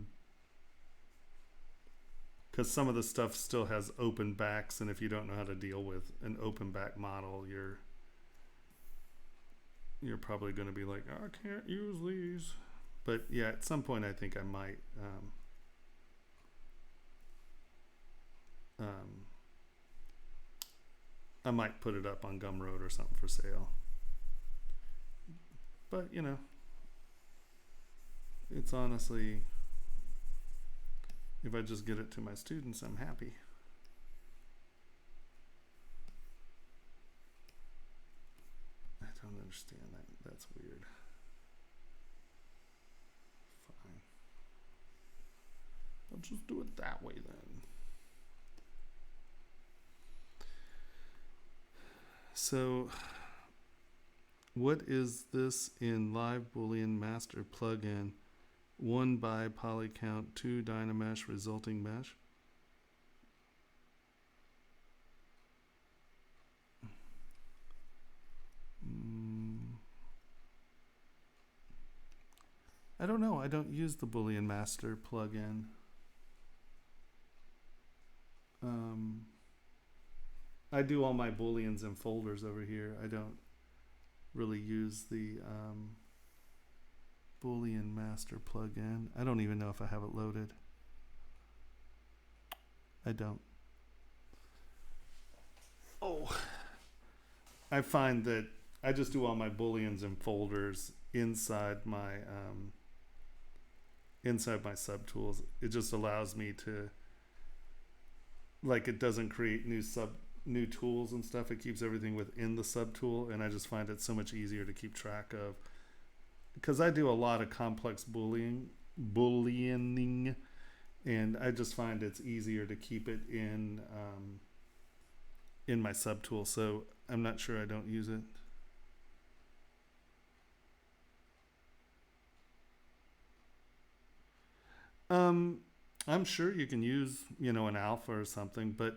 some of the stuff still has open backs, and if you don't know how to deal with an open back model, you're probably going to be like, oh, I can't use these. But yeah, at some point, I think I might. I might put it up on Gumroad or something for sale. But, you know, it's honestly, if I just get it to my students, I'm happy. I don't understand that. That's weird. Fine. I'll just do it that way then. So, what is this in Live Boolean Master plugin? 1 by polycount, 2 dynamesh resulting mesh. I don't know. I don't use the Boolean Master plugin. I do all my booleans in folders over here. I don't really use the Boolean Master plugin. I don't even know if I have it loaded. I don't. Oh, I find that I just do all my booleans in folders inside my subtools. It just allows me to, like, it doesn't create new tools and stuff. It keeps everything within the subtool, and I just find it so much easier to keep track of, because I do a lot of complex booleaning, and I just find it's easier to keep it in my subtool. So I'm not sure I don't use it. I'm sure you can use, an alpha or something, but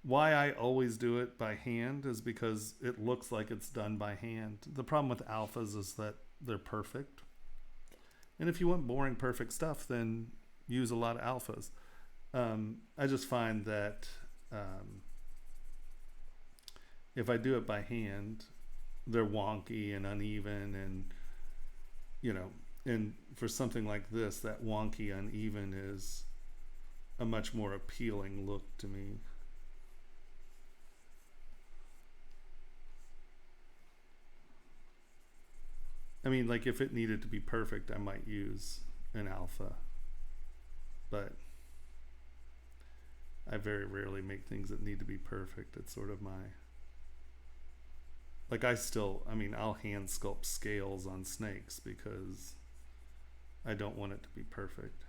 why I always do it by hand is because it looks like it's done by hand. The problem with alphas is that they're perfect. And if you want boring, perfect stuff, then use a lot of alphas. I just find that if I do it by hand, they're wonky and uneven, and you know, and for something like this, that wonky, uneven is a much more appealing look to me. I mean, like if it needed to be perfect, I might use an alpha, but I very rarely make things that need to be perfect. It's sort of my, like I'll hand sculpt scales on snakes because I don't want it to be perfect.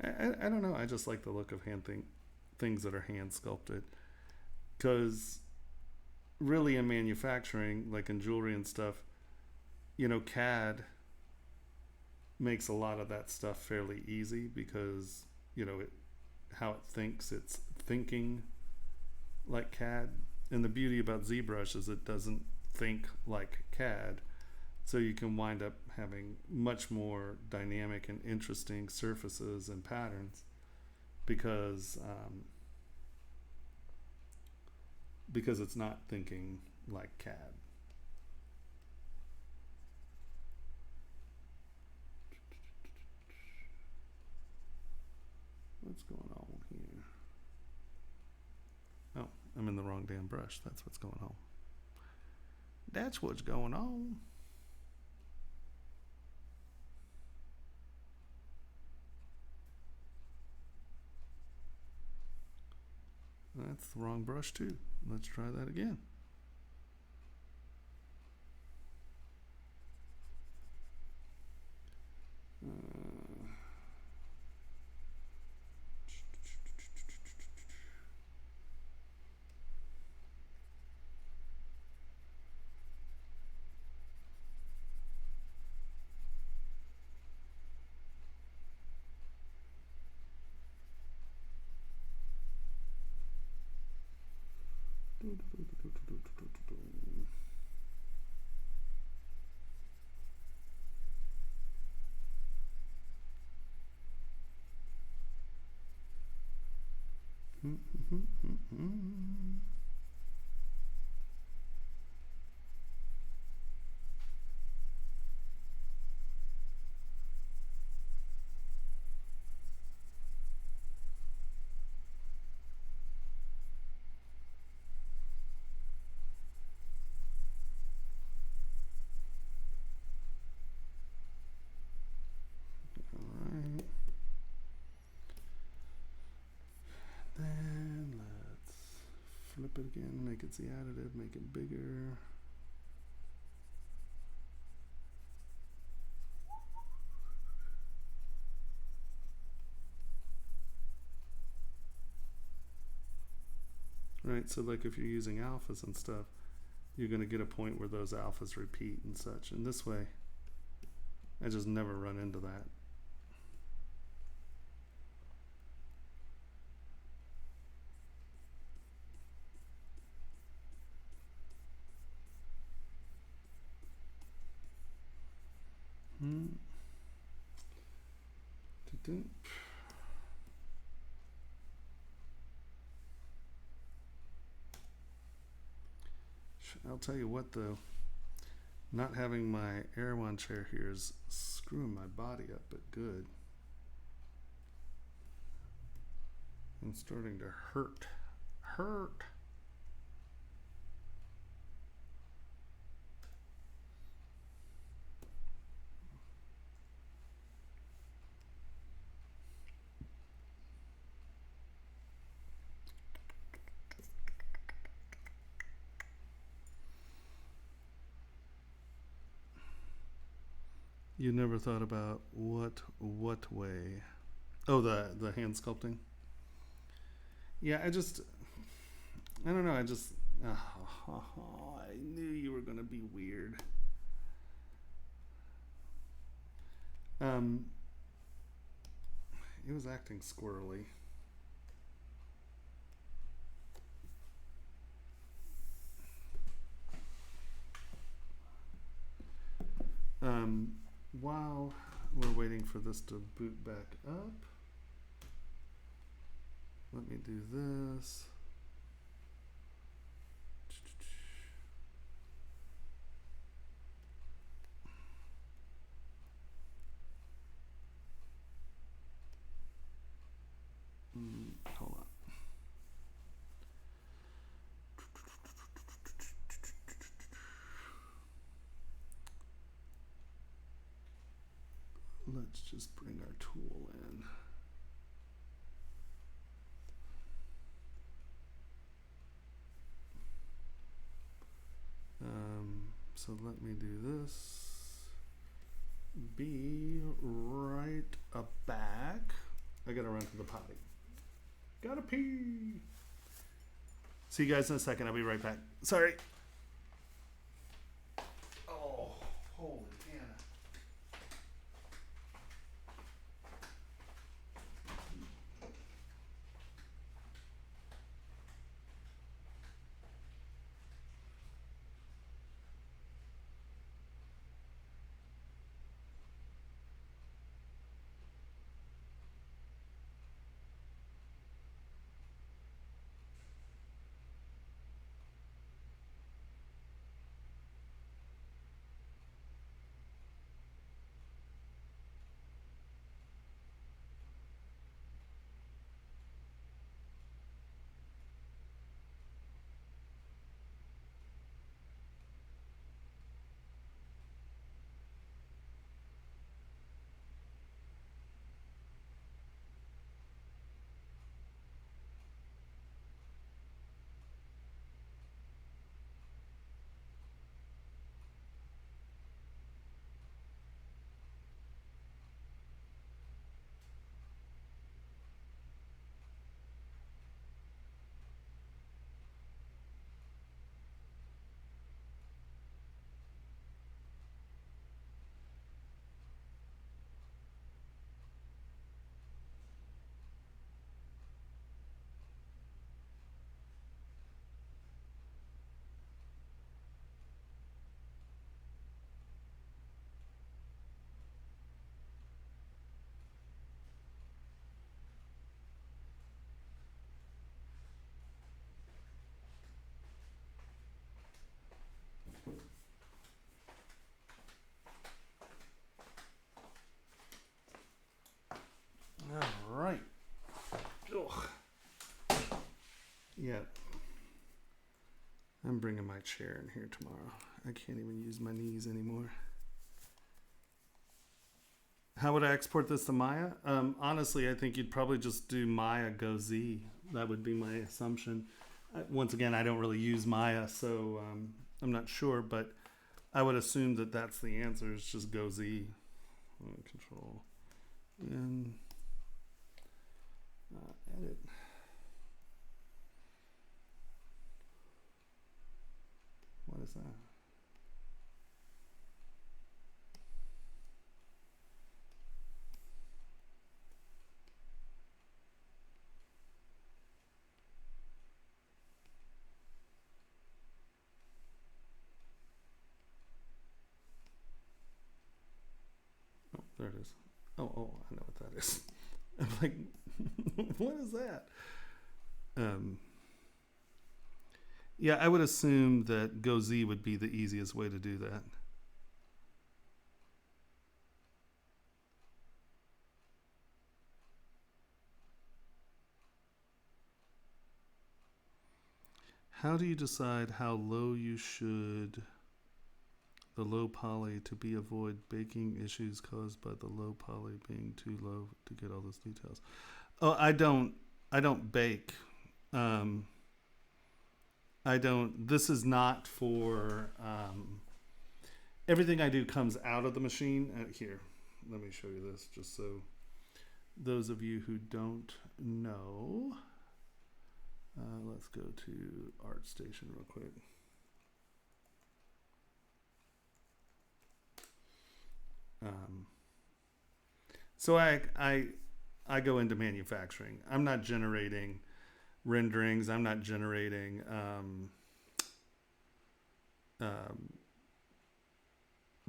I don't know. I just like the look of things that are hand sculpted, because really in manufacturing, like in jewelry and stuff, you know, CAD makes a lot of that stuff fairly easy because, you know, how it thinks, it's thinking like CAD. And the beauty about ZBrush is it doesn't think like CAD. So you can wind up having much more dynamic and interesting surfaces and patterns because it's not thinking like CAD. What's going on here? Oh, I'm in the wrong damn brush. That's what's going on. That's what's going on. That's the wrong brush too. Let's try that again. Then let's flip it again, make it the additive, make it bigger. Right, so like if you're using alphas and stuff, you're going to get a point where those alphas repeat and such. And this way, I just never run into that. I'll tell you what though, not having my Erewhon chair here is screwing my body up, but good. I'm starting to hurt. You never thought about what way? Oh, the hand sculpting. Yeah, I don't know. I knew you were gonna be weird. It was acting squirrely. While we're waiting for this to boot back up, let me do this. Hold on. Let's just bring our tool in. So let me do this. Be right back. I gotta run to the potty. Gotta pee. See you guys in a second. I'll be right back. Sorry. Oh, holy Hannah. All right. Ugh. Yeah. I'm bringing my chair in here tomorrow. I can't even use my knees anymore. How would I export this to Maya? Honestly, I think you'd probably just do Maya Go Z. That would be my assumption. Once again, I don't really use Maya, so I'm not sure, but I would assume that that's the answer. It's just Go Z. Control. And edit. What is that? Oh, there it is. Oh, I know what that is. I'm like, what is that? Yeah, I would assume that Go Z would be the easiest way to do that. How do you decide how low you should the low poly to be avoid baking issues caused by the low poly being too low to get all those details? Oh, I don't bake. I don't. This is not for. everything I do comes out of the machine. Here, let me show you this, just so those of you who don't know. Let's go to ArtStation real quick. So I go into manufacturing. I'm not generating renderings. I'm not generating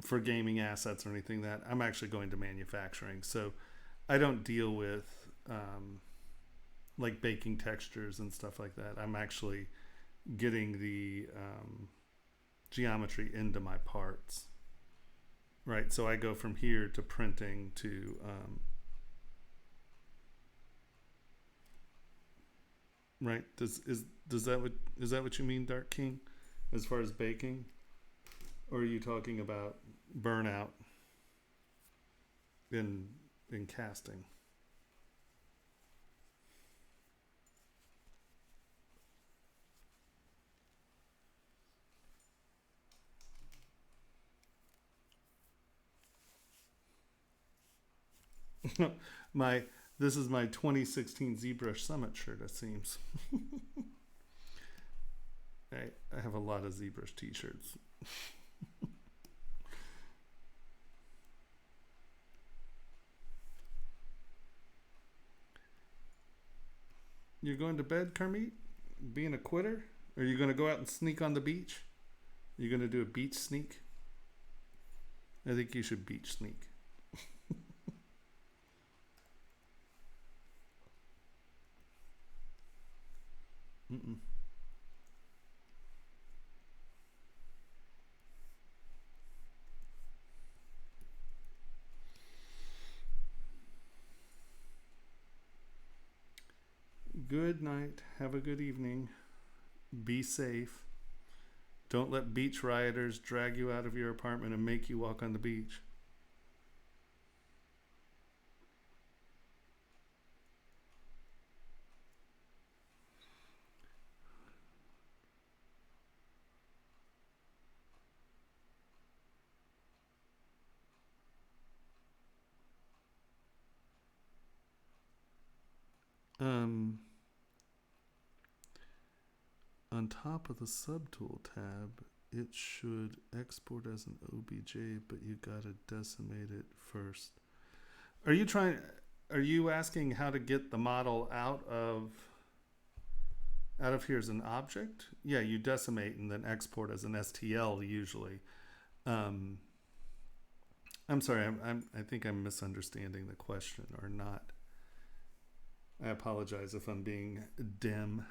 for gaming assets or anything that I'm actually going to manufacturing. So I don't deal with like baking textures and stuff like that. I'm actually getting the geometry into my parts. Right, so I go from here to printing to right. Is that what you mean, Dark King, as far as baking, or are you talking about burnout in casting? This is my 2016 ZBrush Summit shirt, it seems. I have a lot of ZBrush t-shirts. You're going to bed, Kermit? Being a quitter? Or are you going to go out and sneak on the beach? You're going to do a beach sneak? I think you should beach sneak. Mm-mm. Good night. Have a good evening. Be safe. Don't let beach rioters drag you out of your apartment and make you walk on the beach. On top of the subtool tab, it should export as an OBJ, but you gotta decimate it first. Are you asking how to get the model out of here as an object? Yeah, you decimate and then export as an STL usually. I'm sorry, I think I'm misunderstanding the question or not. I apologize if I'm being dim.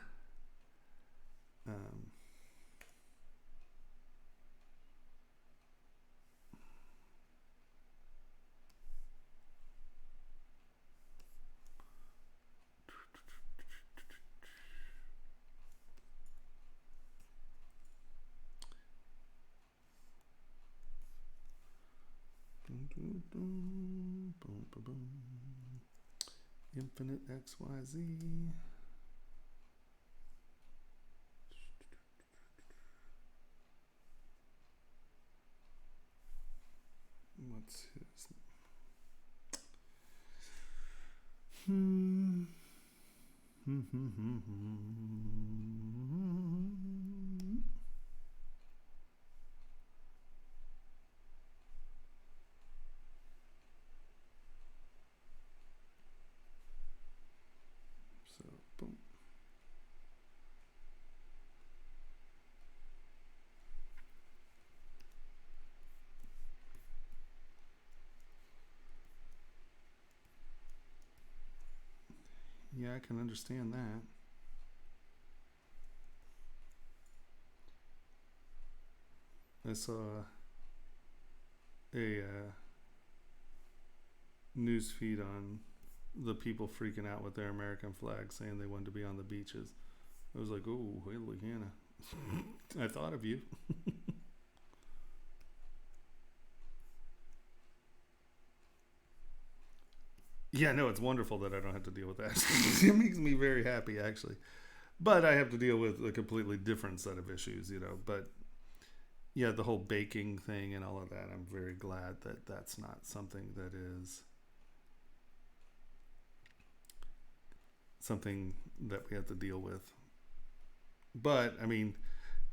Infinite XYZ. What's his? So, boom. Yeah, I can understand that. I saw a news feed on the people freaking out with their American flag, saying they wanted to be on the beaches. I was like, oh, holy Hannah. I thought of you. Yeah, no, it's wonderful that I don't have to deal with that. It makes me very happy, actually. But I have to deal with a completely different set of issues, you know. But yeah, the whole baking thing and all of that, I'm very glad that that's not something that is something that we have to deal with. But I mean,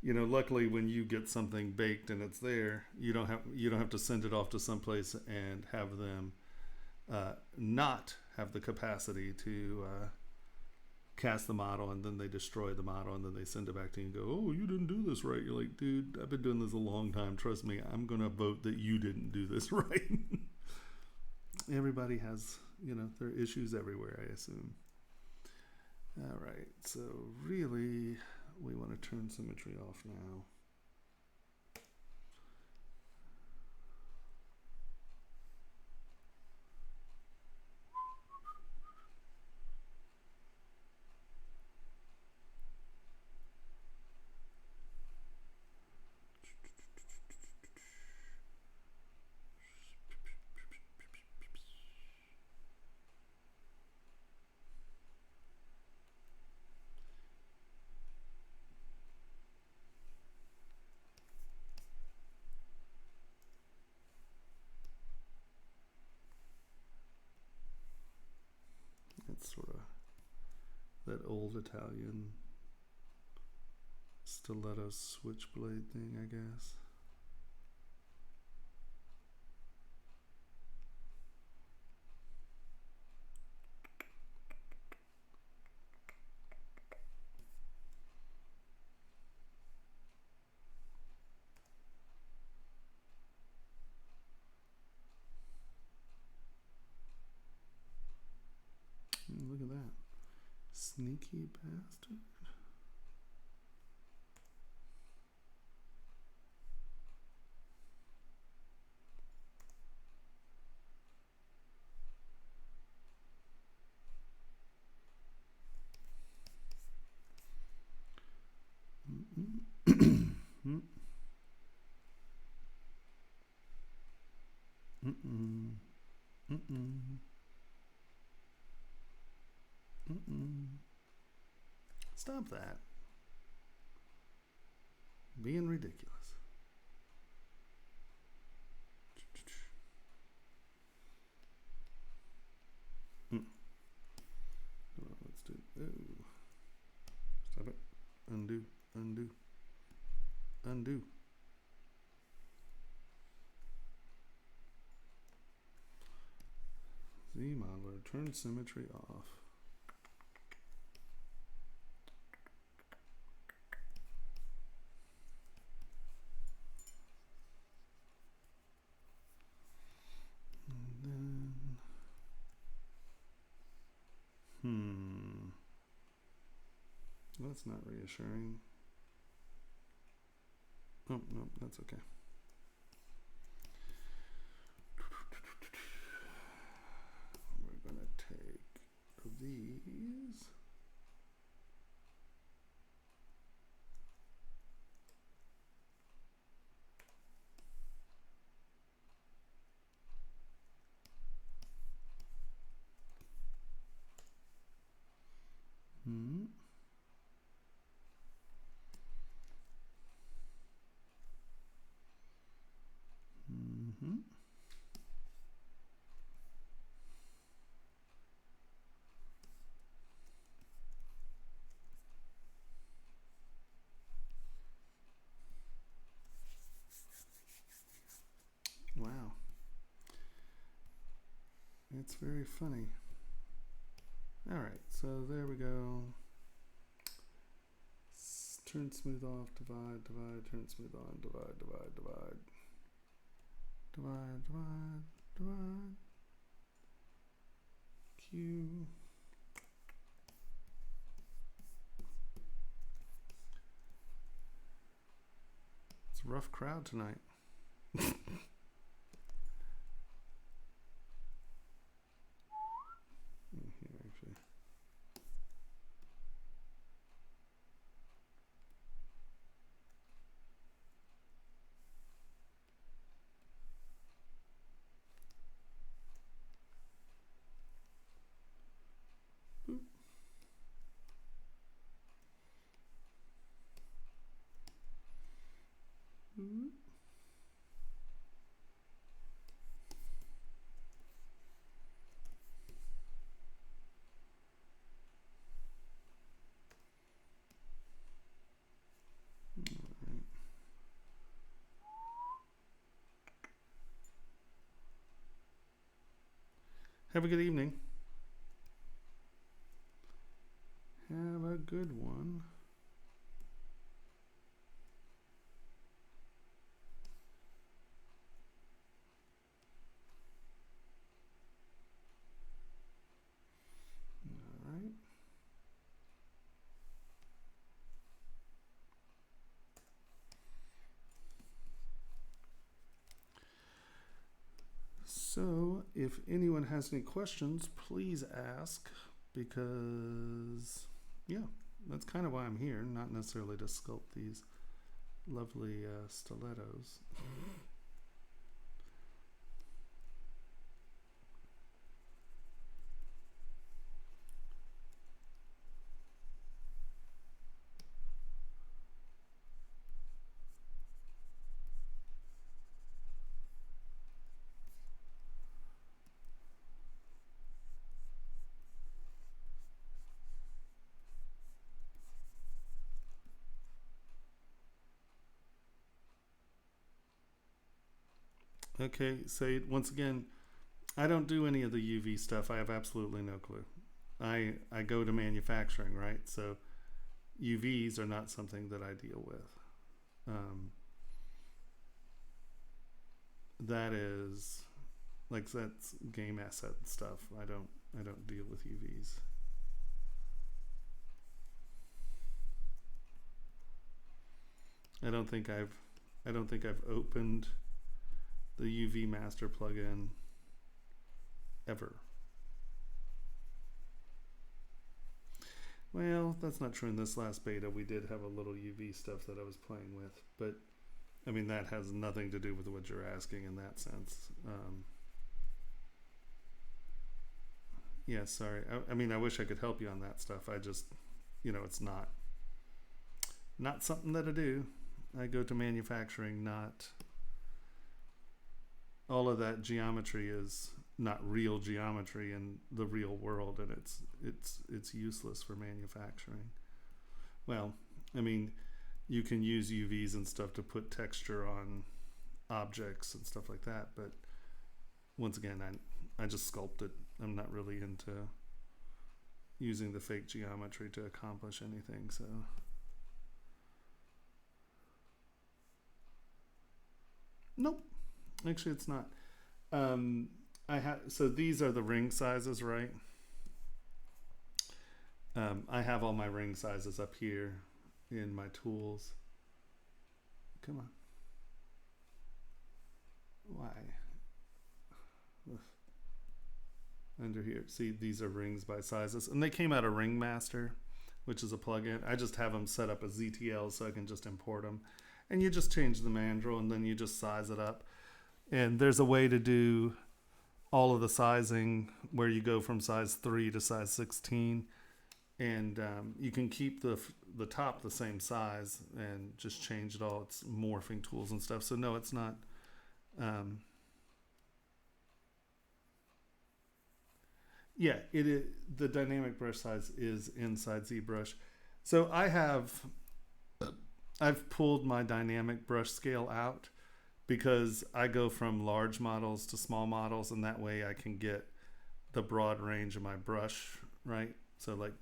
luckily when you get something baked and it's there, you don't have to send it off to someplace and have them not have the capacity to cast the model, and then they destroy the model, and then they send it back to you and go, "Oh, you didn't do this right." You're like, "Dude, I've been doing this a long time. Trust me, I'm gonna vote that you didn't do this right." Everybody has, their issues everywhere, I assume. All right, so really, we want to turn symmetry off now. It's sort of that old Italian stiletto switchblade thing, I guess. Look at that. Sneaky bastard. Stop that. Being ridiculous. Let's do. Oh. Stop it. Undo. Undo. Undo. Z modeler. Turn symmetry off. That's not reassuring. Oh, no, that's okay. We're going to take these. Wow. It's very funny. All right, so there we go. Turn smooth off, divide, divide, turn smooth on, divide, divide, divide. Divide, divide, divide. Q. It's a rough crowd tonight. Here, actually. Boop. Boop. Have a good evening. Have a good one. All right. So, if anyone has any questions, please ask, because, yeah, that's kind of why I'm here, not necessarily to sculpt these lovely stilettos. Okay, so once again, I don't do any of the UV stuff. I have absolutely no clue. I go to manufacturing, right? So UVs are not something that I deal with. That is like that's game asset stuff. I don't deal with UVs. I don't think I've opened the UV master plugin ever. Well, that's not true. In this last beta, we did have a little UV stuff that I was playing with, but I mean, that has nothing to do with what you're asking in that sense. Yeah, sorry. I mean, I wish I could help you on that stuff. I just, it's not something that I do. I go to manufacturing, not all of that geometry is not real geometry in the real world, and it's useless for manufacturing. Well, I mean, you can use UVs and stuff to put texture on objects and stuff like that, but once again, I just sculpt it. I'm not really into using the fake geometry to accomplish anything, so. Nope. Actually, it's not. So these are the ring sizes, right? I have all my ring sizes up here in my tools. Come on. Why? Ugh. Under here, see, these are rings by sizes, and they came out of Ringmaster, which is a plugin. I just have them set up as ZTL so I can just import them, and you just change the mandrel and then you just size it up. And there's a way to do all of the sizing where you go from size 3 to size 16, and you can keep the top the same size and just change it all. It's morphing tools and stuff. So no, it's not. Yeah, it is. The dynamic brush size is inside ZBrush. So I've pulled my dynamic brush scale out, because I go from large models to small models, and that way I can get the broad range of my brush, right? So like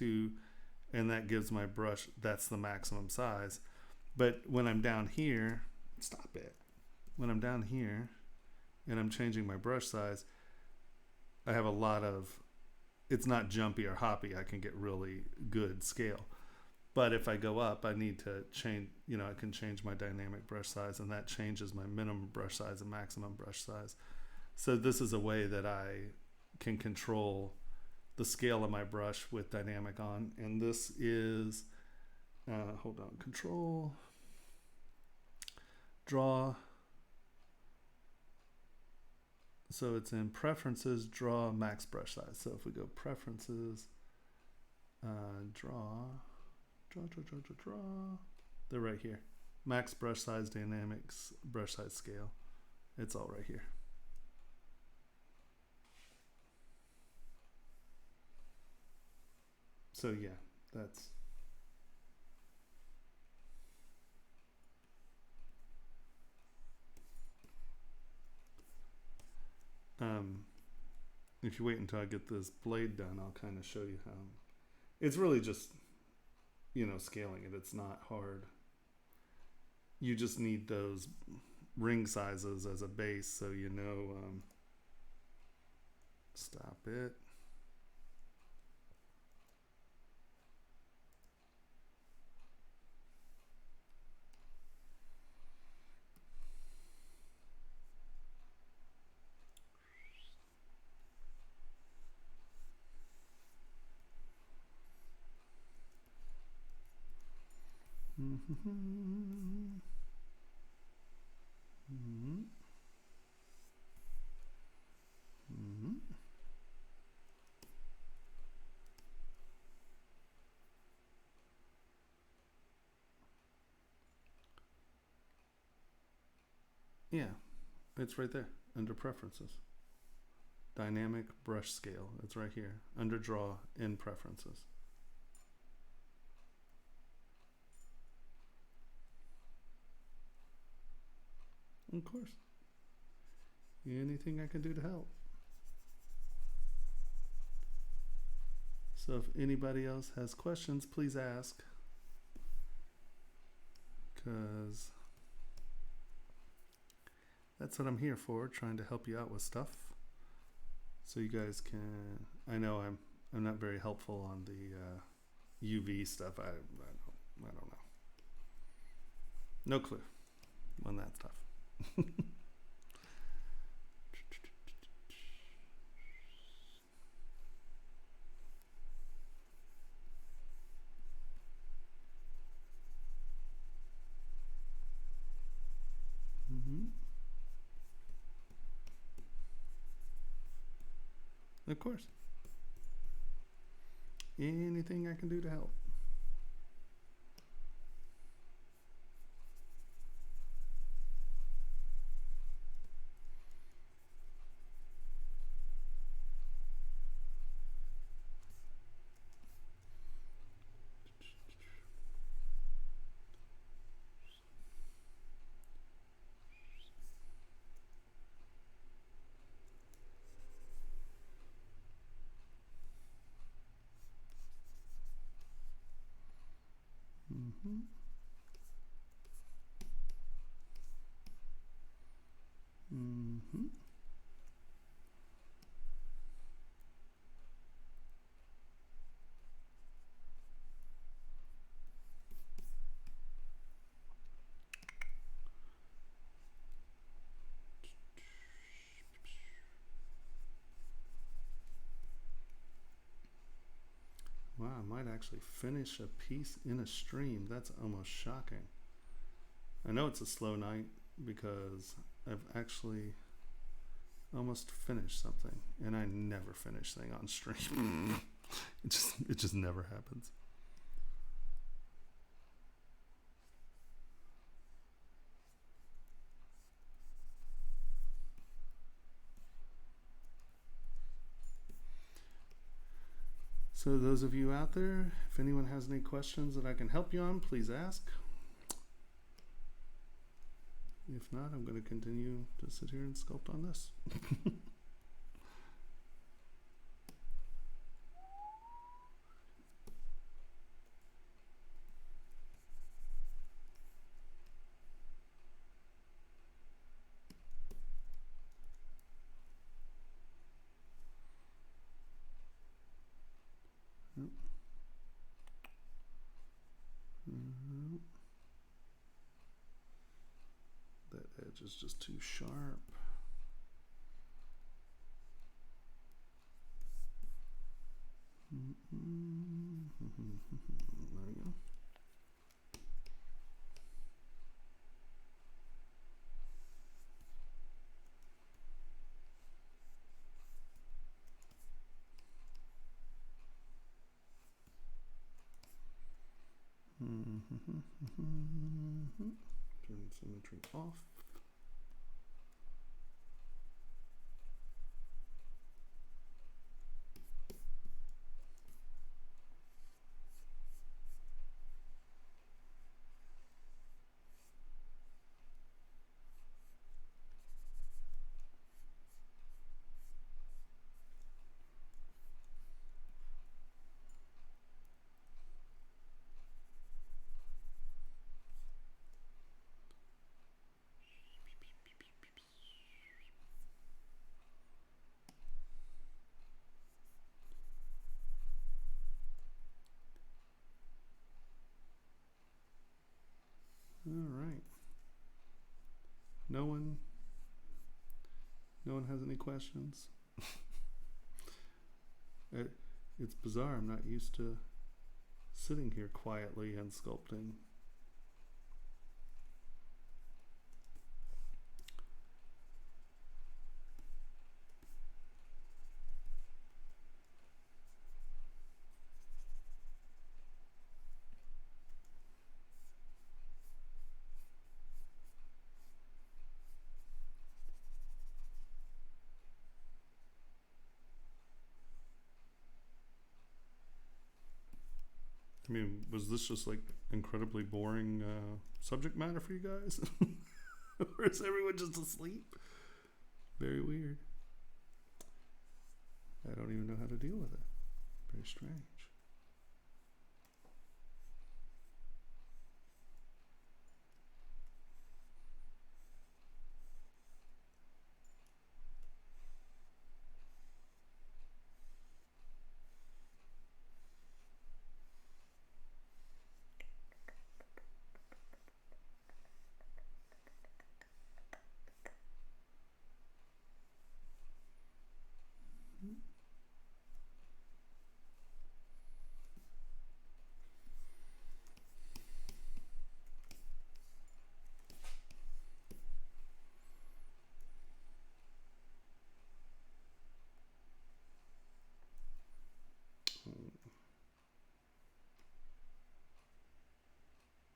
and that gives my brush, that's the maximum size. But when I'm down here, stop it. When I'm down here and I'm changing my brush size, I have a lot of, it's not jumpy or hoppy. I can get really good scale. But if I go up, I need to change, I can change my dynamic brush size, and that changes my minimum brush size and maximum brush size. So this is a way that I can control the scale of my brush with dynamic on. And this is, hold on, control, draw. So it's in preferences, draw, max brush size. So if we go preferences, draw. They're right here. Max brush size, dynamics, brush size scale. It's all right here. So yeah, that's. if you wait until I get this blade done, I'll kind of show you how. It's really just, scaling it. It's not hard. You just need those ring sizes as a base so stop it. Yeah, it's right there under preferences. Dynamic brush scale. It's right here under draw in preferences. Of course. Anything I can do to help. So if anybody else has questions, please ask. Because that's what I'm here for, trying to help you out with stuff. So you guys can, I know I'm not very helpful on the UV stuff. I don't know. No clue on that stuff. Of course. Anything I can do to help. Wow, I might actually finish a piece in a stream. That's almost shocking. I know it's a slow night because I've actually almost finished something, and I never finish things on stream. it just never happens. So those of you out there, if anyone has any questions that I can help you on, please ask. If not, I'm going to continue to sit here and sculpt on this. That edge is just too sharp. There we go. Turn symmetry off. No one has any questions? It's bizarre. I'm not used to sitting here quietly and sculpting. I mean, was this just like incredibly boring subject matter for you guys? Or is everyone just asleep? Very weird. I don't even know how to deal with it. Very strange.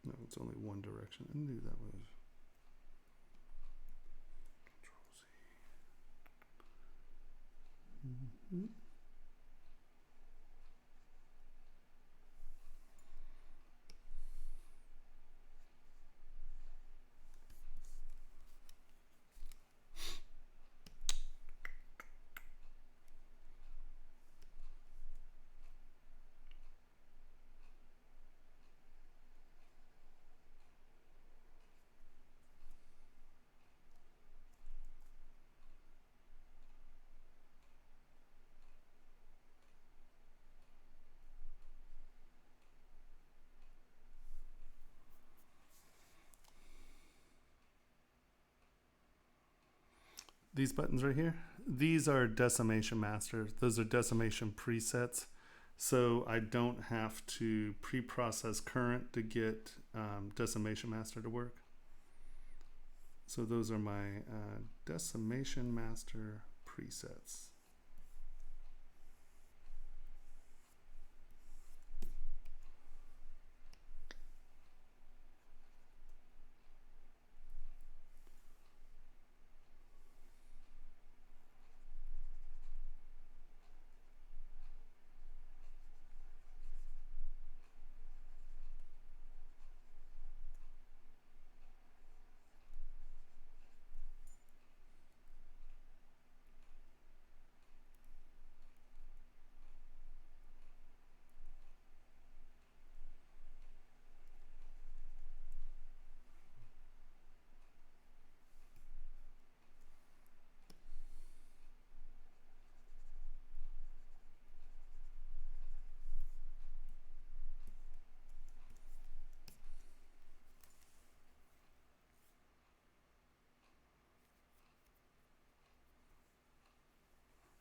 No, it's only one direction. I knew that was. Control Z. Mm-hmm. These buttons right here, these are decimation masters. Those are decimation presets. So I don't have to pre-process current to get decimation master to work. So those are my decimation master presets.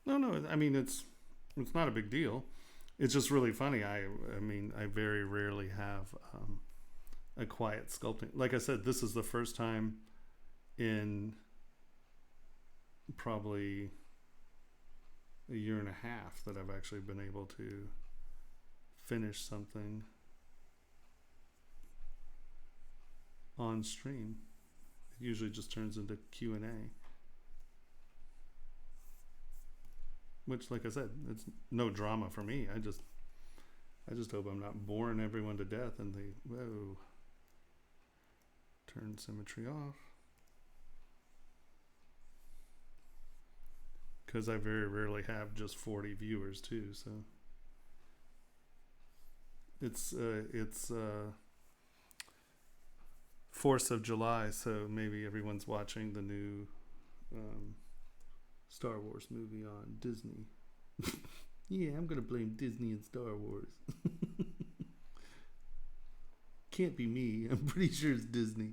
No, I mean it's not a big deal. It's just really funny. I mean, I very rarely have a quiet sculpting. Like I said, this is the first time in probably a year and a half that I've actually been able to finish something on stream. It usually just turns into Q&A. Which, like I said, it's no drama for me. I just hope I'm not boring everyone to death and they, whoa, turn symmetry off. Because I very rarely have just 40 viewers too, so it's 4th of July, so maybe everyone's watching the new Star Wars movie on Disney. Yeah, I'm gonna blame Disney and Star Wars. Can't be me. I'm pretty sure it's Disney.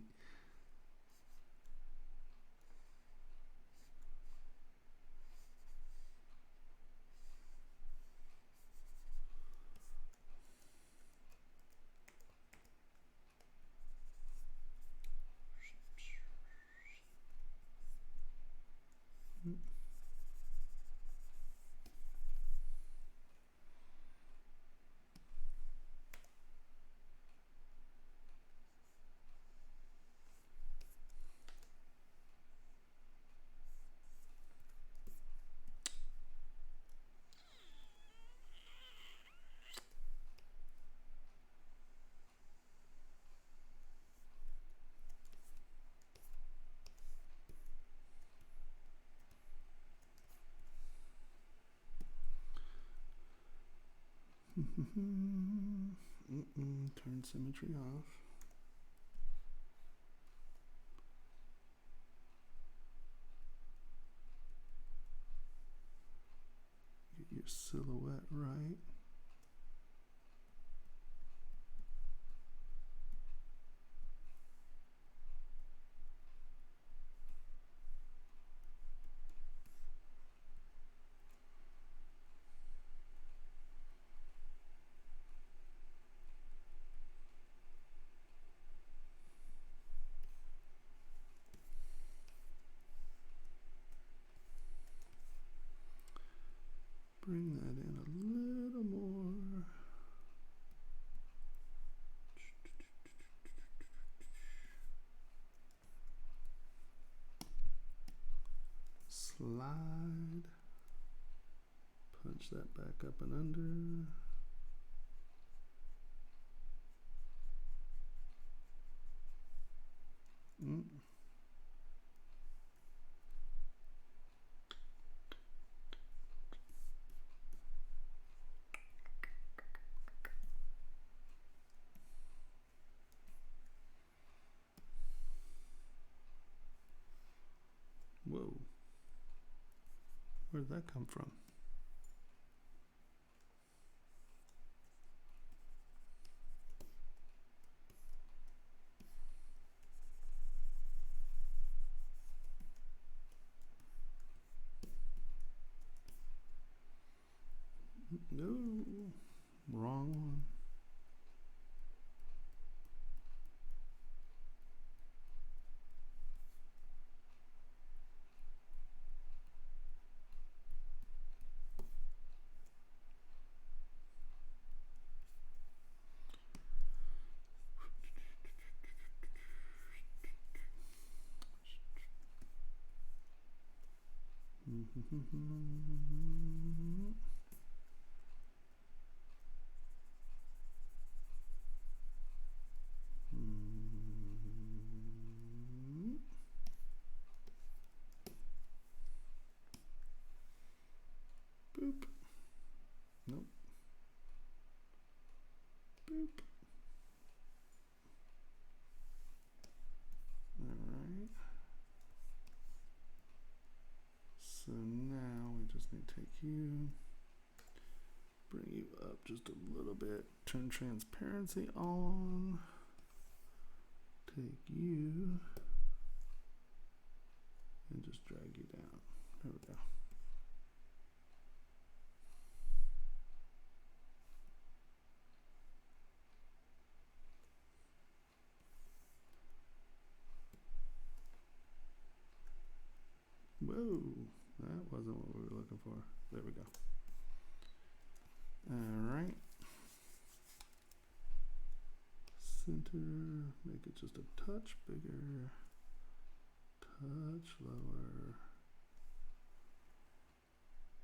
Turn symmetry off. Get your silhouette right. Bring that in a little more. Slide. Punch that back up and under. Whoa. Where'd that come from? No, wrong one. Boop. Nope. Boop. All right. So now we just need to take you, bring you up just a little bit, turn transparency on, take you, and just drag you down. There we go. Whoa, that wasn't what we were looking for. There we go. All right. Center, make it just a touch bigger, touch lower.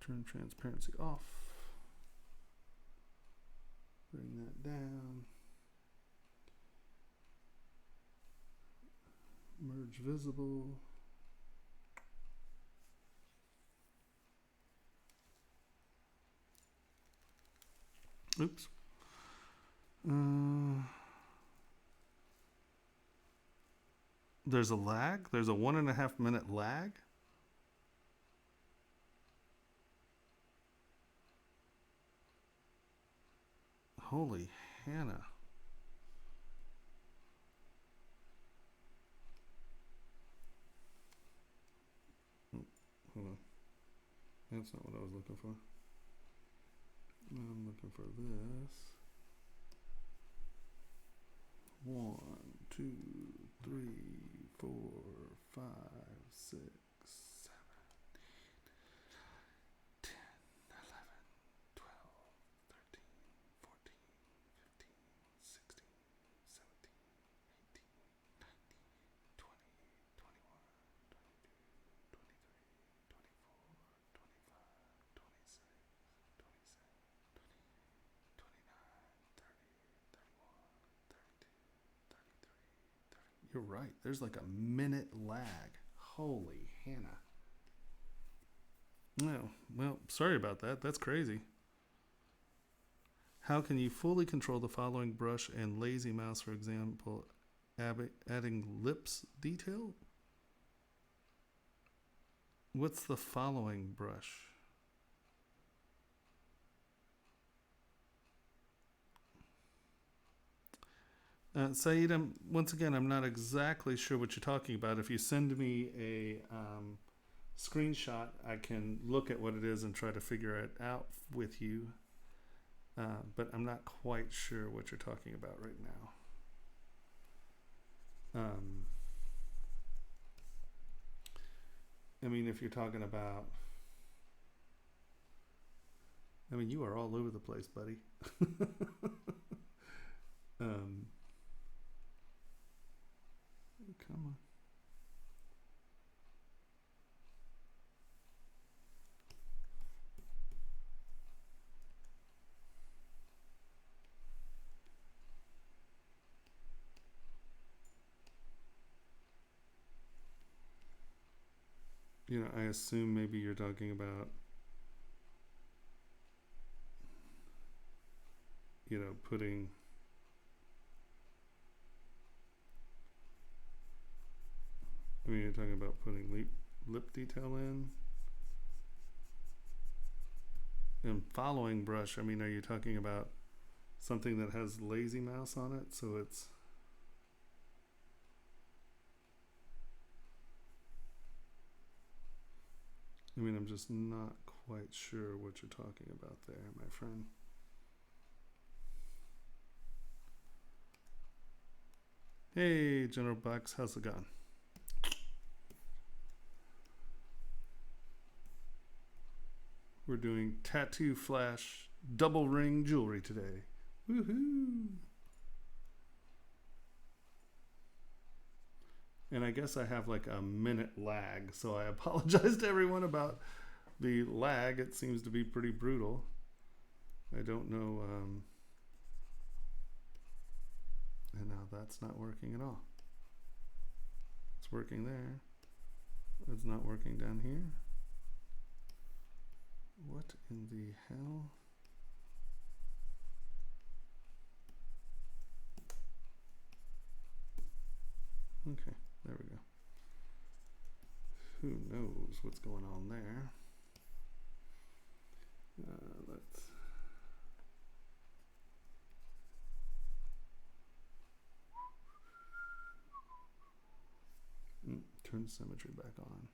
Turn transparency off. Bring that down. Merge visible. Oops. There's a lag. There's a 1.5 minute lag. Holy Hannah. Oh, hold on. That's not what I was looking for. I'm looking for this. 1, 2, 3, 4, 5, 6, 7, 8, 10, 11, 12, 13, 14, 15, 16, 17, 18, 19, 20, 21, 22, 23, 24, 25, 26, 27, 29, 30, 31, 32, 33, 30. You're right. There's like a minute lag. Holy Hannah. No, well, sorry about that. That's crazy. How can you fully control the following brush and lazy mouse, for example, adding lips detail? What's the following brush? Saeed, once again, I'm not exactly sure what you're talking about. If you send me a screenshot, I can look at what it is and try to figure it out with you. But I'm not quite sure what you're talking about right now. I mean, if you're talking about, I mean, you are all over the place, buddy. Come on. You know, I assume maybe you're talking about, you know, putting, I mean, you're talking about putting lip detail in. And following brush, I mean, are you talking about something that has lazy mouse on it? So it's, I mean, I'm just not quite sure what you're talking about there, my friend. Hey, General Bucks, how's it going? We're doing tattoo flash double ring jewelry today. Woohoo! And I guess I have like a minute lag, so I apologize to everyone about the lag. It seems to be pretty brutal. I don't know. And now that's not working at all. It's working there. It's not working down here. What in the hell? Okay, there we go. Who knows what's going on there? Let's. Turn symmetry back on.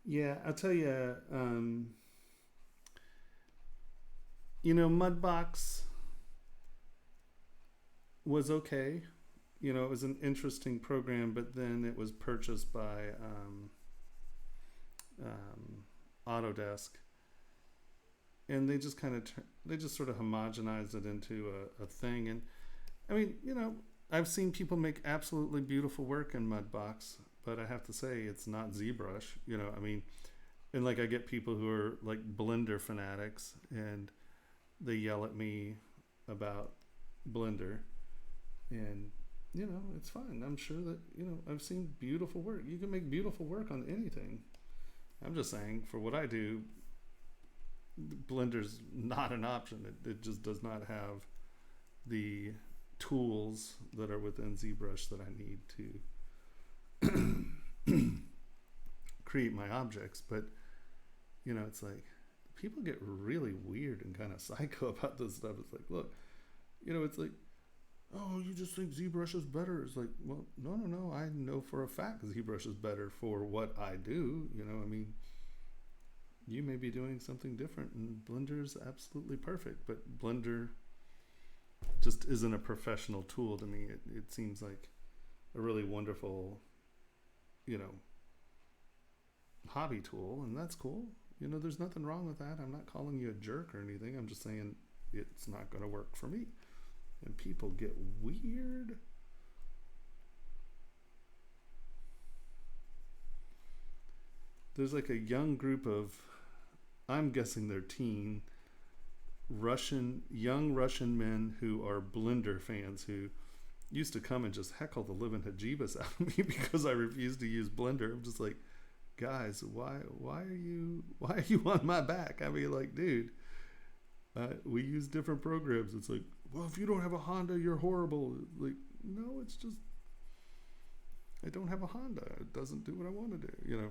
Yeah, I'll tell you, you know, Mudbox was okay. You know, it was an interesting program, but then it was purchased by Autodesk. And they just kind of, they just sort of homogenized it into a thing. And I mean, you know, I've seen people make absolutely beautiful work in Mudbox, but I have to say it's not ZBrush, you know, I mean, and like I get people who are like Blender fanatics and they yell at me about Blender, and you know, it's fine. I'm sure that, you know, I've seen beautiful work. You can make beautiful work on anything. I'm just saying, for what I do, Blender's not an option. It just does not have the tools that are within ZBrush that I need to create my objects. But you know, it's like people get really weird and kind of psycho about this stuff. It's like, look, you know, it's like, oh, you just think ZBrush is better. It's like, well, no, I know for a fact ZBrush is better for what I do. You know, I mean, You may be doing something different, and Blender's absolutely perfect, but Blender just isn't a professional tool to me. It seems like a really wonderful, you know, hobby tool, and that's cool. You know, there's nothing wrong with that. I'm not calling you a jerk or anything. I'm just saying it's not going to work for me. And people get weird. There's like a young group of, I'm guessing they're teen, young Russian men who are Blender fans who used to come and just heckle the living hajibas out of me because I refused to use Blender. I'm just like, guys, why are you on my back? I mean, like, dude, we use different programs. It's like, well, if you don't have a Honda, you're horrible. Like, no, it's just I don't have a Honda. It doesn't do what I want to do. You know,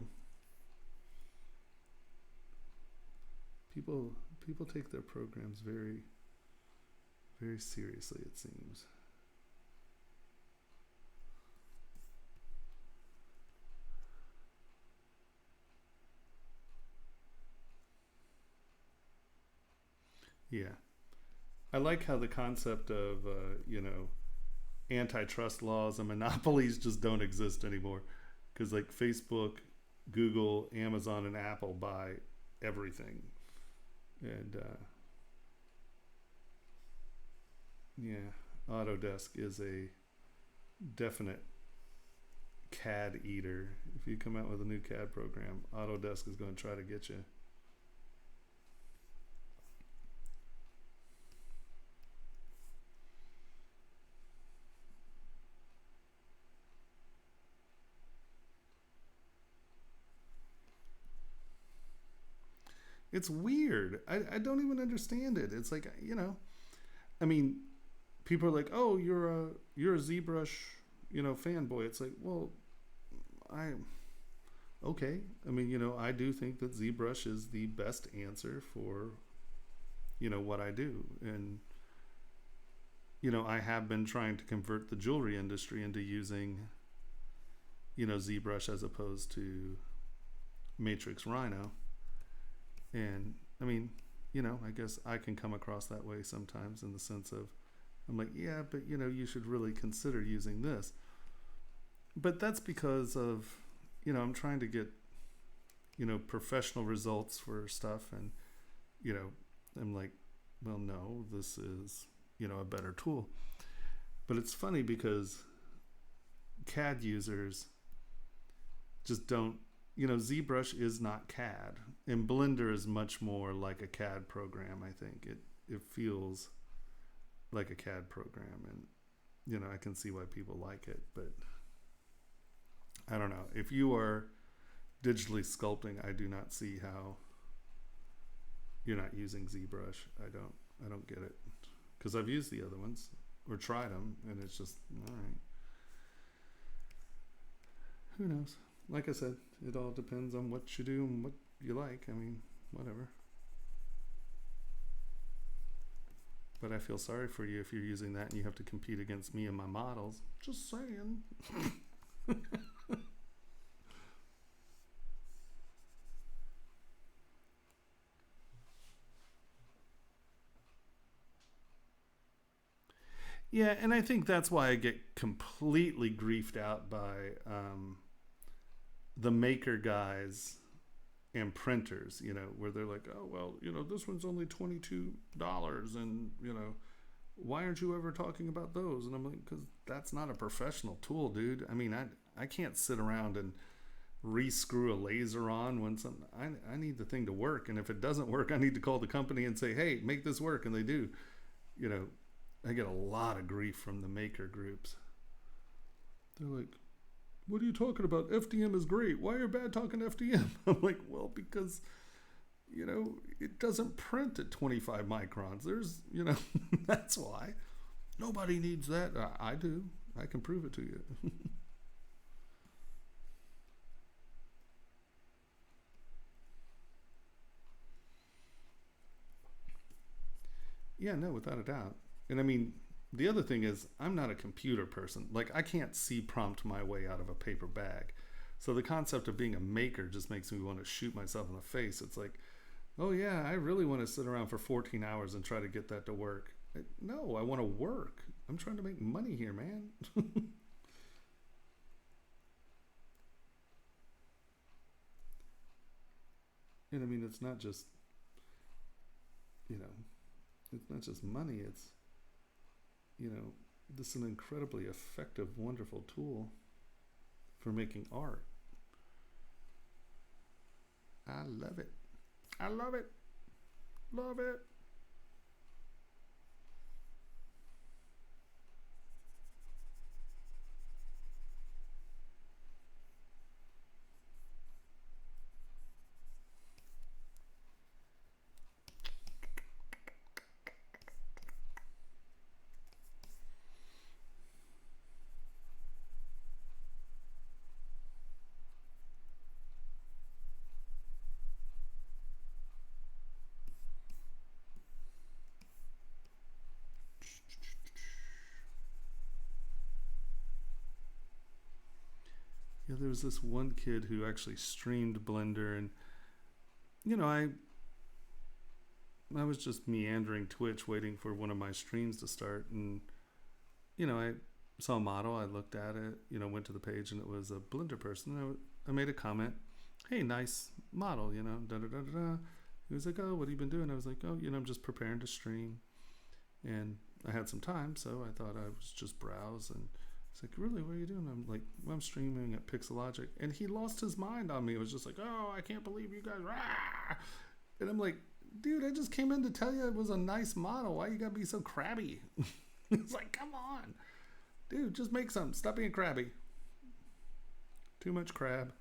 people take their programs very, very seriously, it seems. Yeah. I like how the concept of, antitrust laws and monopolies just don't exist anymore. Because, like, Facebook, Google, Amazon, and Apple buy everything. And, yeah, Autodesk is a definite CAD eater. If you come out with a new CAD program, Autodesk is going to try to get you. It's weird. I don't even understand it. It's like, I mean, people are like, "Oh, you're a ZBrush, fanboy." It's like, well, I okay. I mean, I do think that ZBrush is the best answer for, what I do. And I have been trying to convert the jewelry industry into using, ZBrush as opposed to Matrix Rhino. And I mean, I guess I can come across that way sometimes in the sense of, I'm like, yeah, but you should really consider using this. But that's because of, I'm trying to get, professional results for stuff. And, I'm like, well, no, this is, a better tool. But it's funny because CAD users just don't, ZBrush is not CAD, and Blender is much more like a CAD program. I think it feels like a CAD program, and I can see why people like it. But I don't know, if you are digitally sculpting, I do not see how you're not using ZBrush. I don't get it, because I've used the other ones or tried them, and it's just all right. Who knows? Like I said, it all depends on what you do and what you like. I mean, whatever. But I feel sorry for you if you're using that and you have to compete against me and my models. Just saying. Yeah, and I think that's why I get completely griefed out by the maker guys and printers, where they're like, oh, well, this one's only $22, and, why aren't you ever talking about those? And I'm like, because that's not a professional tool, dude. I mean, I can't sit around and re-screw a laser on when something, I need the thing to work. And if it doesn't work, I need to call the company and say, hey, make this work. And they do. I get a lot of grief from the maker groups. They're like, what are you talking about? FDM is great. Why are you bad talking FDM? I'm like, well, because, it doesn't print at 25 microns. There's, that's why. Nobody needs that. I do. I can prove it to you. Yeah, no, without a doubt. And I mean, the other thing is, I'm not a computer person. Like, I can't see prompt my way out of a paper bag. So the concept of being a maker just makes me want to shoot myself in the face. It's like, oh yeah, I really want to sit around for 14 hours and try to get that to work. No, I want to work. I'm trying to make money here, man. And I mean, it's not just, you know, it's not just money. It's, you know, this is an incredibly effective, wonderful tool for making art. I love it. I love it. Love it. Yeah, there was this one kid who actually streamed Blender, and you know, I was just meandering Twitch waiting for one of my streams to start, and you know, I saw a model, I looked at it, you know, went to the page, and it was a Blender person. And I made a comment, hey, nice model, you know, da da da da da. He was like, oh, what have you been doing? I was like, oh, you know, I'm just preparing to stream, and I had some time, so I thought I was just browse. And he's like, really, what are you doing? I'm like, well, I'm streaming at Pixologic. And he lost his mind on me. It was just like, oh, I can't believe you guys, rah! And I'm like, dude, I just came in to tell you it was a nice model. Why you gotta be so crabby? It's like, come on, dude, just make something. Stop being crabby. Too much crab.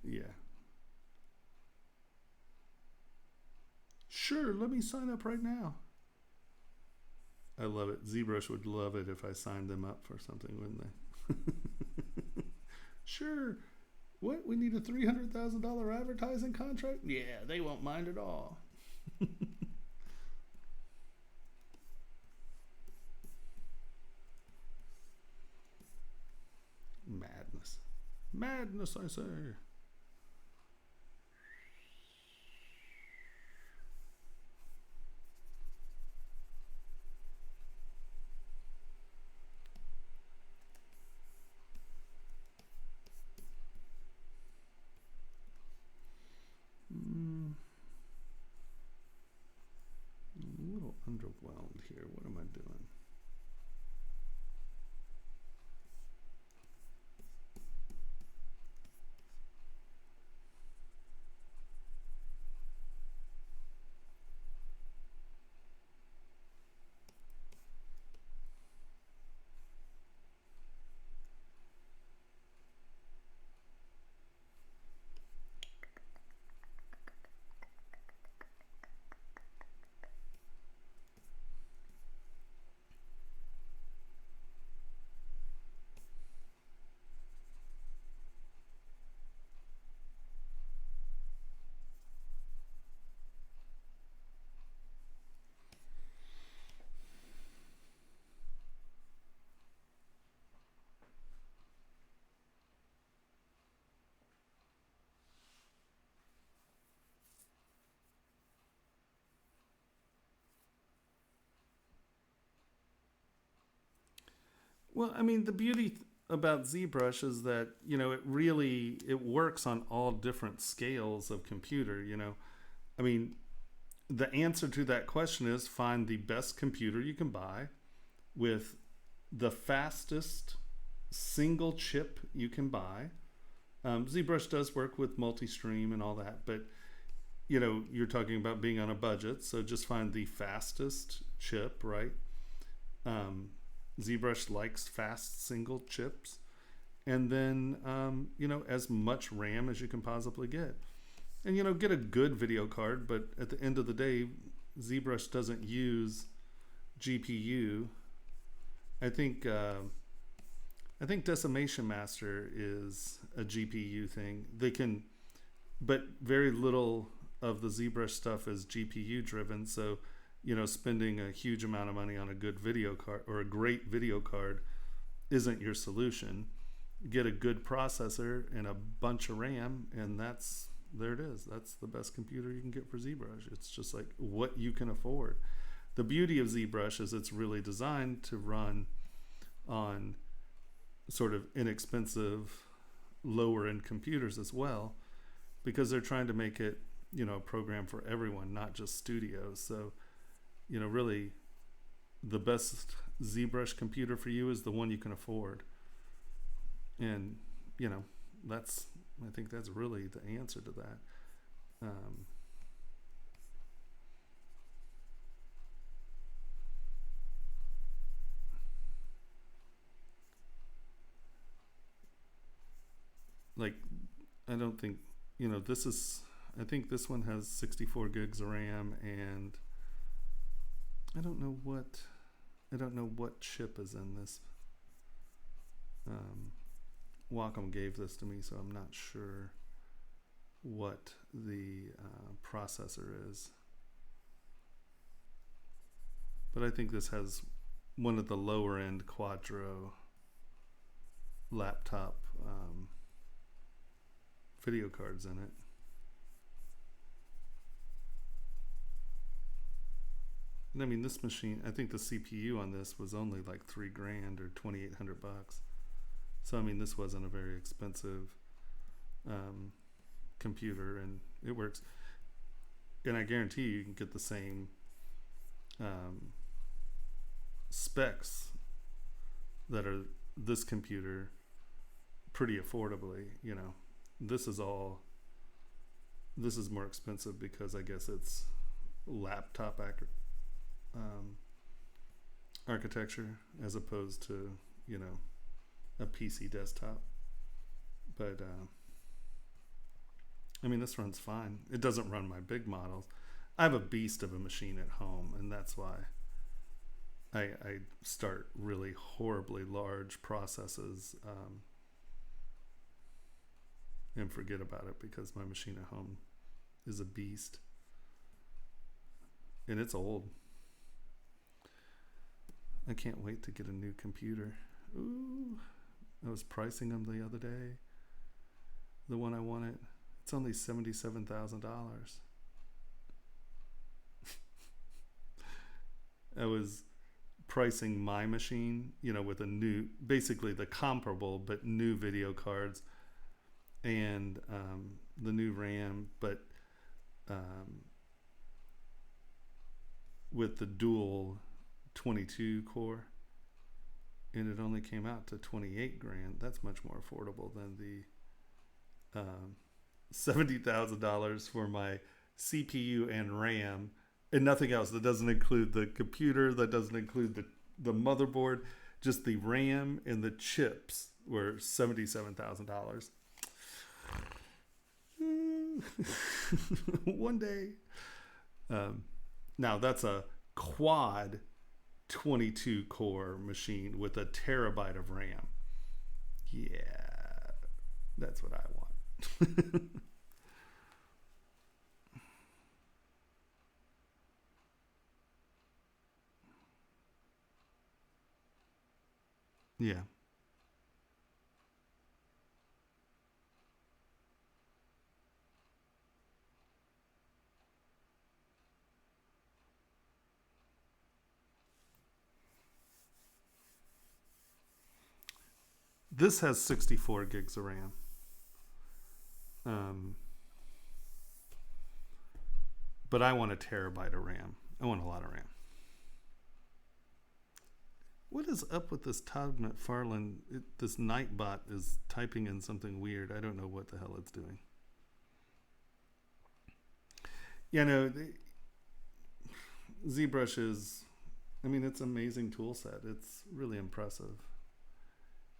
Yeah. Sure, let me sign up right now. I love it. ZBrush would love it if I signed them up for something, wouldn't they? Sure. What? We need a $300,000 advertising contract? Yeah, they won't mind at all. Madness. Madness, I say. A little underwhelmed here. What am I doing? Well, I mean, the beauty about ZBrush is that, you know, it works on all different scales of computer, you know. I mean, the answer to that question is find the best computer you can buy with the fastest single chip you can buy. ZBrush does work with multi-stream and all that, but you know, you're talking about being on a budget, so just find the fastest chip, right? ZBrush likes fast single chips, and then you know, as much RAM as you can possibly get, and you know, get a good video card. But at the end of the day, ZBrush doesn't use GPU, I think Decimation Master is a GPU thing. They can, but very little of the ZBrush stuff is GPU driven. So, spending a huge amount of money on a good video card or a great video card isn't your solution. Get a good processor and a bunch of RAM, and there it is. That's the best computer you can get for ZBrush. It's just like what you can afford. The beauty of ZBrush is it's really designed to run on sort of inexpensive, lower end computers as well, because they're trying to make it, a program for everyone, not just studios. So, really the best ZBrush computer for you is the one you can afford. And, I think that's really the answer to that. I don't think, I think this one has 64 gigs of RAM, and I don't know what chip is in this. Wacom gave this to me, so I'm not sure what the processor is. But I think this has one of the lower end Quadro laptop video cards in it. And I mean, this machine, I think the CPU on this was only like $3,000 or $2,800. So I mean, this wasn't a very expensive computer, and it works. And I guarantee you can get the same specs that are this computer pretty affordably. This is more expensive because I guess it's laptop architecture as opposed to a PC desktop. But I mean, this runs fine. It doesn't run my big models. I have a beast of a machine at home, and that's why I start really horribly large processes and forget about it because my machine at home is a beast, and it's old. I can't wait to get a new computer. Ooh, I was pricing them the other day. The one I wanted, it's only $77,000. I was pricing my machine, with a new, basically the comparable but new video cards and the new RAM, but with the dual 22 core, and it only came out to $28,000. That's much more affordable than the $70,000 for my CPU and RAM and nothing else. That doesn't include the computer, that doesn't include the motherboard. Just the RAM and the chips were $77,000. One day. Now that's a quad 22 core machine with a terabyte of RAM. Yeah, that's what I want. Yeah. This has 64 gigs of RAM. But I want a terabyte of RAM. I want a lot of RAM. What is up with this Todd McFarlane? This Nightbot is typing in something weird. I don't know what the hell it's doing. Yeah, no, ZBrush is, it's an amazing tool set. It's really impressive.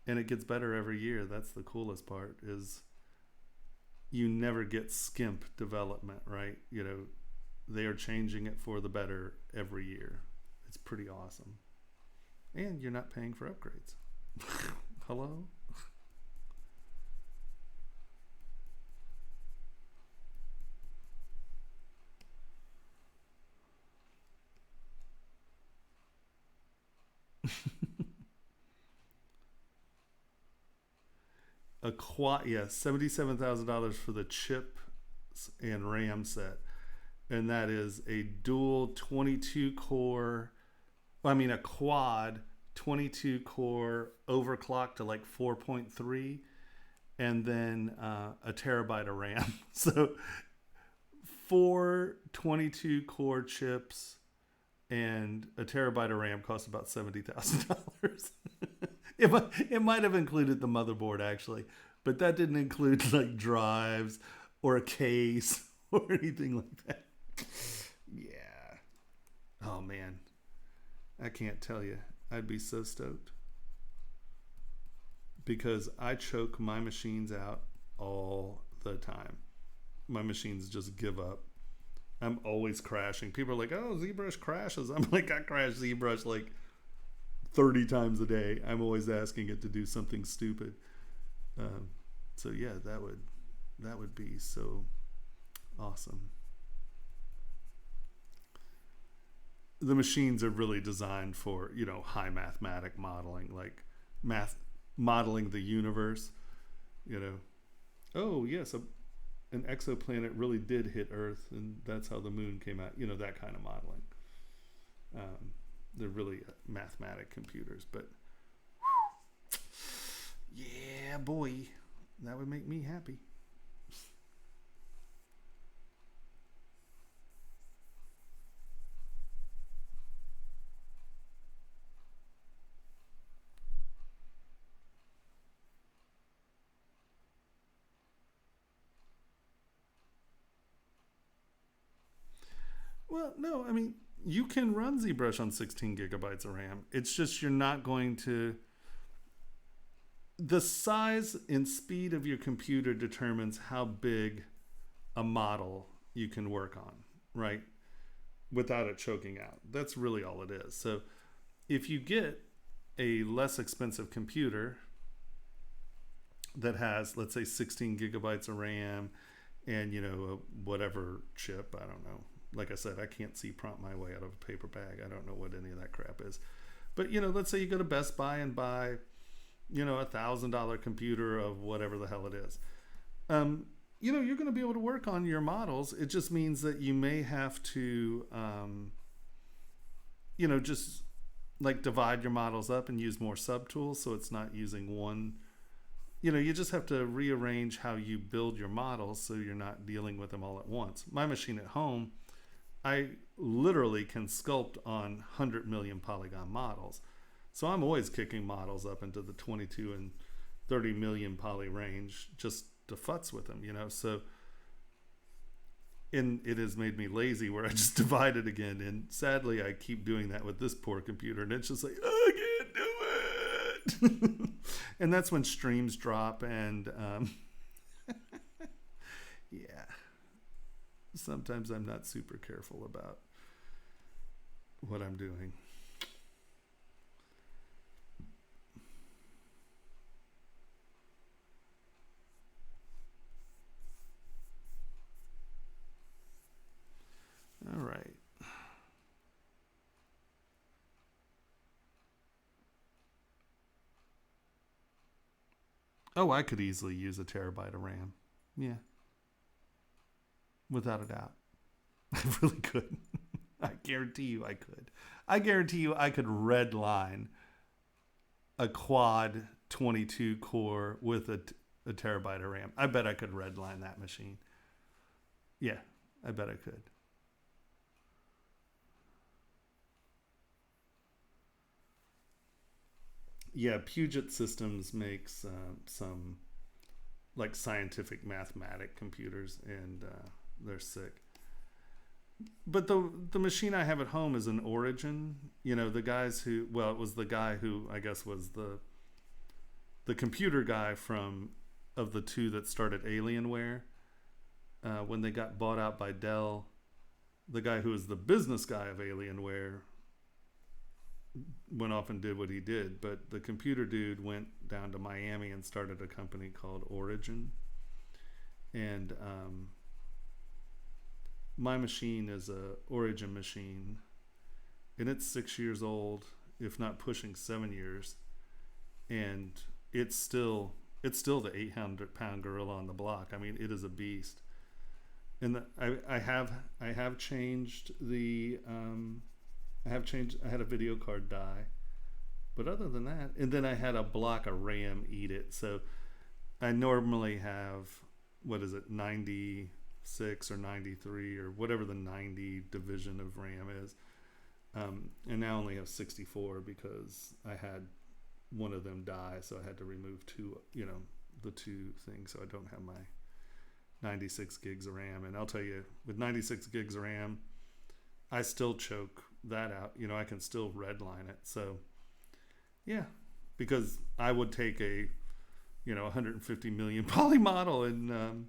And it gets better every year. That's the coolest part, is you never get skimp development, right? They are changing it for the better every year. It's pretty awesome. And you're not paying for upgrades. Hello? A quad, yeah, $77,000 for the chip and RAM set, and that is a dual 22 core. I mean, a quad 22 core overclocked to like 4.3, and then a terabyte of RAM. So 4 22 core chips and a terabyte of RAM cost about $70,000. It might have included the motherboard actually, but that didn't include like drives or a case or anything like that. Yeah. Oh man, I can't tell you. I'd be so stoked because I choke my machines out all the time. My machines just give up. I'm always crashing. People are like, "Oh, ZBrush crashes." I'm like, I crash ZBrush like 30 times a day. I'm always asking it to do something stupid. So yeah, that would be so awesome. The machines are really designed for, high mathematic modeling, like modeling the universe. Oh yes, an exoplanet really did hit Earth, and that's how the moon came out. That kind of modeling. They're really mathematic computers, but yeah, boy, that would make me happy. Well, no, I mean, you can run ZBrush on 16 gigabytes of RAM. It's just you're not going to. The size and speed of your computer determines how big a model you can work on, right? Without it choking out. That's really all it is. So if you get a less expensive computer that has, let's say, 16 gigabytes of RAM and, whatever chip, I don't know. Like I said, I can't see prompt my way out of a paper bag. I don't know what any of that crap is. But, let's say you go to Best Buy and buy, $1,000 computer of whatever the hell it is. You're going to be able to work on your models. It just means that you may have to, just like divide your models up and use more subtools so it's not using one. You just have to rearrange how you build your models so you're not dealing with them all at once. My machine at home, I literally can sculpt on 100 million polygon models. So I'm always kicking models up into the 22 and 30 million poly range just to futz with them, So it has made me lazy where I just divide it again. And sadly, I keep doing that with this poor computer. And it's just like, I can't do it. And that's when streams drop. And yeah. Sometimes I'm not super careful about what I'm doing. All right. Oh, I could easily use a terabyte of RAM. Yeah. Without a doubt. I really could. I guarantee you I could. I guarantee you I could redline a quad 22 core with a terabyte of RAM. I bet I could redline that machine. Yeah, I bet I could. Yeah, Puget Systems makes some like scientific mathematic computers, and they're sick. But the machine I have at home is an Origin. The guys who, well, it was the guy who I guess was the computer guy of the two that started Alienware. When they got bought out by Dell, the guy who was the business guy of Alienware went off and did what he did. But the computer dude went down to Miami and started a company called Origin. And my machine is a Origin machine, and it's 6 years old, if not pushing 7 years, and it's still the 800-pound gorilla on the block. I mean, it is a beast. And I have changed the I had a video card die, but other than that, and then I had a block of RAM eat it. So I normally have, what is it, 96 or 93 or whatever the 90 division of RAM is, and now I only have 64 because I had one of them die, so I had to remove the two things, so I don't have my 96 gigs of RAM. And I'll tell you, with 96 gigs of RAM, I still choke that out. I can still redline it. So yeah, because I would take a 150 million poly model and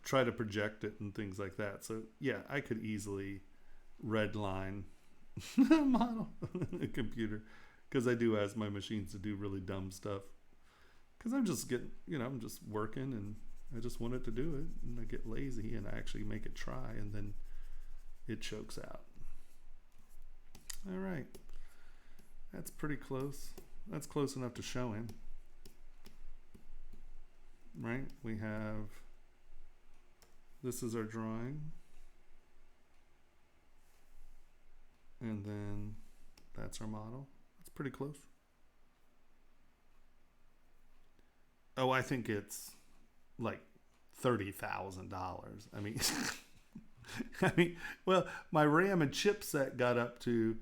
try to project it and things like that. So yeah, I could easily redline a model a computer, because I do ask my machines to do really dumb stuff, because I'm just I'm just working and I just want it to do it, and I get lazy and I actually make it try, and then it chokes out. All right, that's pretty close. That's close enough to show him, right? We have, this is our drawing, and then that's our model. It's pretty close. Oh, I think it's like $30,000. I mean, well, my RAM and chipset got up to,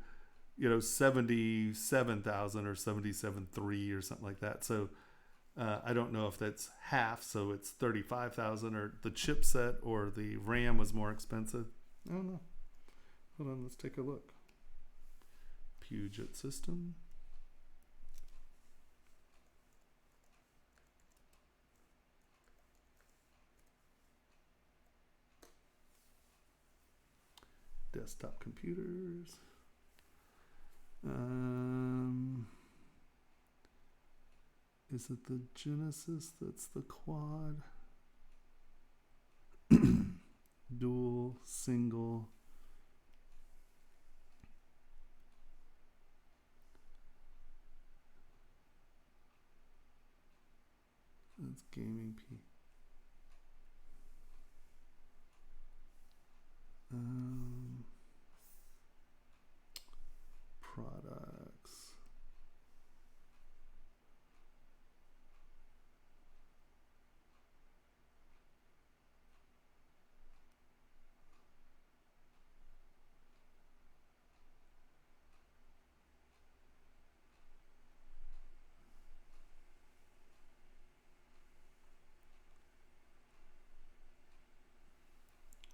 77,000 or 77.3 or something like that. So I don't know if that's half, so it's 35,000, or the chipset or the RAM was more expensive. I don't know. Hold on, let's take a look. Puget System. Desktop computers. Is it the Genesis that's the quad? Dual, single. That's gaming P. Products.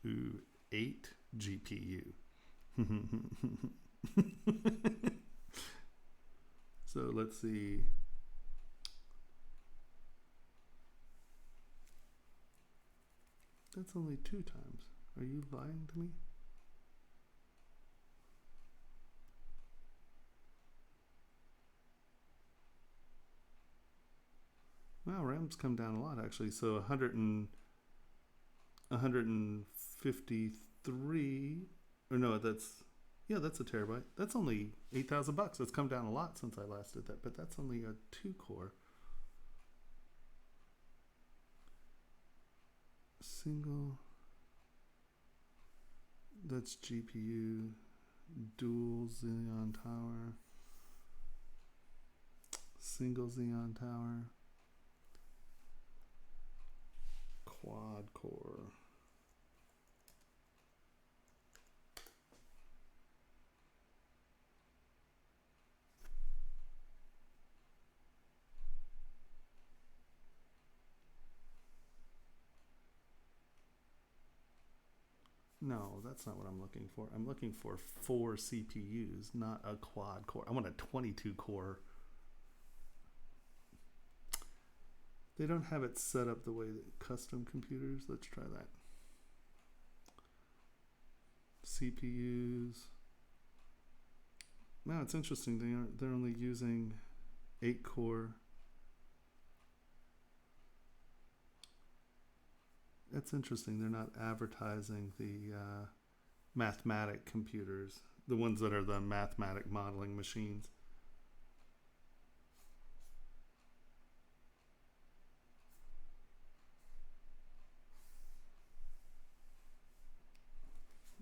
Ooh, 8 GPU. So let's see. That's only 2 times. Are you lying to me? Wow, RAM's come down a lot actually. So 153, or no, that's a terabyte. That's only $8,000. It's come down a lot since I last did that, but that's only a 2-core. Single. That's GPU. Dual Xeon Tower. Single Xeon Tower. Quad core. No, that's not what I'm looking for. I'm looking for 4 CPUs, not a quad core. I want a 22 core. They don't have it set up the way that custom computers. Let's try that. CPUs. No, it's interesting. They're only using 8-core. That's interesting. They're not advertising the mathematic computers, the ones that are the mathematic modeling machines.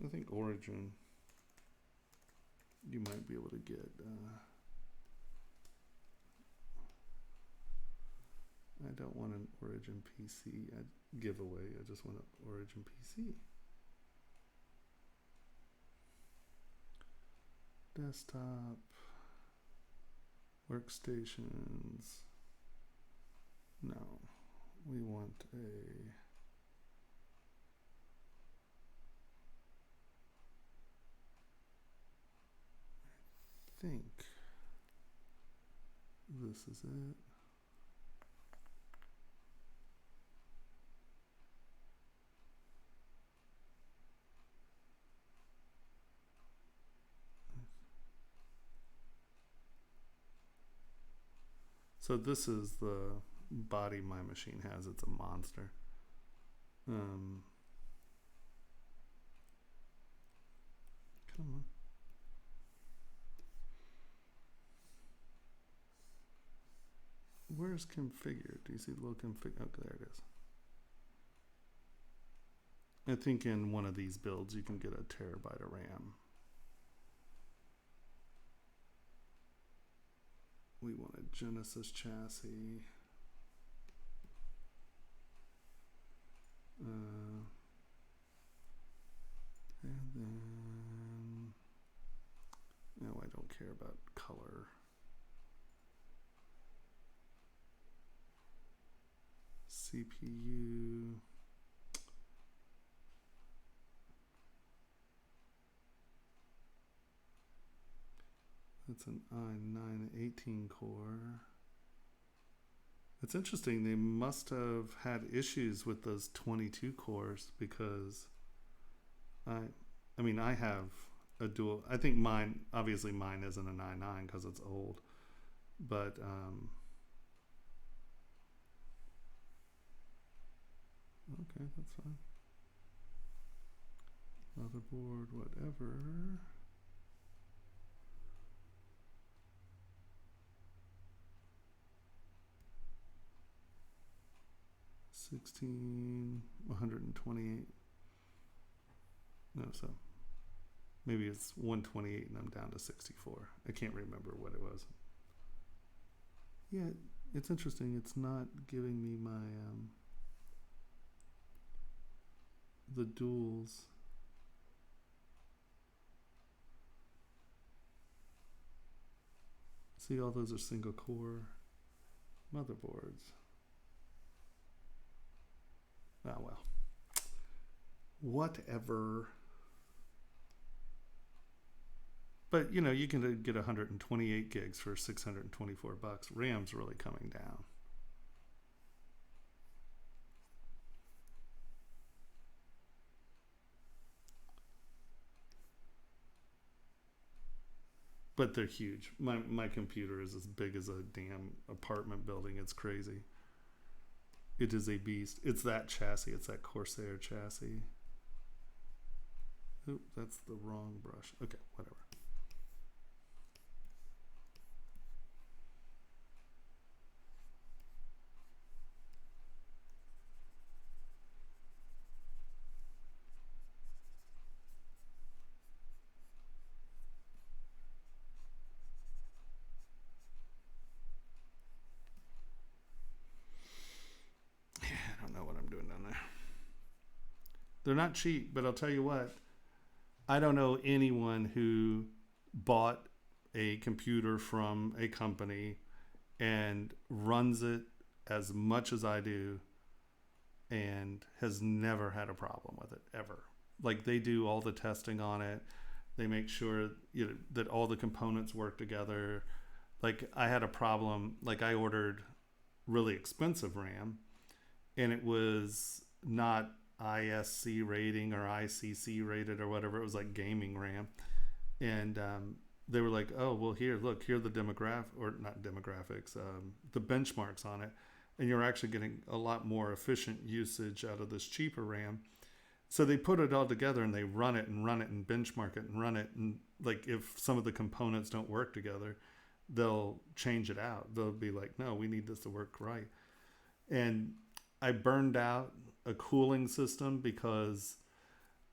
I think Origin, you might be able to get. I don't want an Origin PC giveaway. I just want an Origin PC. Desktop, workstations. No, we want a. I think this is it. So this is the body my machine has. It's a monster. Come on. Where's configured? Do you see the little config? Oh, there it is. I think in one of these builds you can get a terabyte of RAM. We want a Genesis chassis. And then, no, I don't care about color. CPU. It's an i9 18 core. It's interesting. They must have had issues with those 22 cores because I mean, I have a dual. I think mine, obviously mine isn't an i9 because it's old, but okay, that's fine. Motherboard, whatever. $16, 128. No, so maybe it's 128 and I'm down to 64. I can't remember what it was. Yeah, it's interesting. It's not giving me my the duals. See, all those are single core motherboards. Oh well. Whatever. But you know, you can get 128 gigs for $624. RAM's really coming down. But they're huge. My computer is as big as a damn apartment building. It's crazy. It is a beast. It's that chassis. It's that Corsair chassis. Oop, that's the wrong brush. Okay, whatever. They're not cheap, but I'll tell you what, I don't know anyone who bought a computer from a company and runs it as much as I do and has never had a problem with it, ever. Like, they do all the testing on it. They make sure, you know, that all the components work together. Like, I had a problem, like I ordered really expensive RAM and it was not ISC rating or ICC rated or whatever. It was like gaming RAM. And they were like, oh, well, here are the or not demographics, the benchmarks on it, and you're actually getting a lot more efficient usage out of this cheaper RAM. So they put it all together and they run it and benchmark it and run it, and like if some of the components don't work together, they'll change it out. They'll be like, no, we need this to work right. And I burned out a cooling system because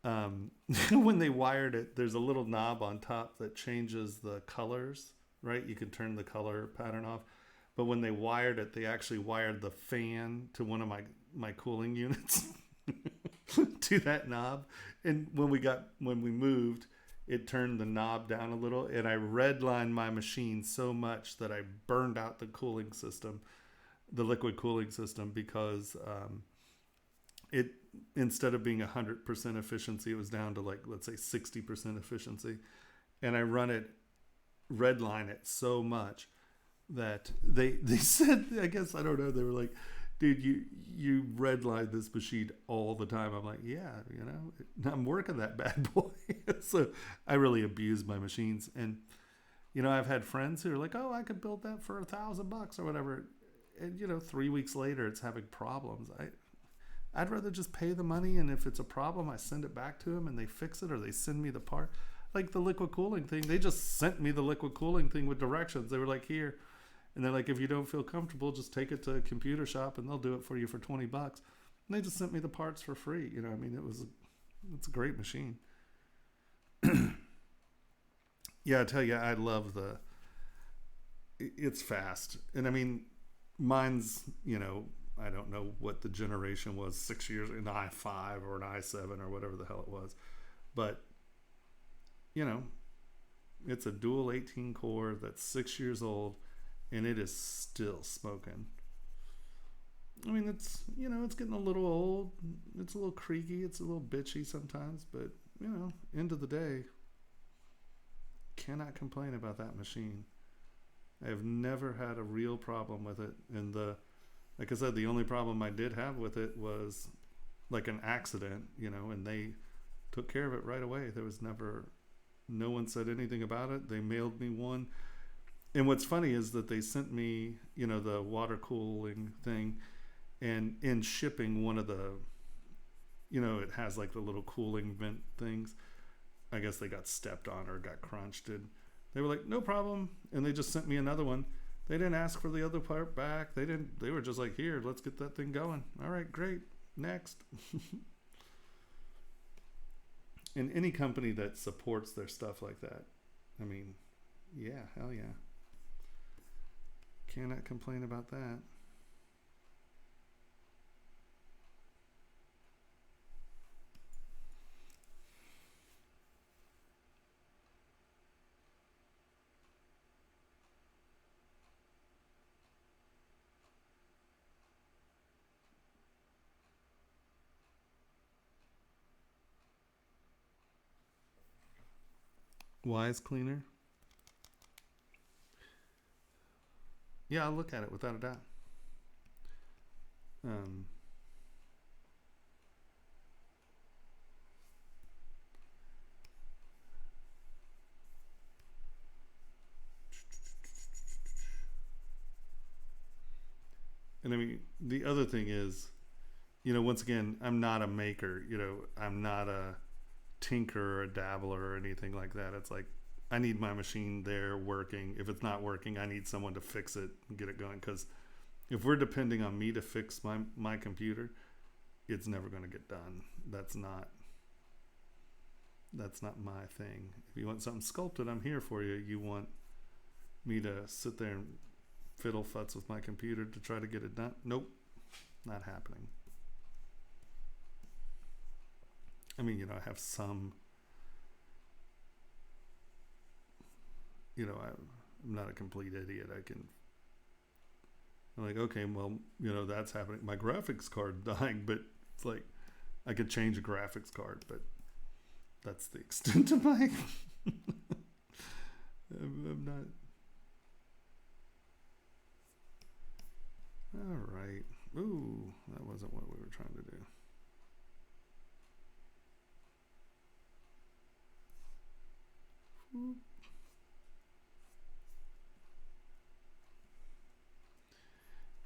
when they wired it, there's a little knob on top that changes the colors, right? You can turn the color pattern off. But when they wired it, they actually wired the fan to one of my cooling units to that knob. And when we moved, it turned the knob down a little, and I redlined my machine so much that I burned out the cooling system, the liquid cooling system, because it, instead of being 100% efficiency, it was down to like, let's say 60% efficiency. And I redline it so much that they said, I guess, I don't know, they were like, dude, you redline this machine all the time. I'm like, yeah, I'm working that bad boy. So I really abuse my machines. And, I've had friends who are like, oh, I could build that for $1,000 or whatever. And, 3 weeks later, it's having problems. I'd rather just pay the money, and if it's a problem, I send it back to them and they fix it, or they send me the part. Like the liquid cooling thing, they just sent me the liquid cooling thing with directions. They were like, here. And they're like, if you don't feel comfortable, just take it to a computer shop and they'll do it for you for $20. And they just sent me the parts for free. It's a great machine. Yeah, I tell you, I love it's fast. And I mean, mine's, I don't know what the generation was, 6 years, an i5 or an i7 or whatever the hell it was. But, it's a dual 18 core that's 6 years old, and it is still smoking. I mean, it's getting a little old. It's a little creaky. It's a little bitchy sometimes, but, end of the day, cannot complain about that machine. I have never had a real problem with it. And like I said, the only problem I did have with it was like an accident, and they took care of it right away. There was no one said anything about it. They mailed me one. And what's funny is that they sent me, the water cooling thing, and in shipping, one of the, it has like the little cooling vent things. I guess they got stepped on or got crunched. And they were like, no problem. And they just sent me another one. They didn't ask for the other part back. They were just like, here, let's get that thing going. All right, great. Next. And any company that supports their stuff like that, I mean, yeah, hell yeah. Cannot complain about that. Wise cleaner. Yeah, I'll look at it without a doubt. And I mean, the other thing is, once again, I'm not a maker. I'm not a tinker or a dabbler or anything like that. It's like, I need my machine there working. If it's not working, I need someone to fix it and get it going. Because if we're depending on me to fix my computer, it's never going to get done. That's not my thing. If you want something sculpted, I'm here for you. You want me to sit there and fiddle futz with my computer to try to get it done? Nope, not happening. I mean, I have some, I'm not a complete idiot. I'm like, okay, well, that's happening. My graphics card dying, but it's like, I could change a graphics card, but that's the extent of my, I'm not. All right. Ooh, that wasn't what we were trying to do.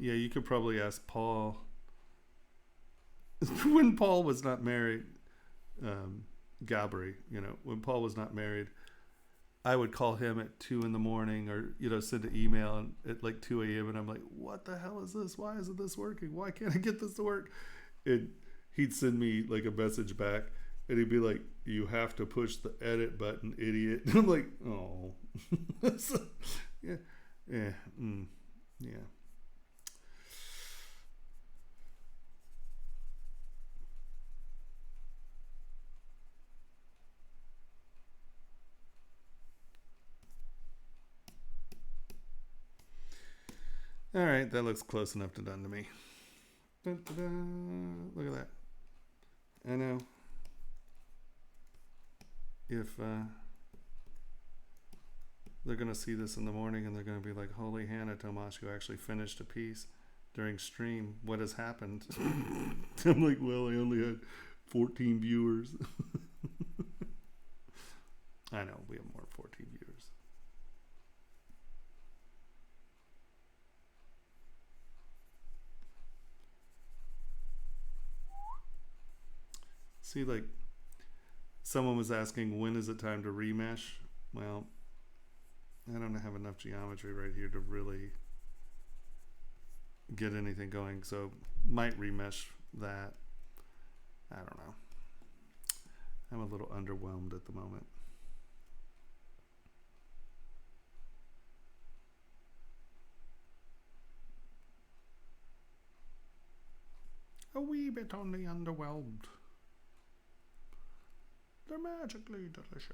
Yeah, you could probably ask Paul. When Paul was not married, Gabri, when Paul was not married, I would call him at 2 in the morning, or send an email at like 2 a.m. and I'm like, what the hell is this? Why isn't this working? Why can't I get this to work? And he'd send me like a message back, and he'd be like, you have to push the edit button, idiot. And I'm like, oh. Yeah. Yeah. Yeah. All right, that looks close enough to done to me. Da-da-da. Look at that. I know. If they're going to see this in the morning and they're going to be like, holy Hannah, Tomasz, you actually finished a piece during stream. What has happened? I'm like, well, I only had 14 viewers. I know, we have more 14 viewers. See, like, someone was asking, when is it time to remesh? Well, I don't have enough geometry right here to really get anything going, so might remesh that. I don't know. I'm a little underwhelmed at the moment. A wee bit on the underwhelmed. They're magically delicious.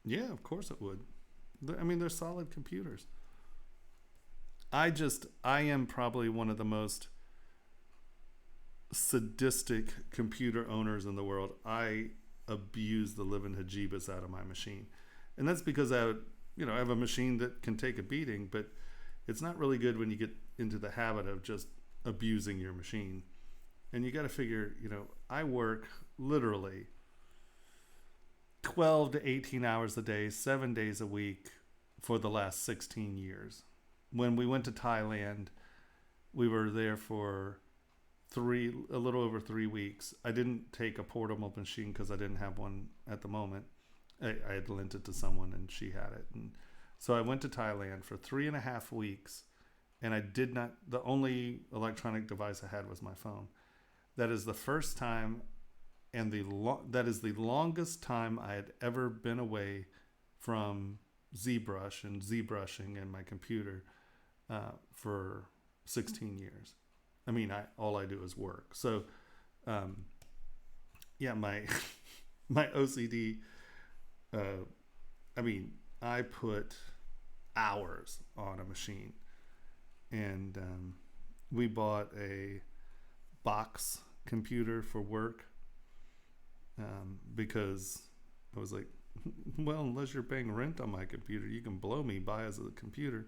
Yeah, of course it would. I mean, they're solid computers. I am probably one of the most sadistic computer owners in the world. I abuse the living hajibas out of my machine. And that's because I have a machine that can take a beating, but it's not really good when you get into the habit of just abusing your machine. And you got to figure, I work literally 12 to 18 hours a day, 7 days a week for the last 16 years. When we went to Thailand, we were there for a little over 3 weeks. I didn't take a portable machine because I didn't have one at the moment. I had lent it to someone and she had it. And so I went to Thailand for 3.5 weeks, and the only electronic device I had was my phone. That is the first time, and that is the longest time I had ever been away from ZBrush and ZBrushing and my computer for 16 years. I mean, all I do is work. So, yeah, my OCD. I put hours on a machine, and we bought a box computer for work because I was like, well, unless you're paying rent on my computer, you can blow me, buy us a computer.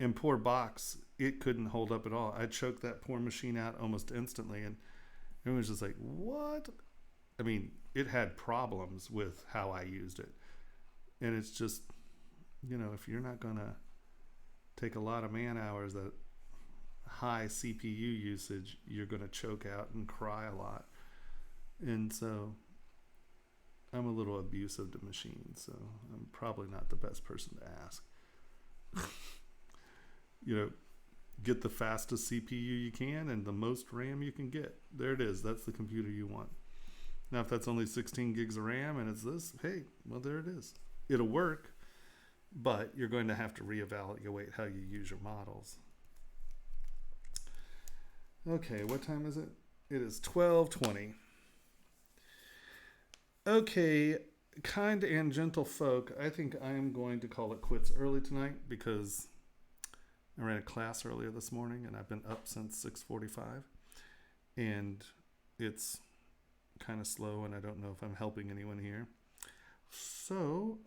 And poor box, it couldn't hold up at all. I choked that poor machine out almost instantly, and it was just like, what? I mean, it had problems with how I used it. And it's just, if you're not going to take a lot of man hours at high CPU usage, you're going to choke out and cry a lot. And so I'm a little abusive to machines, so I'm probably not the best person to ask. Get the fastest CPU you can and the most RAM you can get. There it is. That's the computer you want. Now, if that's only 16 gigs of RAM and it's this, hey, well, there it is. It'll work, but you're going to have to reevaluate how you use your models. Okay, what time is it? It is 12:20. Okay, kind and gentle folk, I think I am going to call it quits early tonight because I ran a class earlier this morning and I've been up since 6:45, and it's kind of slow and I don't know if I'm helping anyone here. So